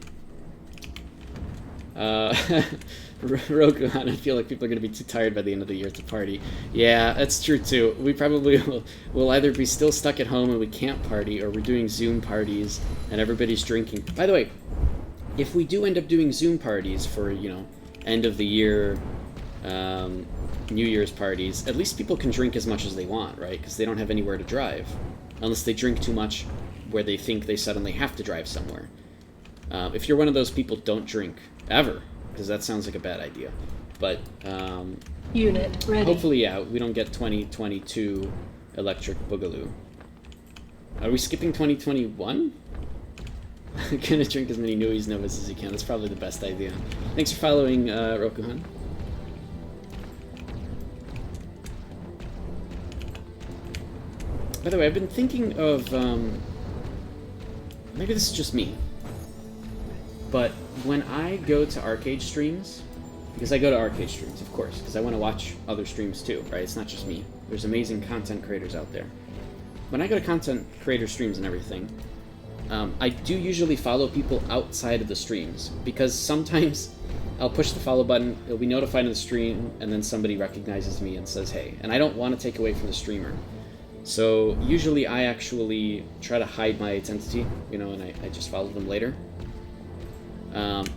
Roku, I feel like people are going to be too tired by the end of the year to party. Yeah, that's true too. We probably will either be still stuck at home and we can't party, or we're doing Zoom parties and everybody's drinking. By the way, if we do end up doing Zoom parties for, you know, end of the year, New Year's parties, at least people can drink as much as they want, right? Because they don't have anywhere to drive. Unless they drink too much where they think they suddenly have to drive somewhere. If you're one of those people, don't drink. Ever. Because that sounds like a bad idea. But, Unit ready. Hopefully, yeah, we don't get 2022 Electric Boogaloo. Are we skipping 2021? Gonna drink as many Newies Novas as you can. That's probably the best idea. Thanks for following, Rokuhan. By the way, I've been thinking of, maybe this is just me, but when I go to arcade streams, because I go to arcade streams, of course, because I want to watch other streams too, right? It's not just me. There's amazing content creators out there. When I go to content creator streams and everything, I do usually follow people outside of the streams, because sometimes I'll push the follow button, it'll be notified in the stream, and then somebody recognizes me and says, hey. And I don't want to take away from the streamer. So usually I actually try to hide my identity, you know, and I just follow them later.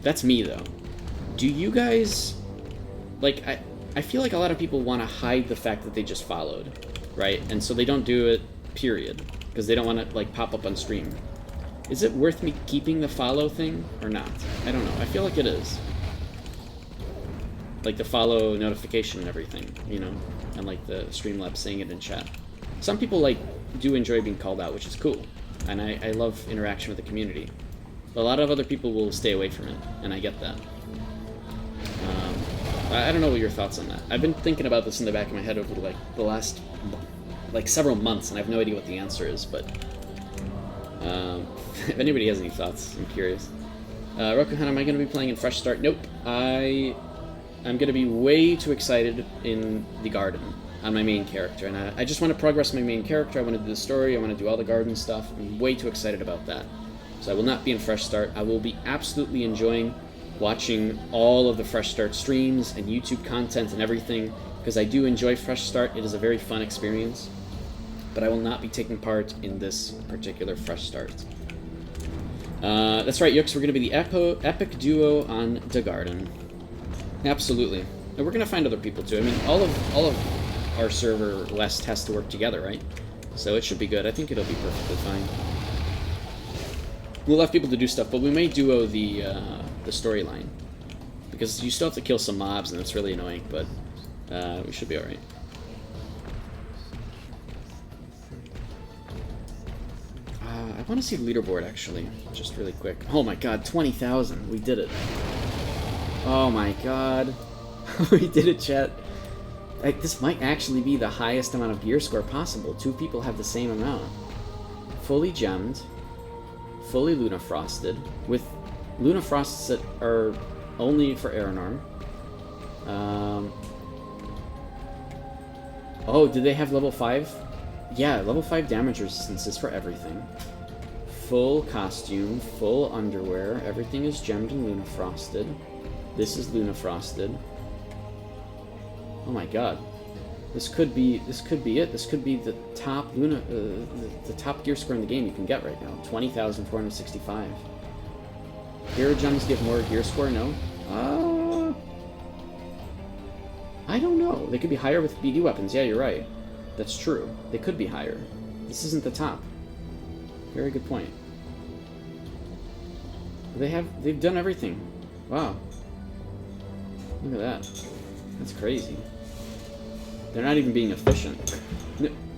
That's me, though. Do you guys... Like, I feel like a lot of people want to hide the fact that they just followed, right? And so they don't do it, period. Because they don't want to, like, pop up on stream. Is it worth me keeping the follow thing, or not? I don't know. I feel like it is. Like the follow notification and everything, you know? And, like, the Streamlabs saying it in chat. Some people, like, do enjoy being called out, which is cool. And I love interaction with the community. A lot of other people will stay away from it, and I get that. I don't know what your thoughts on that. I've been thinking about this in the back of my head over, like, the last, like, several months, and I have no idea what the answer is, but... if anybody has any thoughts, I'm curious. Rokuhan, am I going to be playing in Fresh Start? Nope. I'm going to be way too excited in the garden on my main character, and I just want to progress my main character. I want to do the story, I want to do all the garden stuff. I'm way too excited about that. So I will not be in Fresh Start. I will be absolutely enjoying watching all of the Fresh Start streams and YouTube content and everything, because I do enjoy Fresh Start. It is a very fun experience. but I will not be taking part in this particular fresh start. That's right, Yooks, we're going to be the epic duo on the garden. Absolutely. And we're going to find other people too. I mean, all of our server West has to work together, right? So it should be good. I think it'll be perfectly fine. We'll have people to do stuff, but we may duo the storyline. Because you still have to kill some mobs, and it's really annoying, but we should be alright. I want to see the leaderboard, actually, just really quick. Oh my god, 20,000. We did it. Oh my god. We did it, chat. This might actually be the highest amount of gear score possible. 2 people have the same amount. Fully gemmed, fully Luna Frosted, with Luna Frosts that are only for Aeronorm. Oh, did they have level 5? Yeah, level 5 damage resistance is for everything. Full costume, full underwear, everything is gemmed and Luna Frosted. This is Luna Frosted. Oh my god. This could be it. This could be the top Luna the top gear score in the game you can get right now. 20,465. Hero gems give more gear score, no? I don't know. They could be higher with BD weapons. Yeah, you're right. That's true. They could be higher. This isn't the top. Very good point. They've done everything. Wow. Look at that. That's crazy. They're not even being efficient.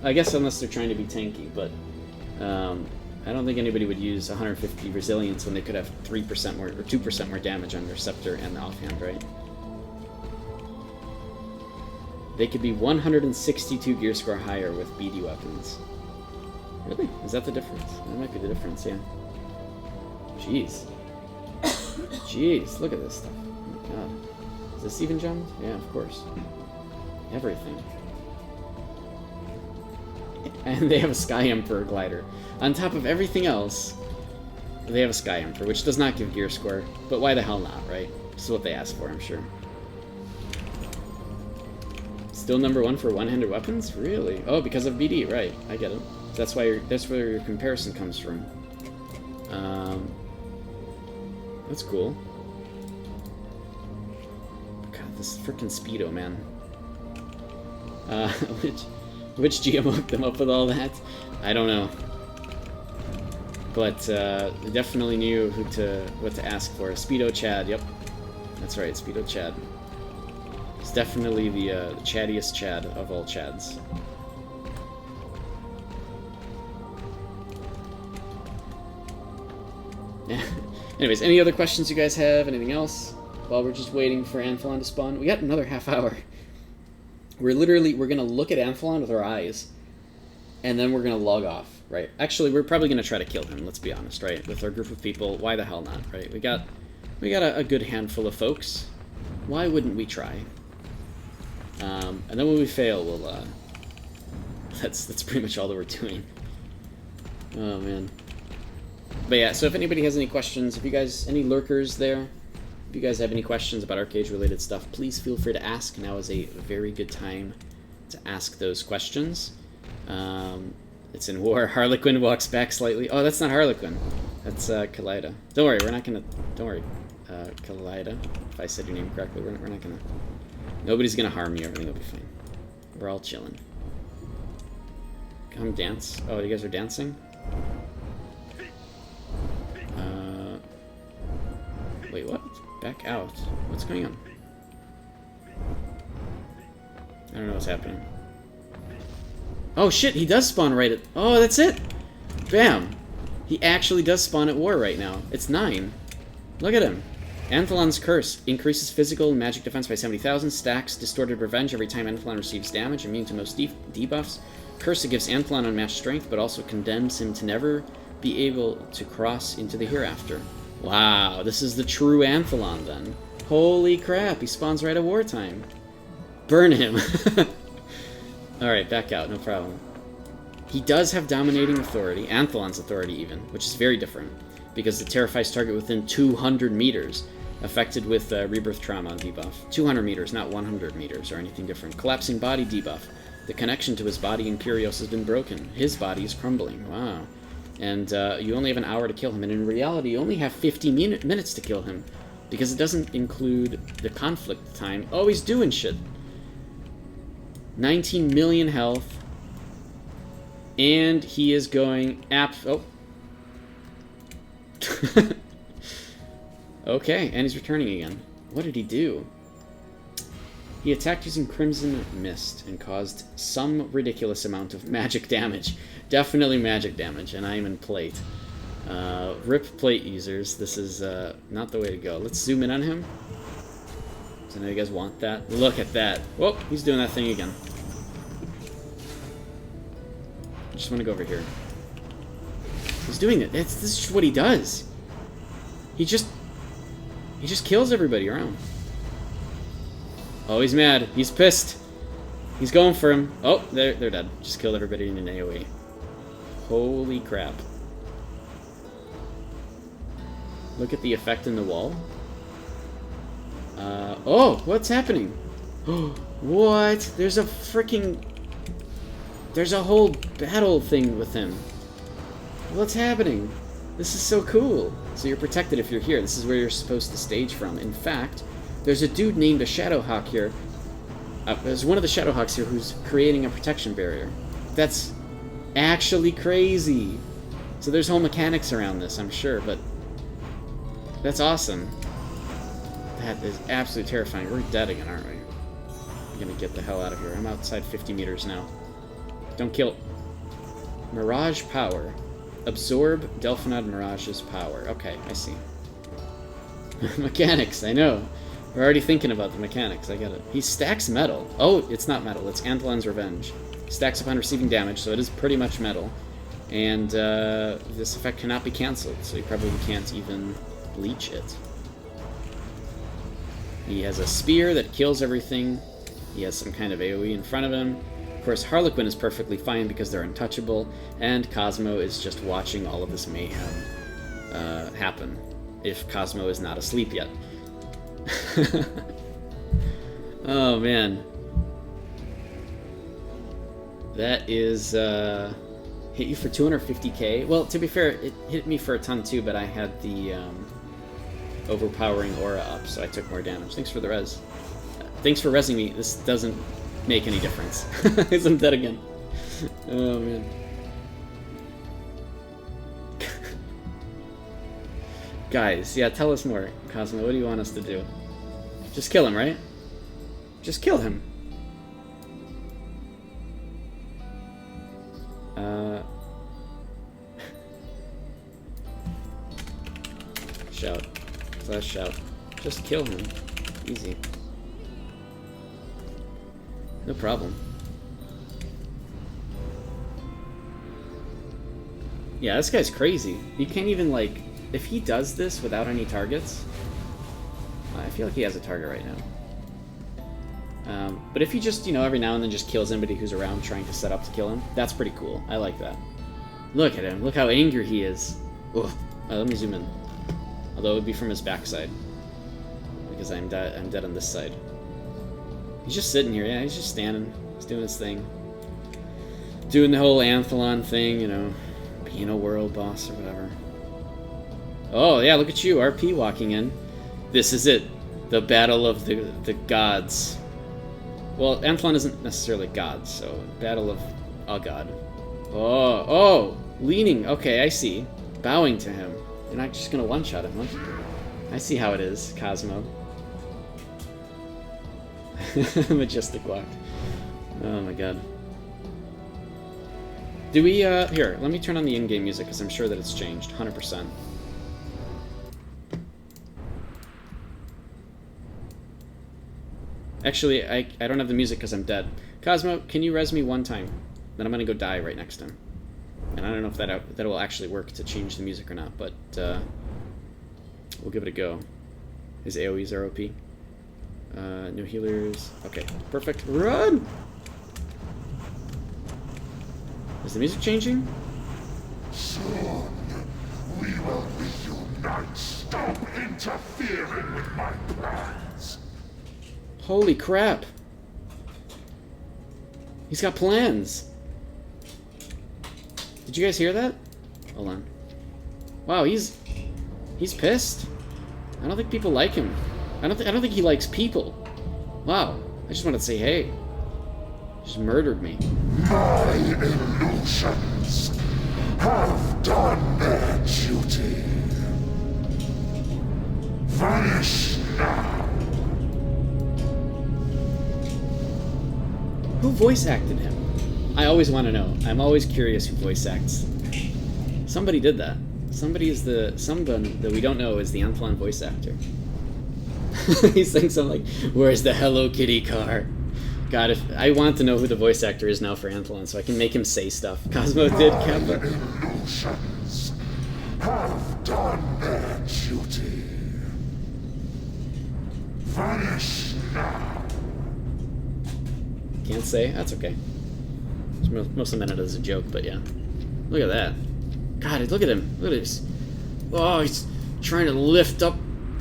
I guess unless they're trying to be tanky, but I don't think anybody would use 150 resilience when they could have 3% more or 2% more damage on their scepter and the offhand, right? They could be 162 gear score higher with BD weapons. Really? Is that the difference? That might be the difference, yeah. Jeez. Jeez, look at this stuff. Oh my god. Is this even gemmed? Yeah, of course. Everything. And they have a Sky Emperor glider. On top of everything else, they have a Sky Emperor, which does not give gear score. But why the hell not, right? This is what they asked for, I'm sure. Still #1 for one-handed weapons? Really? Oh, because of BD, right. I get it. That's why that's where your comparison comes from. That's cool. God, this frickin' Speedo, man. Which GM hooked them up with all that? I don't know. But they definitely knew what to ask for. Speedo Chad, yep. That's right, Speedo Chad. It's definitely the chattiest Chad of all Chads. Anyways, any other questions you guys have? Anything else? While we're just waiting for Anthalon to spawn. We got another half hour. We're gonna look at Anthalon with our eyes, and then we're gonna log off, right? Actually, we're probably gonna try to kill him, let's be honest, right? With our group of people, why the hell not, right? We got a good handful of folks. Why wouldn't we try? And then when we fail, we'll, that's pretty much all that we're doing. Oh, man. But yeah, so if anybody has any questions, if you guys, any lurkers there, if you guys have any questions about arcade-related stuff, please feel free to ask. Now is a very good time to ask those questions. It's in war. Harlequin walks back slightly. Oh, that's not Harlequin. That's Kaleida. Don't worry, we're not gonna... Don't worry, Kaleida. If I said your name correctly, we're not gonna... Nobody's gonna harm you. Everything will be fine. We're all chilling. Come dance. Oh, you guys are dancing? Wait, what? Back out. What's going on? I don't know what's happening. Oh shit, he does spawn right at... Oh, that's it! Bam! He actually does spawn at war right now. It's 9. Look at him. Anthalon's Curse increases physical and magic defense by 70,000. Stacks Distorted Revenge every time Anthalon receives damage. Immune to most debuffs. Curse gives Anthalon unmatched strength, but also condemns him to never be able to cross into the hereafter. Wow, this is the true Anthalon then. Holy crap, he spawns right at wartime. Burn him. Alright, back out, no problem. He does have Dominating Authority, Anthalon's Authority even, which is very different, because it terrifies target within 200 meters, affected with Rebirth Trauma debuff. 200 meters, not 100 meters or anything different. Collapsing Body debuff. The connection to his body and Curios has been broken. His body is crumbling. Wow. And you only have an hour to kill him. And in reality, you only have 50 minutes to kill him. Because it doesn't include the conflict time. Oh, he's doing shit. 19 million health. And he is going... Oh. Okay, and he's returning again. What did he do? He attacked using Crimson Mist and caused some ridiculous amount of magic damage. Definitely magic damage, and I am in plate. RIP plate users, this is not the way to go. Let's zoom in on him. So I know you guys want that. Look at that. Whoa, he's doing that thing again. I just want to go over here. He's doing it. This is just what he does. He just kills everybody around. Oh, he's mad. He's pissed. He's going for him. Oh, they're dead. Just killed everybody in an AoE. Holy crap. Look at the effect in the wall. Oh, what's happening? What? There's a freaking... There's a whole battle thing with him. What's happening? This is so cool. So you're protected if you're here. This is where you're supposed to stage from. In fact, there's a dude named a Shadowhawk here. There's one of the Shadowhawks here who's creating a protection barrier. That's actually crazy. So there's whole mechanics around this, I'm sure, but that's awesome. That is absolutely terrifying. We're dead again, aren't we? I'm gonna get the hell out of here. I'm outside 50 meters now. Don't kill. Mirage power. Absorb Delphinod Mirage's power. Okay, I see. Mechanics, I know. We're already thinking about the mechanics, I get it. He stacks metal. Oh, it's not metal, it's Anthalon's Revenge. Stacks upon receiving damage, so it is pretty much metal. And this effect cannot be cancelled, so you probably can't even bleach it. He has a spear that kills everything. He has some kind of AoE in front of him. Of course, Harlequin is perfectly fine because they're untouchable, and Cosmo is just watching all of this mayhem happen, if Cosmo is not asleep yet. Oh, man. That is, hit you for 250k. Well, to be fair, it hit me for a ton too, but I had the overpowering aura up, so I took more damage. Thanks for the res. Thanks for resing me. This doesn't make any difference. Because I'm dead again. Oh, man. Guys, yeah, tell us more. Cosmo, what do you want us to do? Just kill him, right? Just kill him. Shout. Slash shout. Just kill him. Easy. No problem. Yeah, this guy's crazy. He can't even, like... If he does this without any targets... I feel like he has a target right now. But if he just, you know, every now and then just kills anybody who's around trying to set up to kill him, that's pretty cool. I like that. Look at him. Look how angry he is. Ugh. Let me zoom in. Although it would be from his backside. Because I'm dead on this side. He's just sitting here. Yeah, he's just standing. He's doing his thing. Doing the whole Anthalon thing, you know. Being a world boss or whatever. Oh, yeah, look at you. RP walking in. This is it. The battle of the gods. Well, Anthalon isn't necessarily god, so battle of a god. Oh, leaning. Okay, I see. Bowing to him. You're not just gonna one-shot him, huh? I see how it is, Cosmo. Majestic walk. Oh my god. Do we, here, let me turn on the in-game music, because I'm sure that it's changed. 100%. Actually, I don't have the music because I'm dead. Cosmo, can you res me one time? Then I'm gonna go die right next to him. And I don't know if that will actually work to change the music or not, but we'll give it a go. His AoEs are OP. No healers. Okay, perfect. Run! Is the music changing? Soon, we will reunite. Stop interfering with my plans. Holy crap. He's got plans. Did you guys hear that? Hold on. Wow, he's pissed. I don't think people like him. I don't think he likes people. Wow. I just wanted to say hey. He just murdered me. My illusions have done their duty. Vanish now. Who voice acted him? I always want to know. I'm always curious who voice acts. Somebody did that. Someone that we don't know is the Anthalon voice actor. He's saying something like, "Where's the Hello Kitty car?" God, if I want to know who the voice actor is now for Anthalon, so I can make him say stuff. Cosmo did, Kappa. Illusions have done their duty. Vanish now. Can't say. That's okay. Most of the minute is a joke, but yeah. Look at that. God, look at him. Look at this. Oh, he's trying to lift up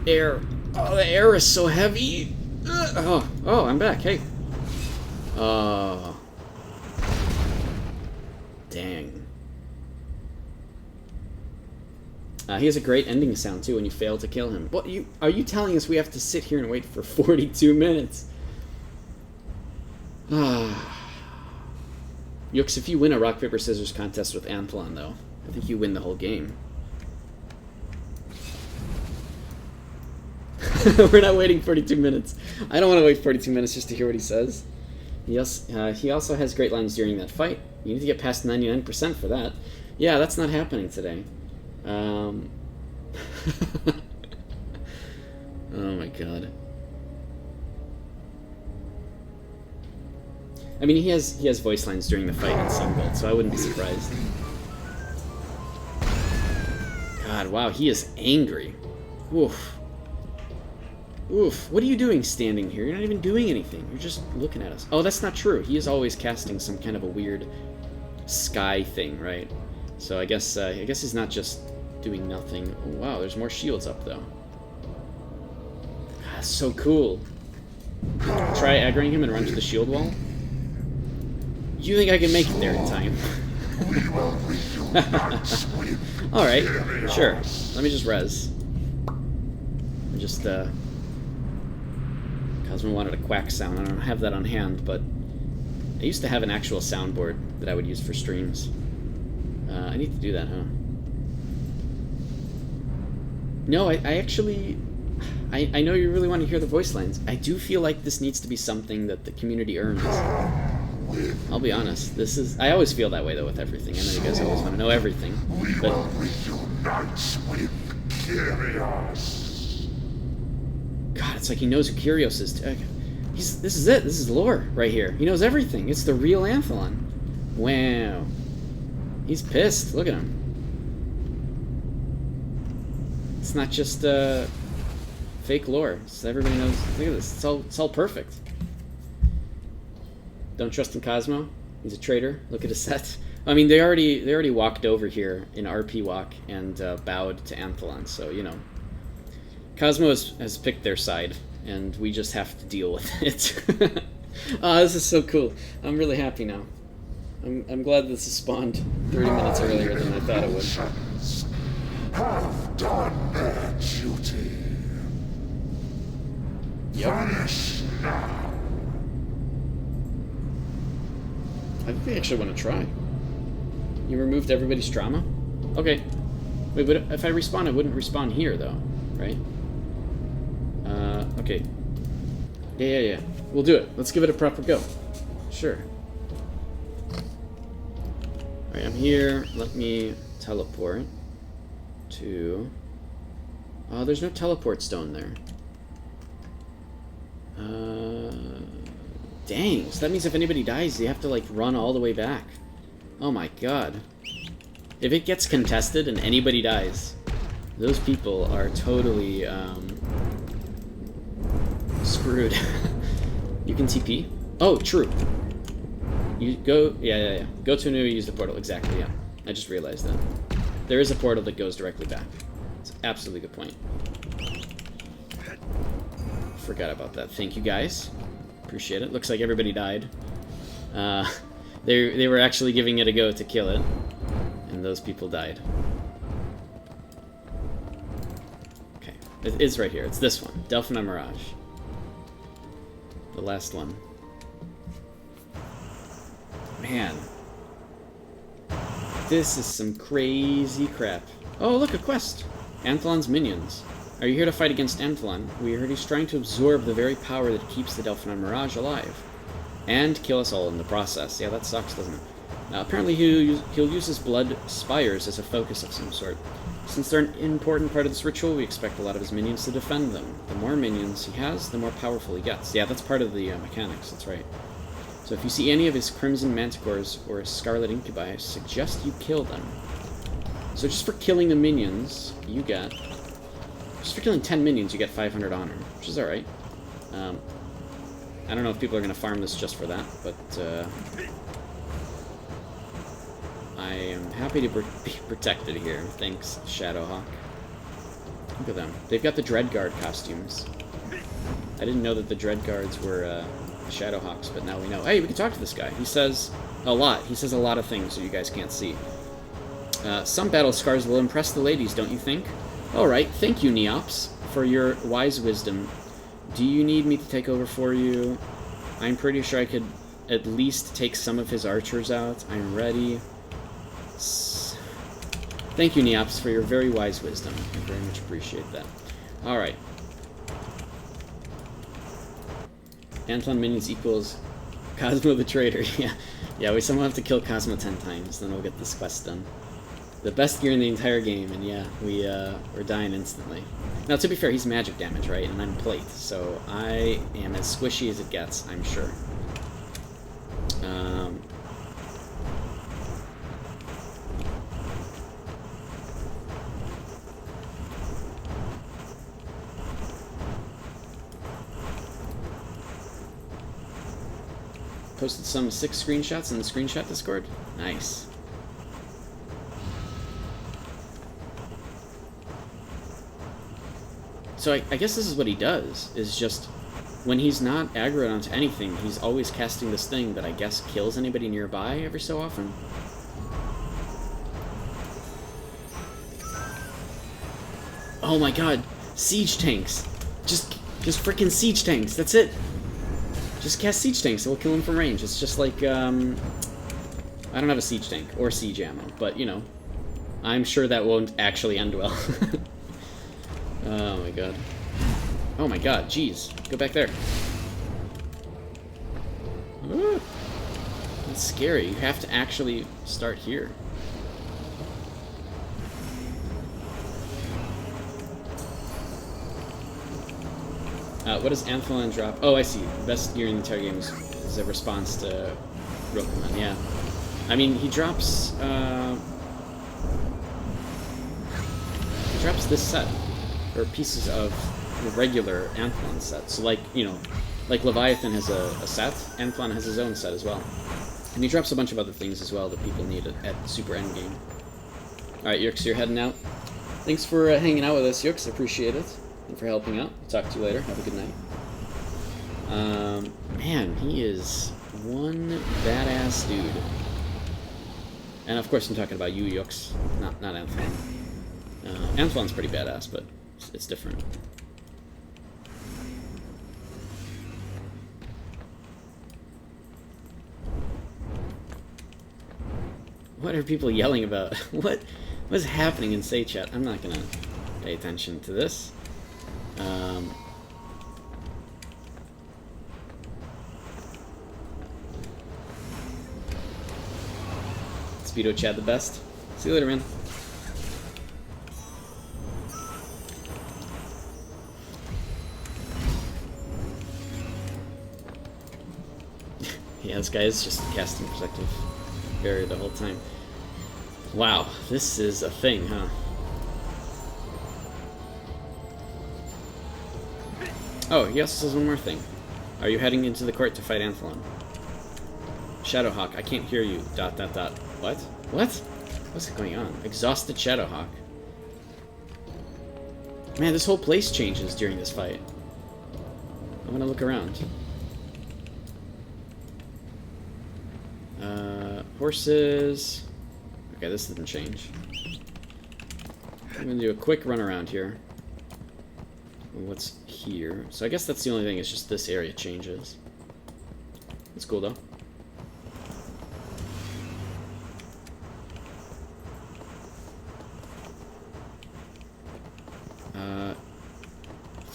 air. Oh, the air is so heavy. Oh, I'm back. Hey. Oh. Dang. He has a great ending sound, too, when you fail to kill him. What, are you telling us we have to sit here and wait for 42 minutes? Yux, if you win a rock, paper, scissors contest with Anthalon, though, I think you win the whole game. We're not waiting 42 minutes. I don't want to wait 42 minutes just to hear what he says. He also has great lines during that fight. You need to get past 99% for that. Yeah, that's not happening today. Oh my god. I mean, he has voice lines during the fight in Sungold, so I wouldn't be surprised. God, wow, he is angry. Oof. Oof. What are you doing standing here? You're not even doing anything. You're just looking at us. Oh, that's not true. He is always casting some kind of a weird sky thing, right? So I guess he's not just doing nothing. Oh, wow, there's more shields up, though. God, so cool. Try aggroing him and run to the shield wall? You think I can make it there in time? Alright, sure. Let me just res. Cosmo wanted a quack sound. I don't have that on hand, but I used to have an actual soundboard that I would use for streams. I need to do that, huh? No, I actually... I know you really want to hear the voice lines. I do feel like this needs to be something that the community earns. I'll be honest. I always feel that way, though, with everything. I know you guys always want to know everything. But... God, it's like he knows who Kyrios is. This is it. This is lore right here. He knows everything. It's the real Anthalon. Wow. He's pissed. Look at him. It's not just fake lore. So everybody knows. Look at this. It's all perfect. Don't trust in Cosmo. He's a traitor. Look at his set. I mean, they already walked over here in RP walk and bowed to Anthalon. So you know, Cosmo has picked their side, and we just have to deal with it. Oh, this is so cool. I'm really happy now. I'm glad this has spawned 30 minutes earlier than I thought it would. Have done their duty. Vanish now. I think they actually want to try. You removed everybody's trauma? Okay. Wait, but if I respawn, I wouldn't respawn here, though, right? Okay. Yeah. We'll do it. Let's give it a proper go. Sure. Alright, I'm here. Let me teleport to... Oh, there's no teleport stone there. Dang. So that means if anybody dies, you have to, like, run all the way back. Oh my god. If it gets contested and anybody dies, those people are totally, screwed. You can TP? Oh, true. You go... Yeah. Go to a new use the portal. Exactly, yeah. I just realized that. There is a portal that goes directly back. It's an absolutely good point. Forgot about that. Thank you, guys. Appreciate it. Looks like everybody died. They were actually giving it a go to kill it, and those people died. Okay, it is right here. It's this one, Delphinite Mirage. The last one. Man. This is some crazy crap. Oh, look, a quest! Anthalon's minions. Are you here to fight against Anthalon? We heard he's trying to absorb the very power that keeps the Delphinite Mirage alive. And kill us all in the process. Yeah, that sucks, doesn't it? Apparently he'll use his blood spires as a focus of some sort. Since they're an important part of this ritual, we expect a lot of his minions to defend them. The more minions he has, the more powerful he gets. Yeah, that's part of the mechanics, that's right. So if you see any of his Crimson Manticores or Scarlet Incubi, I suggest you kill them. So just for killing the minions, you get... Just for killing 10 minions, you get 500 honor, which is alright. I don't know if people are going to farm this just for that, but I am happy to be protected here. Thanks, Shadowhawk. Look at them. They've got the Dreadguard costumes. I didn't know that the Dreadguards were Shadowhawks, but now we know. Hey, we can talk to this guy. He says a lot. He says a lot of things that you guys can't see. Some battle scars will impress the ladies, don't you think? Alright, thank you, Neops, for your wise wisdom. Do you need me to take over for you? I'm pretty sure I could at least take some of his archers out. I'm ready. Thank you, Neops, for your very wise wisdom. I very much appreciate that. Alright. Anthalon minions equals Cosmo the Traitor. Yeah, we somehow have to kill Cosmo 10 times, then we'll get this quest done. The best gear in the entire game, and yeah, we're dying instantly. Now, to be fair, he's magic damage, right? And I'm plate, so I am as squishy as it gets, I'm sure. Posted some 6 screenshots in the screenshot Discord. Nice. So I guess this is what he does, is just, when he's not aggroed onto anything, he's always casting this thing that I guess kills anybody nearby every so often. Oh my god, siege tanks! Just frickin' siege tanks, that's it! Just cast siege tanks, it will kill him from range. It's just like, I don't have a siege tank, or siege ammo, but, you know, I'm sure that won't actually end well. Oh my god. Oh my god, jeez. Go back there. Ooh. That's scary. You have to actually start here. What does Anthalon drop? Oh, I see. Best gear in the entire game is a response to Rokuman, yeah. I mean, he drops this set. Or pieces of the regular Anthalon set. So, like, you know, like Leviathan has a set, Anthalon has his own set as well. And he drops a bunch of other things as well that people need at Super Endgame. Alright, Yurks, you're heading out. Thanks for hanging out with us, Yurks. Appreciate it. And for helping out. Talk to you later. Have a good night. Man, he is one badass dude. And of course I'm talking about you, Yurks. Not Anthalon. Anthalon's pretty badass, but it's different. What are people yelling about? What's happening in Say Chat? I'm not gonna pay attention to this. Speedo Chad the best. See you later, man. Yeah, this guy is just casting Protective Barrier the whole time. Wow, this is a thing, huh? Oh, he also says one more thing. Are you heading into the court to fight Anthalon? Shadowhawk, I can't hear you. ... What? What? What's going on? Exhausted Shadowhawk. Man, this whole place changes during this fight. I want to look around. Horses. Okay, this didn't change. I'm gonna do a quick run around here. What's here? So I guess that's the only thing, it's just this area changes. It's cool though.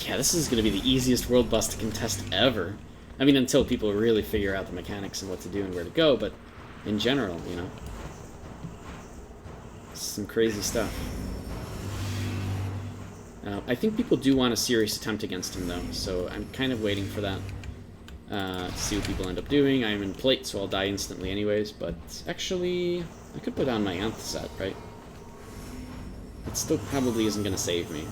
Yeah, this is gonna be the easiest world boss to contest ever. I mean, until people really figure out the mechanics and what to do and where to go, but in general, you know. Some crazy stuff. I think people do want a serious attempt against him, though, so I'm kind of waiting for that to see what people end up doing. I'm in plate, so I'll die instantly anyways, but actually, I could put on my Anth set, right? It still probably isn't going to save me.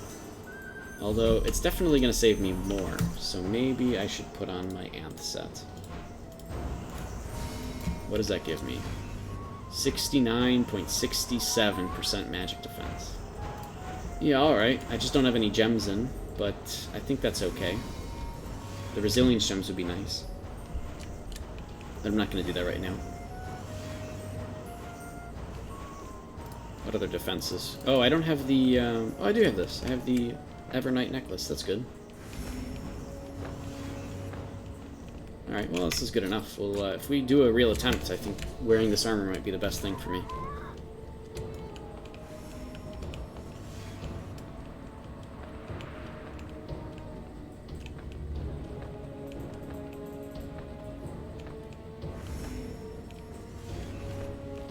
Although, it's definitely going to save me more, so maybe I should put on my Anth set. What does that give me? 69.67% magic defense. Yeah, alright. I just don't have any gems in, but I think that's okay. The resilience gems would be nice. But I'm not going to do that right now. What other defenses? Oh, I don't have the... oh, I do have this. I have the Evernight necklace. That's good. Alright, well, this is good enough. Well, if we do a real attempt, I think wearing this armor might be the best thing for me.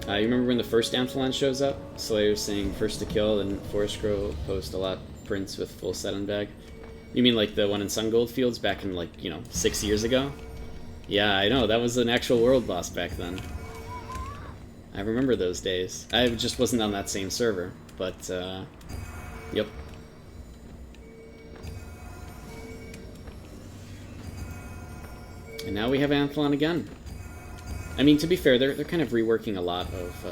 You remember when the first Anthalon shows up? Slayer saying first to kill, and Forest Grow post a lot prints with full set and bag. You mean like the one in Sun Goldfields back in, like, you know, 6 years ago? Yeah, I know, that was an actual world boss back then. I remember those days. I just wasn't on that same server, but, yep. And now we have Anthalon again. I mean, to be fair, they're kind of reworking a lot of...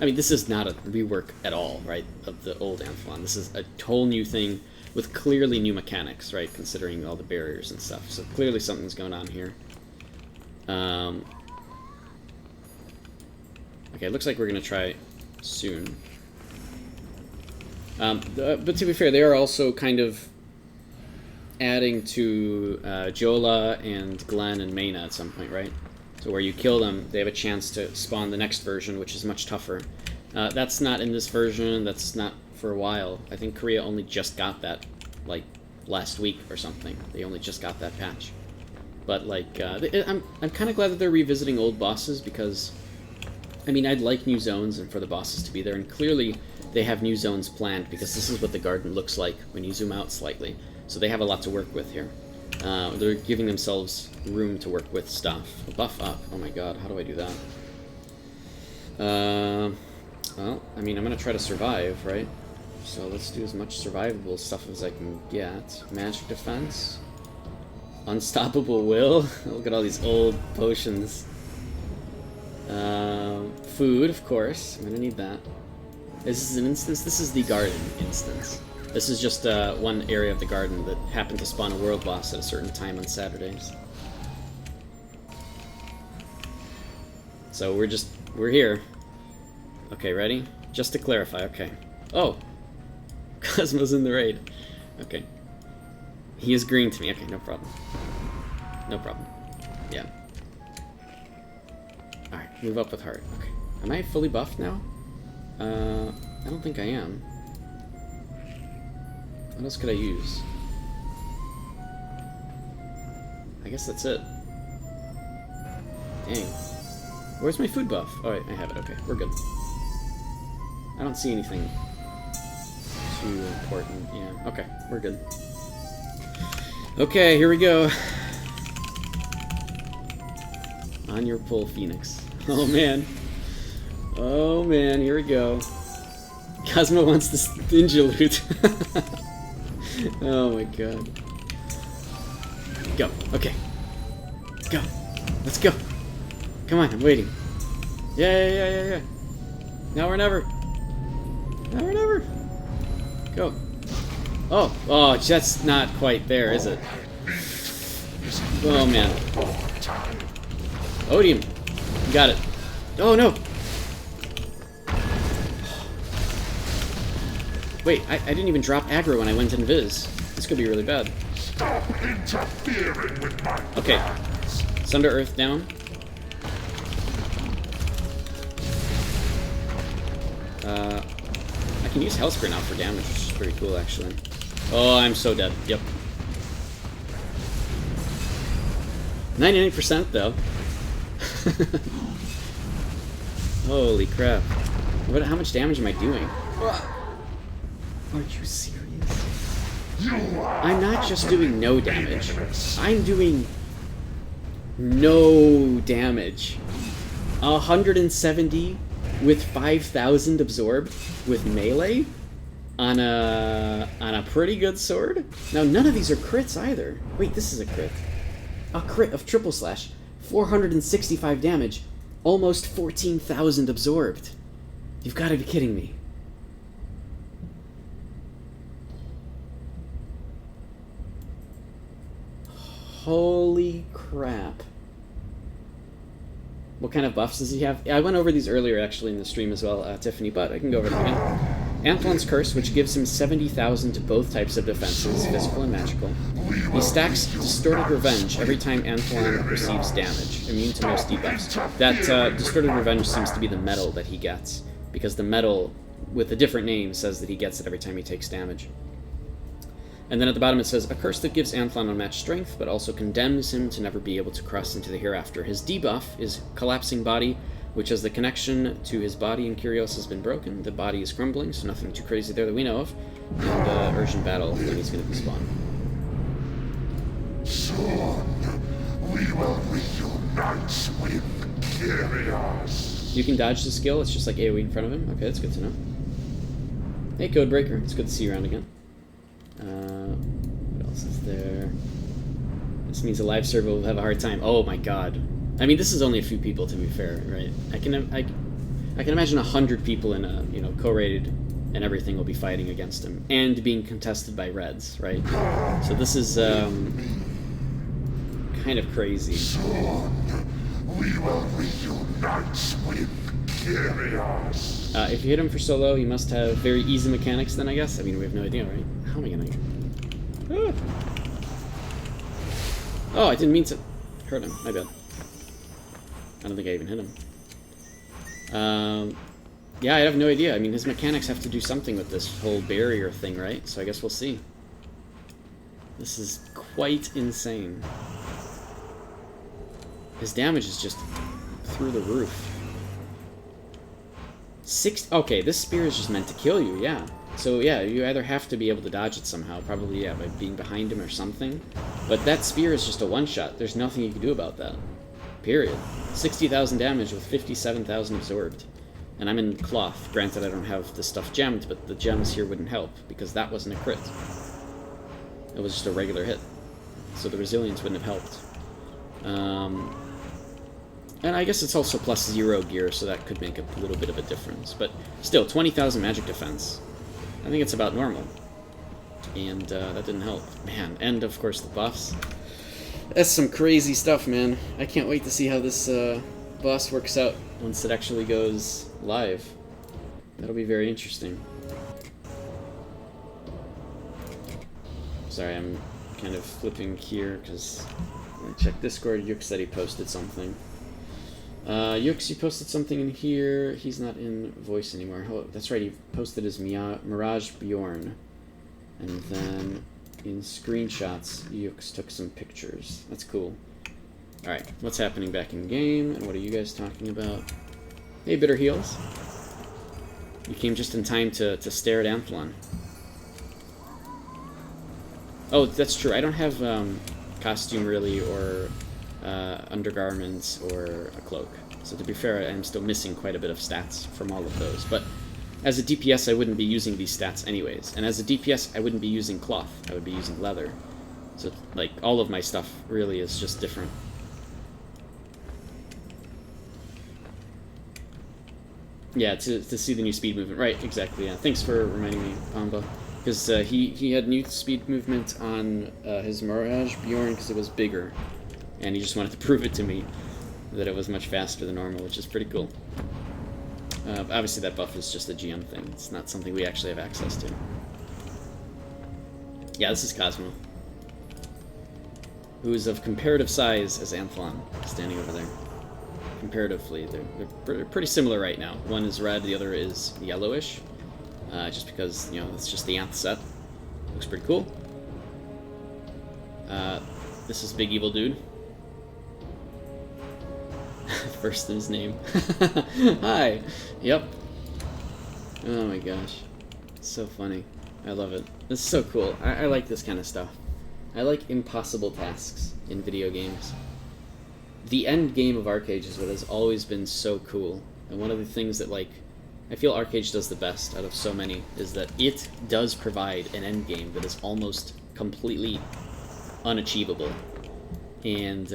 I mean, this is not a rework at all, right, of the old Anthalon. This is a whole new thing with clearly new mechanics, right, considering all the barriers and stuff. So clearly something's going on here. Okay, it looks like we're going to try soon. But to be fair, they are also kind of adding to Jola and Glenn and Maina at some point, right? So where you kill them, they have a chance to spawn the next version, which is much tougher. That's not in this version, that's not for a while. I think Korea only just got that, like, last week or something. They only just got that patch. But, like, I'm kind of glad that they're revisiting old bosses, because, I mean, I'd like new zones and for the bosses to be there, and clearly they have new zones planned, because this is what the garden looks like when you zoom out slightly. So they have a lot to work with here. They're giving themselves room to work with stuff. Buff up. Oh my god, how do I do that? Well, I mean, I'm gonna try to survive, right? So let's do as much survivable stuff as I can get. Magic defense. Unstoppable will. Look at all these old potions. Food, of course. I'm gonna need that. This is an instance. This is the garden instance. This is just one area of the garden that happened to spawn a world boss at a certain time on Saturdays. So we're here. Okay, ready? Just to clarify, okay. Oh! Cosmo's in the raid. Okay. He is green to me, okay, no problem. No problem. Yeah. Alright, move up with heart. Okay. Am I fully buffed now? I don't think I am. What else could I use? I guess that's it. Dang. Where's my food buff? Oh, I have it. Okay, we're good. I don't see anything too important. Yeah, okay, we're good. Okay, here we go. On your pull, Phoenix. Oh, man. Oh, man, here we go. Cosmo wants this ninja loot. Oh my god. Go. Okay. Go. Let's go. Come on, I'm waiting. Yeah. Now or never. Now or never. Go. Oh, that's not quite there, is it? Oh man. Odium. You got it. Oh, no! Wait, I didn't even drop aggro when I went invis. This could be really bad. Stop interfering with my Okay. Sunder Earth down. I can use Hellsprint now for damage, which is pretty cool, actually. Oh, I'm so dead. Yep. 99% though. Holy crap. How much damage am I doing? Are you serious? I'm not just doing no damage. I'm doing no damage. 170 with 5,000 absorbed with melee on a pretty good sword. Now none of these are crits either. Wait, this is a crit. A crit of triple slash, 465 damage, almost 14,000 absorbed. You've got to be kidding me. Holy crap. What kind of buffs does he have? Yeah, I went over these earlier, actually, in the stream as well, Tiffany, but I can go over them again. Anthalon's Curse, which gives him 70,000 to both types of defenses, physical and magical. He stacks Distorted Revenge every time Anthalon receives damage, immune to most debuffs. That Distorted Revenge seems to be the medal that he gets, because the medal, with a different name, says that he gets it every time he takes damage. And then at the bottom it says, a curse that gives Anthalon unmatched strength, but also condemns him to never be able to cross into the hereafter. His debuff is Collapsing Body, which as the connection to his body in Kyrios has been broken, the body is crumbling, so nothing too crazy there that we know of, and Urgent Battle when he's going to be spawned. Soon, we will reunite with Kyrios. You can dodge the skill, it's just like AoE in front of him. Okay, that's good to know. Hey, Codebreaker, it's good to see you around again. What else is there? This means a live server will have a hard time. Oh my god. I mean, this is only a few people, to be fair, right? I can imagine 100 people in a, co-rated and everything will be fighting against him. And being contested by Reds, right? So this is, kind of crazy. Soon, we will reunite with Kyrios. If you hit him for solo, he must have very easy mechanics then, I guess? I mean, we have no idea, right? How am I gonna... Ah. Oh, I didn't mean to hurt him. My bad. I don't think I even hit him. Yeah, I have no idea. I mean, his mechanics have to do something with this whole barrier thing, right? So I guess we'll see. This is quite insane. His damage is just through the roof. Okay, this spear is just meant to kill you, yeah. So yeah, you either have to be able to dodge it somehow, probably, yeah, by being behind him or something. But that spear is just a one-shot. There's nothing you can do about that. Period. 60,000 damage with 57,000 absorbed. And I'm in cloth. Granted, I don't have the stuff gemmed, but the gems here wouldn't help, because that wasn't a crit. It was just a regular hit. So the resilience wouldn't have helped. And I guess it's also +0 gear, so that could make a little bit of a difference. But still, 20,000 magic defense. I think it's about normal. And that didn't help. Man, and of course the buffs. That's some crazy stuff, man. I can't wait to see how this boss works out once it actually goes live. That'll be very interesting. Sorry, I'm kind of flipping here because I check Discord. Yuk said he posted something. Yux, you posted something in here. He's not in voice anymore. Oh, that's right, he posted his Mirage Bjorn. And then in screenshots, Yux took some pictures. That's cool. Alright, what's happening back in game? And what are you guys talking about? Hey, Bitter Heels. You came just in time to stare at Anthalon. Oh, that's true. I don't have costume, really, or undergarments or a cloak. So to be fair, I'm still missing quite a bit of stats from all of those. But as a DPS, I wouldn't be using these stats anyways. And as a DPS, I wouldn't be using cloth. I would be using leather. So, like, all of my stuff really is just different. Yeah, to see the new speed movement. Right, exactly, yeah. Thanks for reminding me, Pamba. Because he had new speed movement on his Mirage Bjorn because it was bigger. And he just wanted to prove it to me. that it was much faster than normal, which is pretty cool. Obviously that buff is just a GM thing. It's not something we actually have access to. Yeah, this is Cosmo, who is of comparative size as Anthalon, standing over there. Comparatively, they're pretty similar right now. One is red, the other is yellowish. Just because, you know, it's just the Anth set. Looks pretty cool. This is Big Evil Dude. First in his name. Hi! Yep. Oh my gosh. It's so funny. I love it. This is so cool. I like this kind of stuff. I like impossible tasks in video games. The end game of Arcade is what has always been so cool. And one of the things that, like, I feel Arcade does the best out of so many is that it does provide an end game that is almost completely unachievable. And,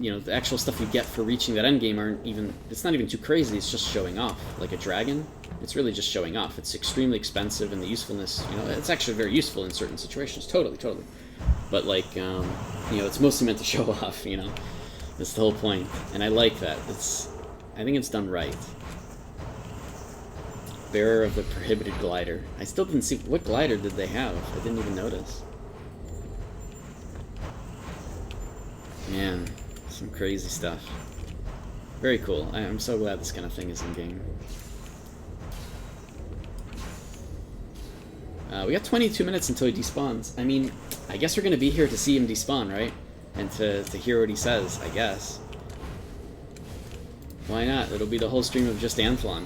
you know, the actual stuff you get for reaching that end game aren't even, it's not even too crazy, it's just showing off. Like a dragon, it's really just showing off. It's extremely expensive, and the usefulness, you know, it's actually very useful in certain situations, totally. But, like, you know, it's mostly meant to show off, you know. That's the whole point, and I like that. I think it's done right. Bearer of the Prohibited Glider. I still didn't see, what glider did they have? I didn't even notice. Man, some crazy stuff. Very cool. I'm so glad this kind of thing is in-game. We got 22 minutes until he despawns. I mean, I guess we're going to be here to see him despawn, right? And to hear what he says, I guess. Why not? It'll be the whole stream of just Anthalon.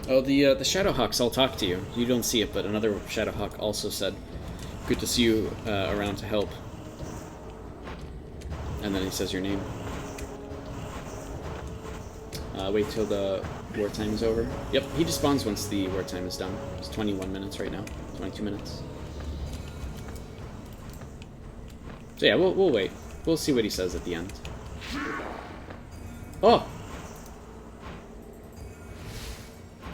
Oh, the Shadowhawks all talk to you. You don't see it, but another Shadowhawk also said, "Good to see you around to help." And then he says your name. Wait till the wartime is over. Yep, he despawns once the wartime is done. It's 21 minutes right now. 22 minutes. So yeah, we'll wait. We'll see what he says at the end. Oh!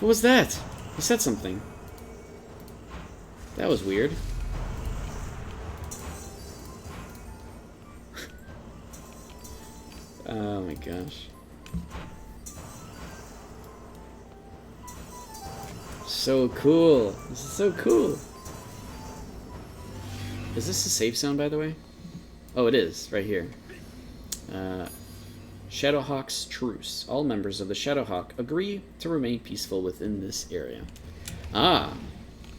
What was that? He said something. That was weird. Oh my gosh. So cool. This is so cool. Is this a save zone, by the way? Oh, it is, right here. Shadowhawk's Truce. All members of the Shadowhawk agree to remain peaceful within this area. Ah,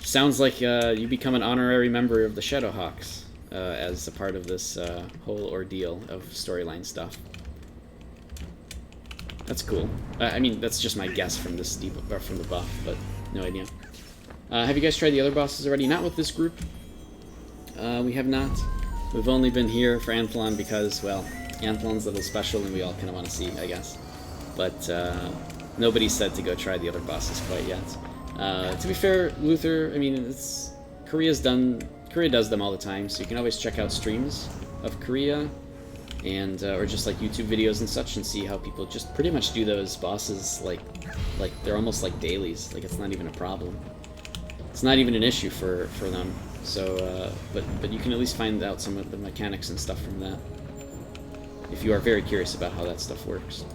sounds like you become an honorary member of the Shadowhawks as a part of this whole ordeal of storyline stuff. That's cool. I mean, that's just my guess from this from the buff, but no idea. Have you guys tried the other bosses already? Not with this group. We have not. We've only been here for Anthalon because, well, Anthalon's a little special and we all kind of want to see, I guess. But nobody said to go try the other bosses quite yet. To be fair, Luther, I mean, Korea does them all the time, so you can always check out streams of Korea, and or just like YouTube videos and such, and see how people just pretty much do those bosses like they're almost like dailies. Like, it's not even a problem. It's not even an issue for them. So, but you can at least find out some of the mechanics and stuff from that, if you are very curious about how that stuff works.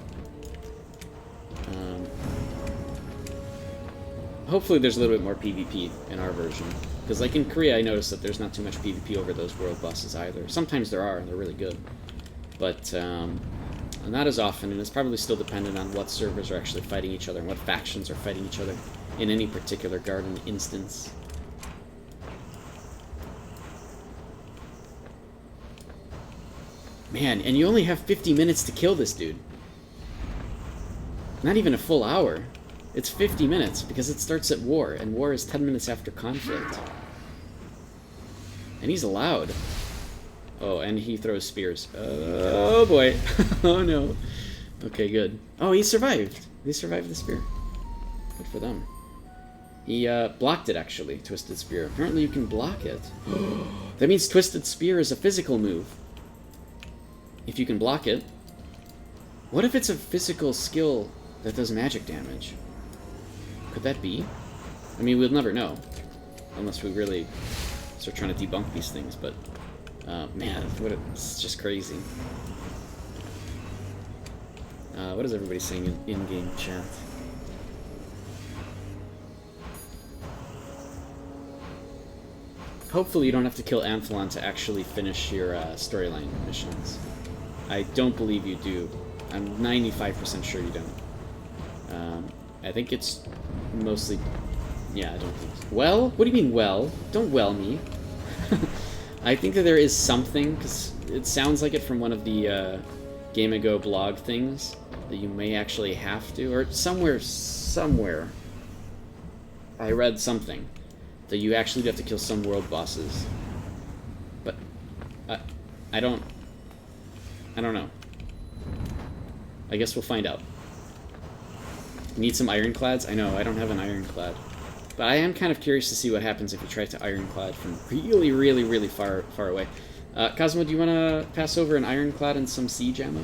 Hopefully there's a little bit more PvP in our version, because like in Korea I noticed that there's not too much PvP over those world bosses either. Sometimes there are, and they're really good, but not as often, and it's probably still dependent on what servers are actually fighting each other and what factions are fighting each other in any particular garden instance. Man, and you only have 50 minutes to kill this dude. Not even a full hour. It's 50 minutes, because it starts at war, and war is 10 minutes after conflict. And he's allowed. Oh, and he throws spears. Oh boy. Oh no. Okay, good. Oh, he survived. He survived the spear. Good for them. He blocked it, actually, Twisted Spear. Apparently you can block it. That means Twisted Spear is a physical move. If you can block it. What if it's a physical skill that does magic damage? Could that be? I mean, we'll never know. Unless we really start trying to debunk these things, but... man, it's just crazy. What is everybody saying in-game chat? Hopefully you don't have to kill Anthalon to actually finish your storyline missions. I don't believe you do. I'm 95% sure you don't. I think it's mostly... Yeah, I don't think so. Well? What do you mean, well? Don't well me. I think that there is something, because it sounds like it from one of the Game Ago blog things, that you may actually have to, or somewhere, I read something, that you actually have to kill some world bosses. But, I don't know. I guess we'll find out. Need some ironclads? I know, I don't have an ironclad. But I am kind of curious to see what happens if you try to ironclad from really, really, really far away. Cosmo, do you want to pass over an ironclad and some siege ammo?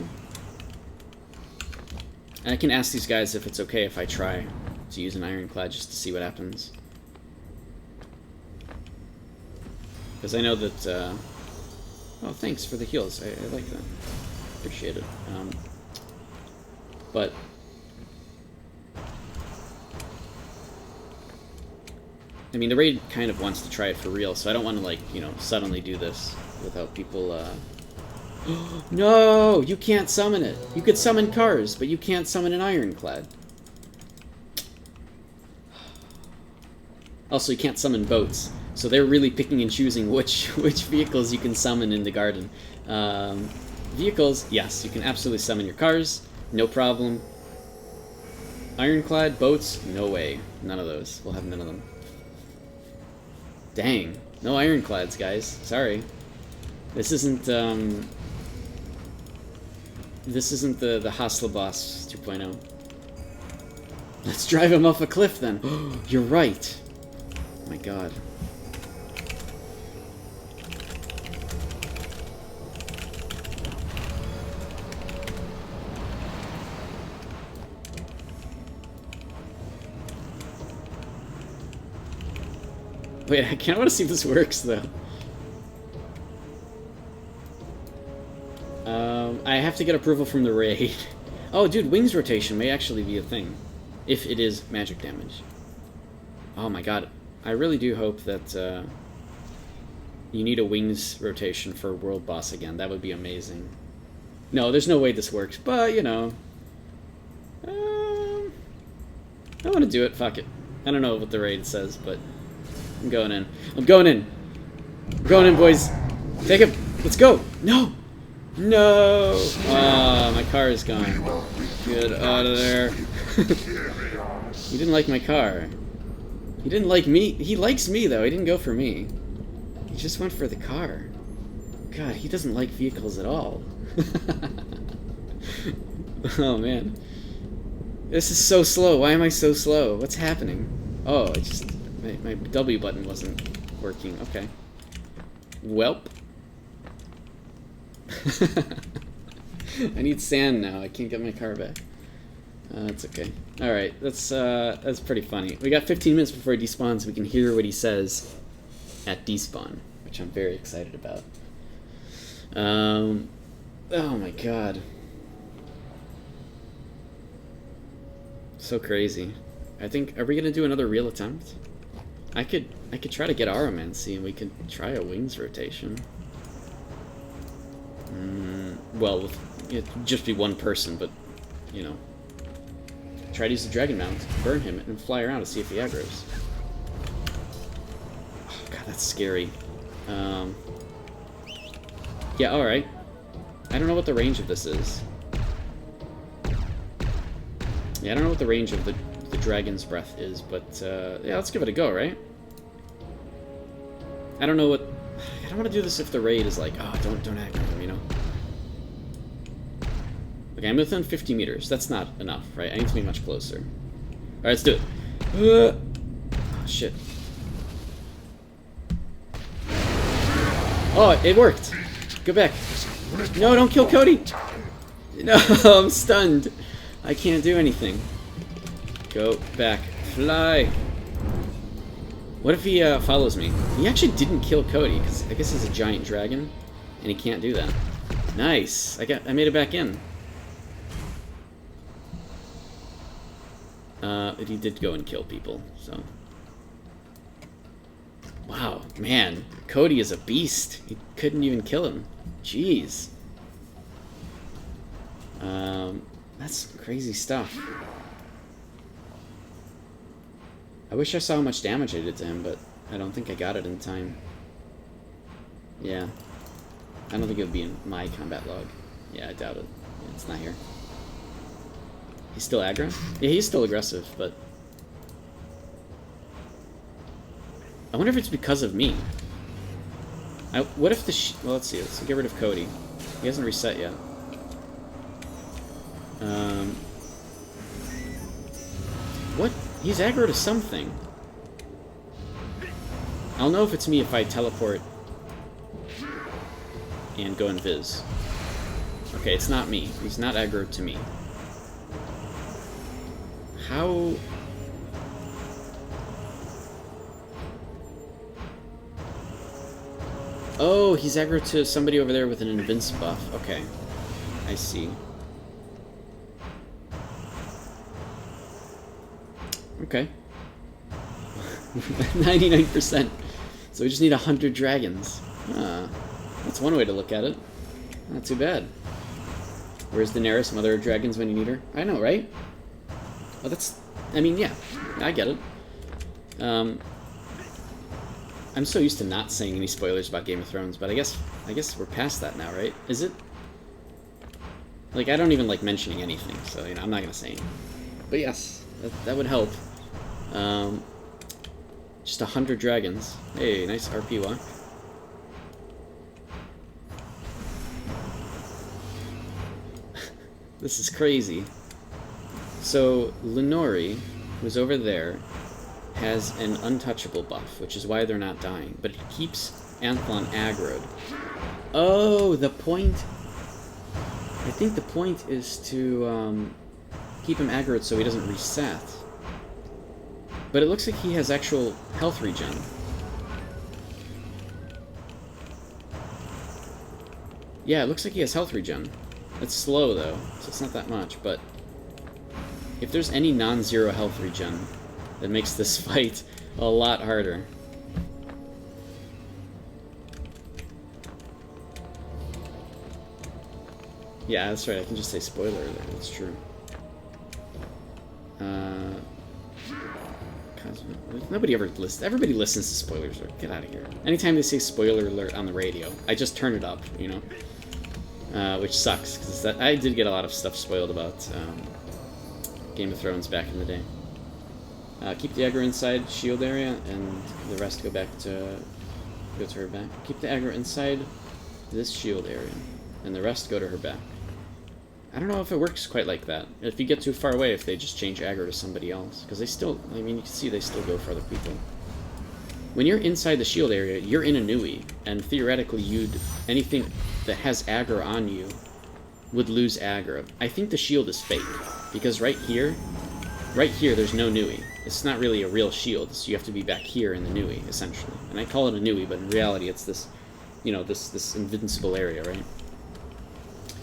And I can ask these guys if it's okay if I try to use an ironclad just to see what happens. Because I know that... oh, thanks for the heals. I like that. Appreciate it. But... I mean, the raid kind of wants to try it for real, so I don't want to, like, you know, suddenly do this without people, No! You can't summon it! You could summon cars, but you can't summon an ironclad. Also, you can't summon boats, so they're really picking and choosing which vehicles you can summon in the garden. Vehicles, yes, you can absolutely summon your cars, no problem. Ironclad, boats, no way. None of those. We'll have none of them. Dang. No ironclads, guys. Sorry. This isn't the Hostile Boss 2.0. Let's drive him off a cliff, then. You're right. Oh my god. Wait, I kind of want to see if this works, though. I have to get approval from the raid. Oh, dude, wings rotation may actually be a thing. If it is magic damage. Oh my god. I really do hope that you need a wings rotation for World Boss again. That would be amazing. No, there's no way this works, but, you know. I want to do it. Fuck it. I don't know what the raid says, but... I'm going in. I'm going in. I'm going in, boys. Take him. Let's go. No. No. Ah, my car is gone. Get out of there. He didn't like my car. He didn't like me. He likes me, though. He didn't go for me. He just went for the car. God, he doesn't like vehicles at all. Oh, man. This is so slow. Why am I so slow? What's happening? Oh, I just... My W button wasn't working. Okay. Welp. I need sand now. I can't get my car back. That's okay. Alright, that's pretty funny. We got 15 minutes before he despawns. We can hear what he says at despawn, which I'm very excited about. Oh my god. So crazy. I think, are we gonna do another real attempt? I could try to get Aramancy, and we could try a wings rotation. Well, it'd just be one person, but, you know. Try to use the Dragon Mount, burn him, and fly around to see if he aggroes. Oh, god, that's scary. Yeah, alright. I don't know what the range of this is. Yeah, I don't know what the range of the Dragon's Breath is, but, yeah, let's give it a go, right? I don't know what... I don't want to do this if the raid is like, oh, don't aggro him, you know? Okay, I'm within 50 meters. That's not enough, right? I need to be much closer. Alright, let's do it. Oh, shit. Oh, it worked! Go back. No, don't kill Cody! No, I'm stunned. I can't do anything. Go back. Fly! What if he follows me? He actually didn't kill Cody, because I guess he's a giant dragon, and he can't do that. Nice! I made it back in. He did go and kill people, so... Wow, man. Cody is a beast. He couldn't even kill him. Jeez. That's crazy stuff. I wish I saw how much damage I did to him, but I don't think I got it in time. Yeah. I don't think it would be in my combat log. Yeah, I doubt it. Yeah, it's not here. He's still aggro? Yeah, he's still aggressive, but... I wonder if it's because of me. What if the well, let's see. Let's get rid of Cody. He hasn't reset yet. What? He's aggro to something. I'll know if it's me if I teleport and go invis. Okay, it's not me. He's not aggro to me. How... Oh, he's aggro to somebody over there with an invince buff. Okay. I see. Okay. 99%. So we just need 100 dragons. That's one way to look at it. Not too bad. Where's Daenerys, mother of dragons, when you need her? I know, right? Well, that's... I mean, yeah. I get it. I'm so used to not saying any spoilers about Game of Thrones, but I guess we're past that now, right? Is it? Like, I don't even like mentioning anything, so, you know, I'm not gonna say anything. But yes, that would help. Just 100 dragons. Hey, nice RP walk. This is crazy. So, Lenori, who's over there, has an untouchable buff, which is why they're not dying, but it keeps Anthalon aggroed. Oh, the point... I think the point is to keep him aggroed so he doesn't reset. But it looks like he has actual health regen. Yeah, it looks like he has health regen. It's slow, though, so it's not that much, but... If there's any non-zero health regen, that makes this fight a lot harder. Yeah, that's right, I can just say spoiler alert, that's true. Nobody ever listens. Everybody listens to spoilers. Get out of here. Anytime they say spoiler alert on the radio, I just turn it up, you know? Which sucks, because I did get a lot of stuff spoiled about Game of Thrones back in the day. Keep the aggro inside shield area, and the rest go to her back. Keep the aggro inside this shield area, and the rest go to her back. I don't know if it works quite like that. If you get too far away, if they just change aggro to somebody else. Because they still, I mean, you can see they still go for other people. When you're inside the shield area, you're in a Nui, and theoretically anything that has aggro on you would lose aggro. I think the shield is fake, because right here, there's no Nui. It's not really a real shield, so you have to be back here in the Nui, essentially. And I call it a Nui, but in reality it's this, you know, this invincible area, right?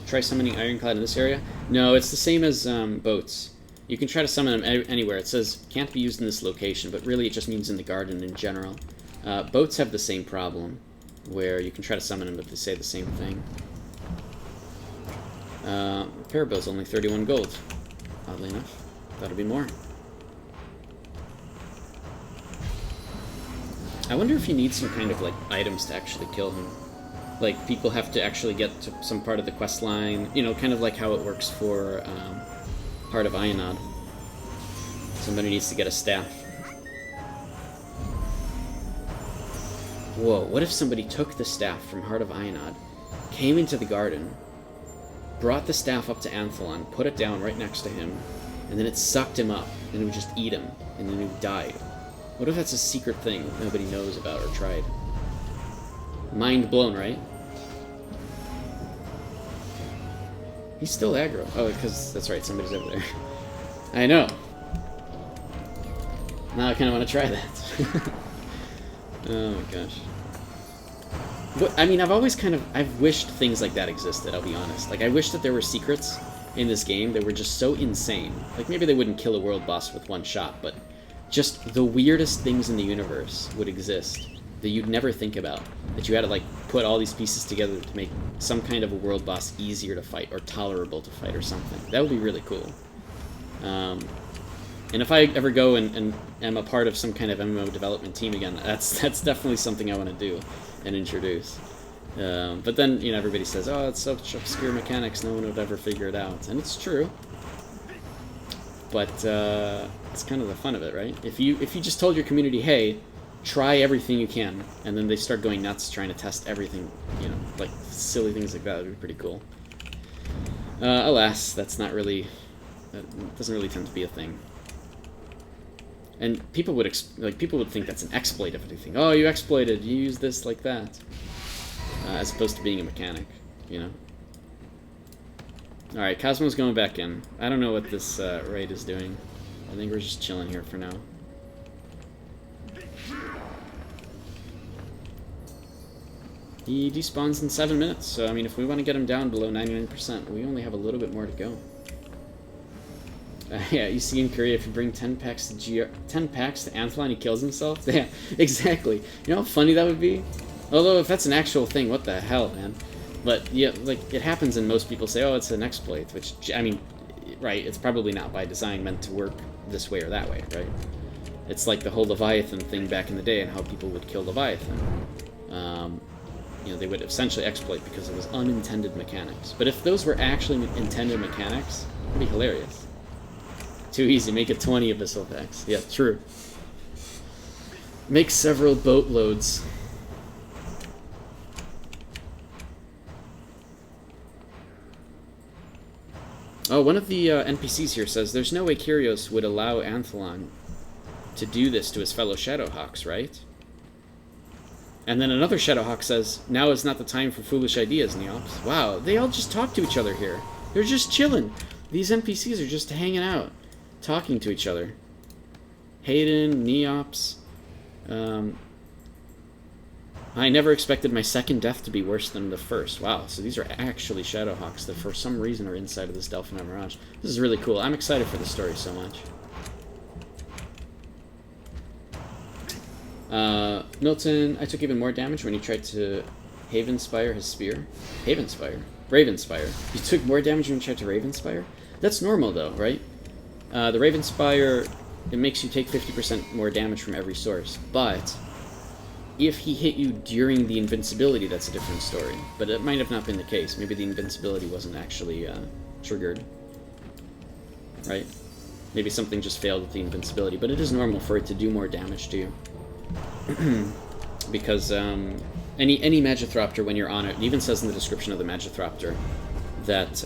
Try summoning Ironclad in this area? No, it's the same as boats. You can try to summon them anywhere. It says, can't be used in this location, but really it just means in the garden in general. Boats have the same problem, where you can try to summon them, but they say the same thing. Repair bill's only 31 gold. Oddly enough. Thought it'd be more. I wonder if you need some kind of, like, items to actually kill him. Like, people have to actually get to some part of the quest line, you know, kind of like how it works for Heart of Ionod. Somebody needs to get a staff. Whoa, what if somebody took the staff from Heart of Ionod, came into the garden, brought the staff up to Anthalon, put it down right next to him, and then it sucked him up, and it would just eat him, and then he died. What if that's a secret thing that nobody knows about or tried? Mind blown, right? He's still aggro. Oh, because that's right, somebody's over there. I know. Now I kind of want to try that. Oh my gosh. What, I mean, I've wished things like that existed, I'll be honest. Like, I wish that there were secrets in this game that were just so insane. Like, maybe they wouldn't kill a world boss with one shot, but just the weirdest things in the universe would exist that you'd never think about. That you had to, like, put all these pieces together to make some kind of a world boss easier to fight or tolerable to fight or something. That would be really cool. And if I ever go and am a part of some kind of MMO development team again, that's definitely something I want to do and introduce. But then, you know, everybody says, oh, it's such obscure mechanics, no one would ever figure it out. And it's true. But it's kind of the fun of it, right? If you just told your community, hey, try everything you can, and then they start going nuts trying to test everything, you know, like silly things like that, would be pretty cool. Alas, that doesn't really tend to be a thing. And people would think that's an exploit if anything. Oh, you exploited. You use this like that, as opposed to being a mechanic, you know. All right, Cosmo's going back in. I don't know what this raid is doing. I think we're just chilling here for now. He despawns in 7 minutes, so I mean, if we want to get him down below 99%, we only have a little bit more to go. Yeah, you see in Korea, if you bring 10 packs to Anthalon, he kills himself? Yeah, exactly. You know how funny that would be? Although, if that's an actual thing, what the hell, man? But, yeah, like, it happens and most people say, oh, it's an exploit, which, I mean, right, it's probably not by design meant to work this way or that way, right? It's like the whole Leviathan thing back in the day and how people would kill Leviathan. You know, they would essentially exploit because it was unintended mechanics. But if those were actually intended mechanics, it'd be hilarious. Too easy, make it 20 abyssal packs. Yeah, true. Make several boatloads. Oh, one of the NPCs here says, there's no way Kyrios would allow Anthalon to do this to his fellow Shadowhawks, right? And then another Shadowhawk says, now is not the time for foolish ideas, Neops. Wow, they all just talk to each other here. They're just chilling. These NPCs are just hanging out, talking to each other. Hayden, Neops. I never expected my second death to be worse than the first. Wow, so these are actually Shadowhawks that for some reason are inside of this Delphinite Mirage. This is really cool. I'm excited for the story so much. Milton, I took even more damage when he tried to Havenspire his spear. Ravenspire. You took more damage when you tried to Ravenspire? That's normal though, right? The Ravenspire, it makes you take 50% more damage from every source, but if he hit you during the invincibility, that's a different story. But it might have not been the case. Maybe the invincibility wasn't actually triggered, right? Maybe something just failed with the invincibility, but it is normal for it to do more damage to you. Because any Magithropter, when you're on it even says in the description of the Magithropter that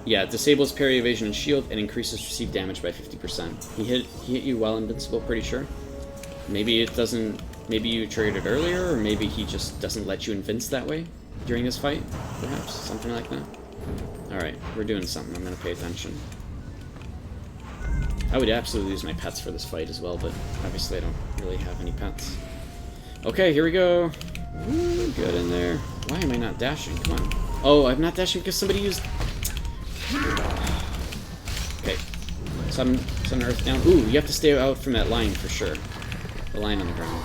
yeah, it disables parry, evasion, and shield, and increases received damage by 50%. He hit you while invincible, pretty sure. Maybe it doesn't. Maybe you triggered it earlier, or maybe he just doesn't let you invince that way during this fight. Perhaps something like that. All right, we're doing something. I'm gonna pay attention. I would absolutely use my pets for this fight as well, but obviously I don't really have any pets. Okay, here we go. Ooh, good in there. Why am I not dashing? Come on. Oh, I'm not dashing because somebody used... Okay. Sun Earth down. Ooh, you have to stay out from that line for sure. The line on the ground.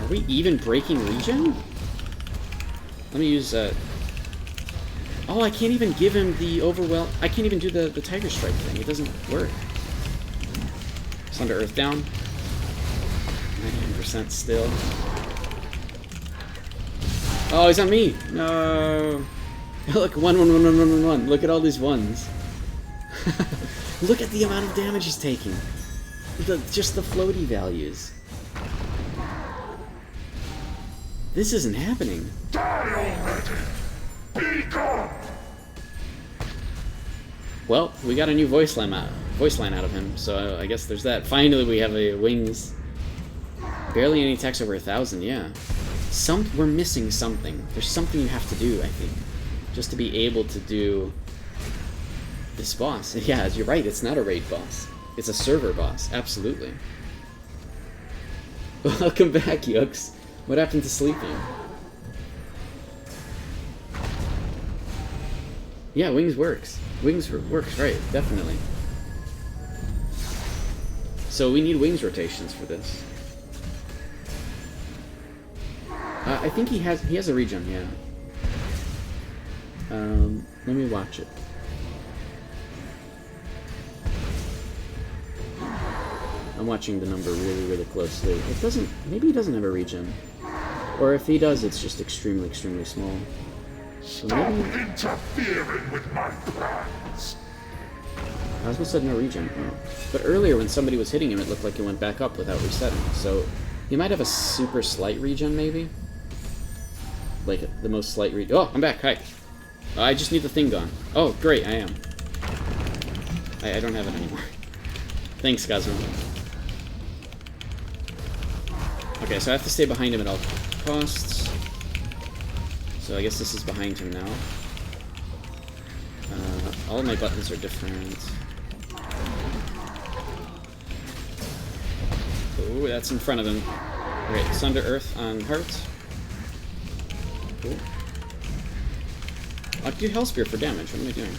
Are we even breaking regen? Let me use... Oh, I can't even give him the overwhelm. I can't even do the Tiger Strike thing. It doesn't work. Sun to Earth down. 99% still. Oh, he's on me. No. Look, 1, 1, 1, 1, 1, 1, 1. Look at all these ones. Look at the amount of damage he's taking. Just the floaty values. This isn't happening. Die already! Be gone! Well, we got a new voice line out of him, so I guess there's that. Finally, we have a wings. Barely any attacks over 1,000. Yeah. We're missing something. There's something you have to do, I think, just to be able to do this boss. Yeah, you're right, it's not a raid boss. It's a server boss, absolutely. Welcome back, Yooks. What happened to sleeping? Yeah, wings works. Wings works, right, definitely. So we need wings rotations for this. I think he has a regen, yeah. Let me watch it. I'm watching the number really, really closely. It doesn't... Maybe he doesn't have a regen. Or if he does, it's just extremely, extremely small. So Stop maybe... interfering with my plans. Cosmo said no regen. Oh. But earlier, when somebody was hitting him, it looked like it went back up without resetting. So he might have a super slight regen, maybe? Like, the most slight regen... Oh, I'm back, hi! I just need the thing gone. Oh, great, I am. I don't have it anymore. Thanks, Cosmo. Okay, so I have to stay behind him at all costs. So I guess this is behind him now. All of my buttons are different. Oh, that's in front of him. Alright, Sunder Earth on Heart. Cool. I'll do Hell Spear for damage. What am I doing?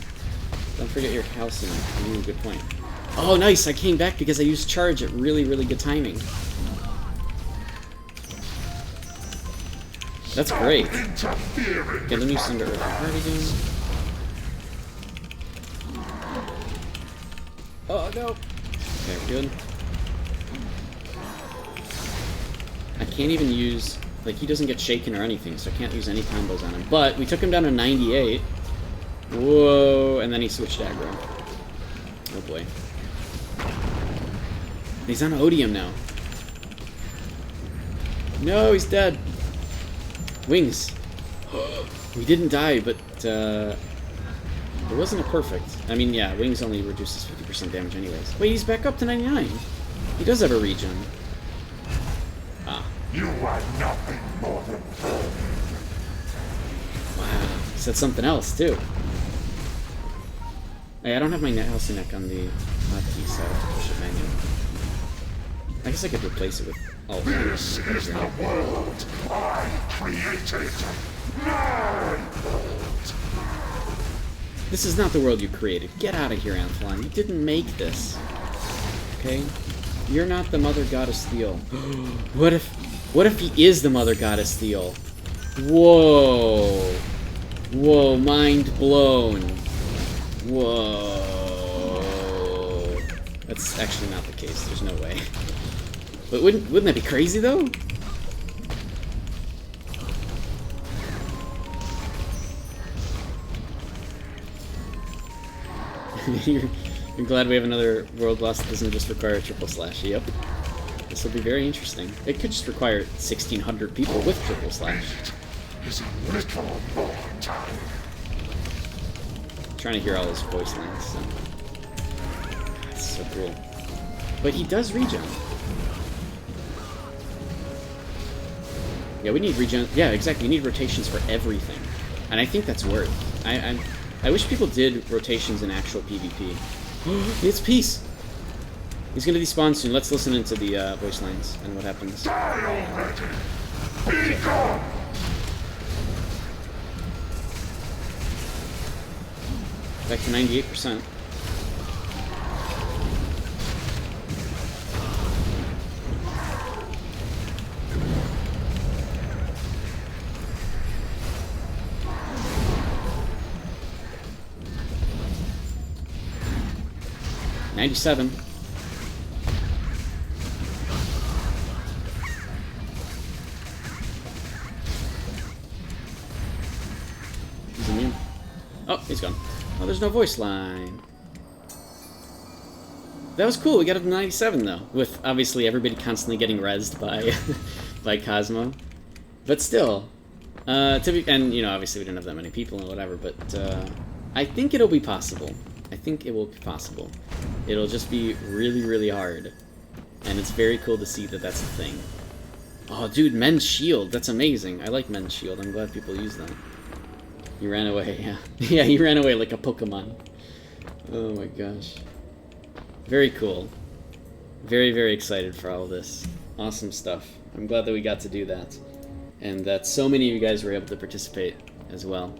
Don't forget your calcium. Ooh, good point. Oh, nice! I came back because I used charge at really, really good timing. That's great. Okay, let me Sunder Earth on Heart again. Oh, no! Okay, good. I can't even use... Like, he doesn't get shaken or anything, so I can't use any combos on him. But we took him down to 98. Whoa! And then he switched aggro. Oh boy. He's on Odium now. No, he's dead. Wings. We didn't die, but it wasn't a perfect. I mean, yeah, Wings only reduces 50% damage anyways. Wait, he's back up to 99. He does have a regen. Ah. You are nothing more than food. Wow. He said something else, too. Hey, I don't have my Halcyon Neck on the hotkey, so I have to push it manually. I guess I could replace it with all of them. This is the world I created. My world. This is not the world you created. Get out of here, Anthalon. You didn't make this. Okay? You're not the Mother Goddess Steel. What if he is the Mother Goddess Steel? Whoa. Whoa, mind blown. Whoa. That's actually not the case. There's no way. But wouldn't that be crazy, though? You're glad we have another world boss that doesn't just require a triple slash. Yep. This will be very interesting. It could just require 1,600 people with triple slash. Is a little more time. I'm trying to hear all his voice lines, so. It's so cool. But he does regen. Yeah, we need regen. Yeah, exactly. We need rotations for everything. And I think that's worth. I wish people did rotations in actual PvP. It's peace! He's gonna despawn soon. Let's listen into the voice lines and what happens. Die already. Be gone. Back to 98%. $97. He's immune. Oh, he's gone. Oh, there's no voice line. That was cool. We got up to 97 though, with obviously everybody constantly getting rezzed by by Cosmo. But still, and you know, obviously we didn't have that many people and whatever. But I think it'll be possible. I think it will be possible. It'll just be really, really hard. And it's very cool to see that that's a thing. Oh, dude, Men's Shield. That's amazing. I like Men's Shield. I'm glad people use that. You ran away, yeah. Yeah, you ran away like a Pokemon. Oh my gosh. Very cool. Very, very excited for all of this. Awesome stuff. I'm glad that we got to do that. And that so many of you guys were able to participate as well.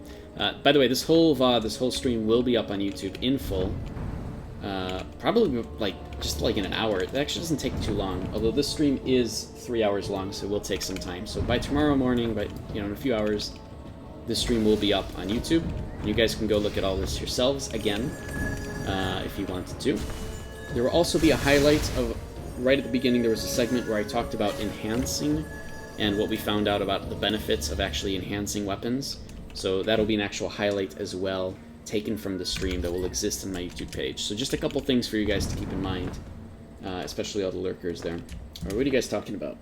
By the way, this whole VOD, this whole stream will be up on YouTube in full. Probably just in an hour. It actually doesn't take too long. Although this stream is 3 hours long, so it will take some time. So by tomorrow morning, in a few hours, this stream will be up on YouTube. And you guys can go look at all this yourselves again, if you wanted to. There will also be a highlight of, right at the beginning, there was a segment where I talked about enhancing and what we found out about the benefits of actually enhancing weapons. So that'll be an actual highlight as well, taken from the stream, that will exist on my YouTube page. So just a couple things for you guys to keep in mind, especially all the lurkers there. Alright, what are you guys talking about?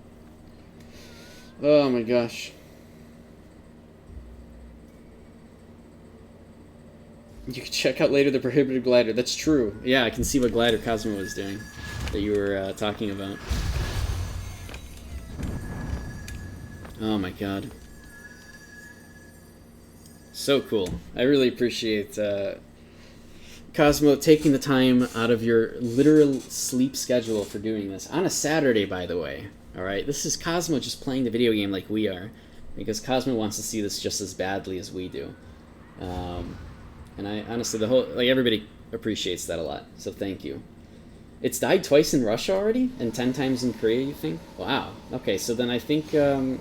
Oh my gosh. You can check out later the prohibited glider. That's true. Yeah, I can see what glider Cosmo was doing that you were talking about. Oh my god. So cool. I really appreciate Cosmo taking the time out of your literal sleep schedule for doing this. On a Saturday, by the way. Alright? This is Cosmo just playing the video game like we are. Because Cosmo wants to see this just as badly as we do. And I honestly, everybody appreciates that a lot. So thank you. It's died twice in Russia already? And 10 times in Korea, you think? Wow. Okay, so then I think, I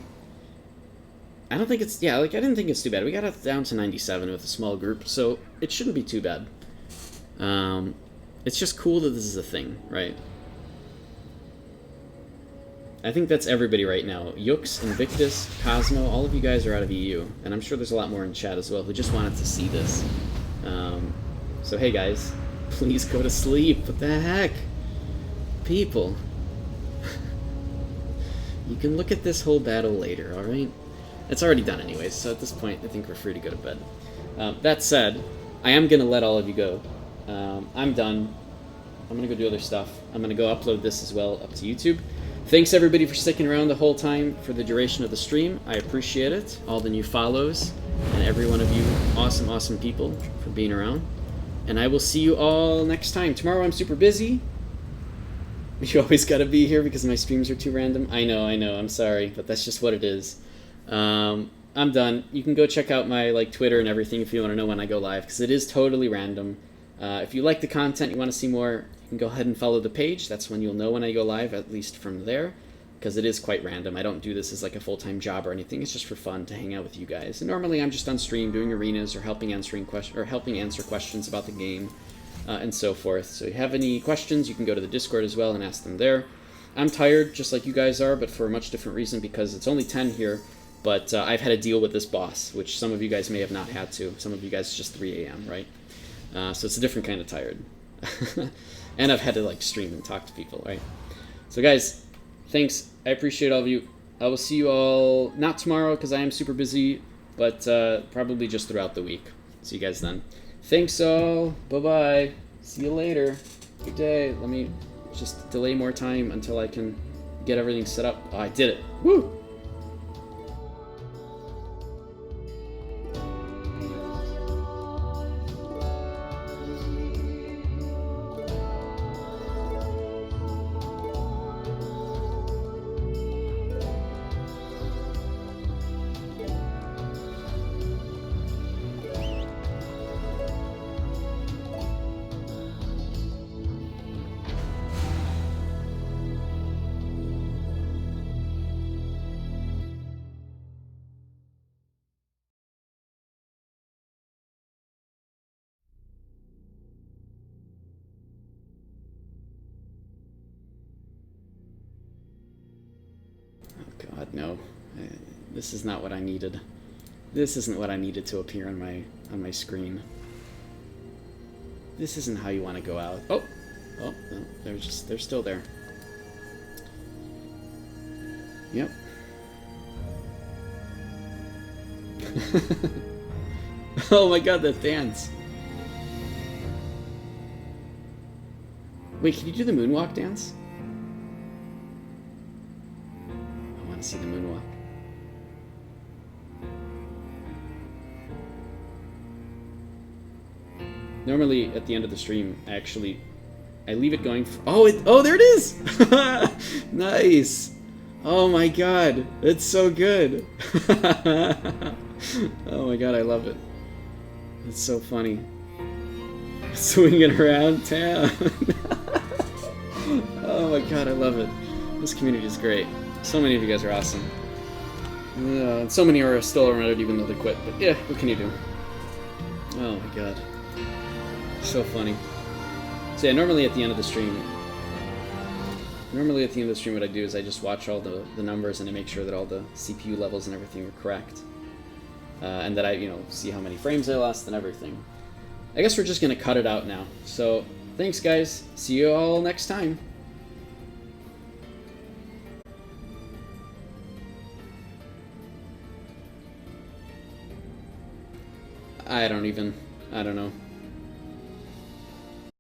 don't think it's, I didn't think it's too bad. We got it down to 97 with a small group, so it shouldn't be too bad. It's just cool that this is a thing, right? I think that's everybody right now. Yux, Invictus, Cosmo, all of you guys are out of EU. And I'm sure there's a lot more in chat as well who just wanted to see this. So hey guys, please go to sleep. What the heck? People. You can look at this whole battle later, alright? It's already done anyways, so at this point I think we're free to go to bed. That said, I am going to let all of you go. I'm done. I'm going to go do other stuff. I'm going to go upload this as well up to YouTube. Thanks everybody for sticking around the whole time for the duration of the stream. I appreciate it. All the new follows, and every one of you awesome, awesome people for being around. And I will see you all next time. Tomorrow I'm super busy. You always gotta be here because my streams are too random. I know, I'm sorry, but that's just what it is. I'm done. You can go check out my Twitter and everything if you want to know when I go live, because it is totally random. If you like the content, you want to see more, you can go ahead and follow the page. That's when you'll know when I go live, at least from there, because it is quite random. I don't do this as a full-time job or anything. It's just for fun to hang out with you guys. And normally I'm just on stream doing arenas or helping answer questions about the game and so forth. So if you have any questions, you can go to the Discord as well and ask them there. I'm tired, just like you guys are, but for a much different reason, because it's only 10 here. But I've had to deal with this boss, which some of you guys may have not had to. Some of you guys it's just 3 a.m., right? So it's a different kind of tired. And I've had to stream and talk to people, right? So guys, thanks. I appreciate all of you. I will see you all, not tomorrow because I am super busy, but probably just throughout the week. See you guys then. Thanks all. Bye-bye. See you later. Good day. Let me just delay more time until I can get everything set up. Oh, I did it. Woo! God, no. This is not what I needed. This isn't what I needed to appear on my screen. This isn't how you want to go out. Oh, no, they're still there. Yep. Oh my god, that dance. Wait, can you do the moonwalk dance? I want to see the moonwalk. Normally, at the end of the stream, I leave it going. Oh, there it is! Nice! Oh my god, it's so good! Oh my god, I love it. It's so funny. Swinging around town. Oh my god, I love it. This community is great. So many of you guys are awesome. And so many are still around even though they quit, but yeah, what can you do? Oh my god. So funny. So yeah, normally at the end of the stream, what I do is I just watch all the numbers and I make sure that all the CPU levels and everything are correct. And that I, see how many frames I lost and everything. I guess we're just going to cut it out now. So, thanks guys. See you all next time. I don't know.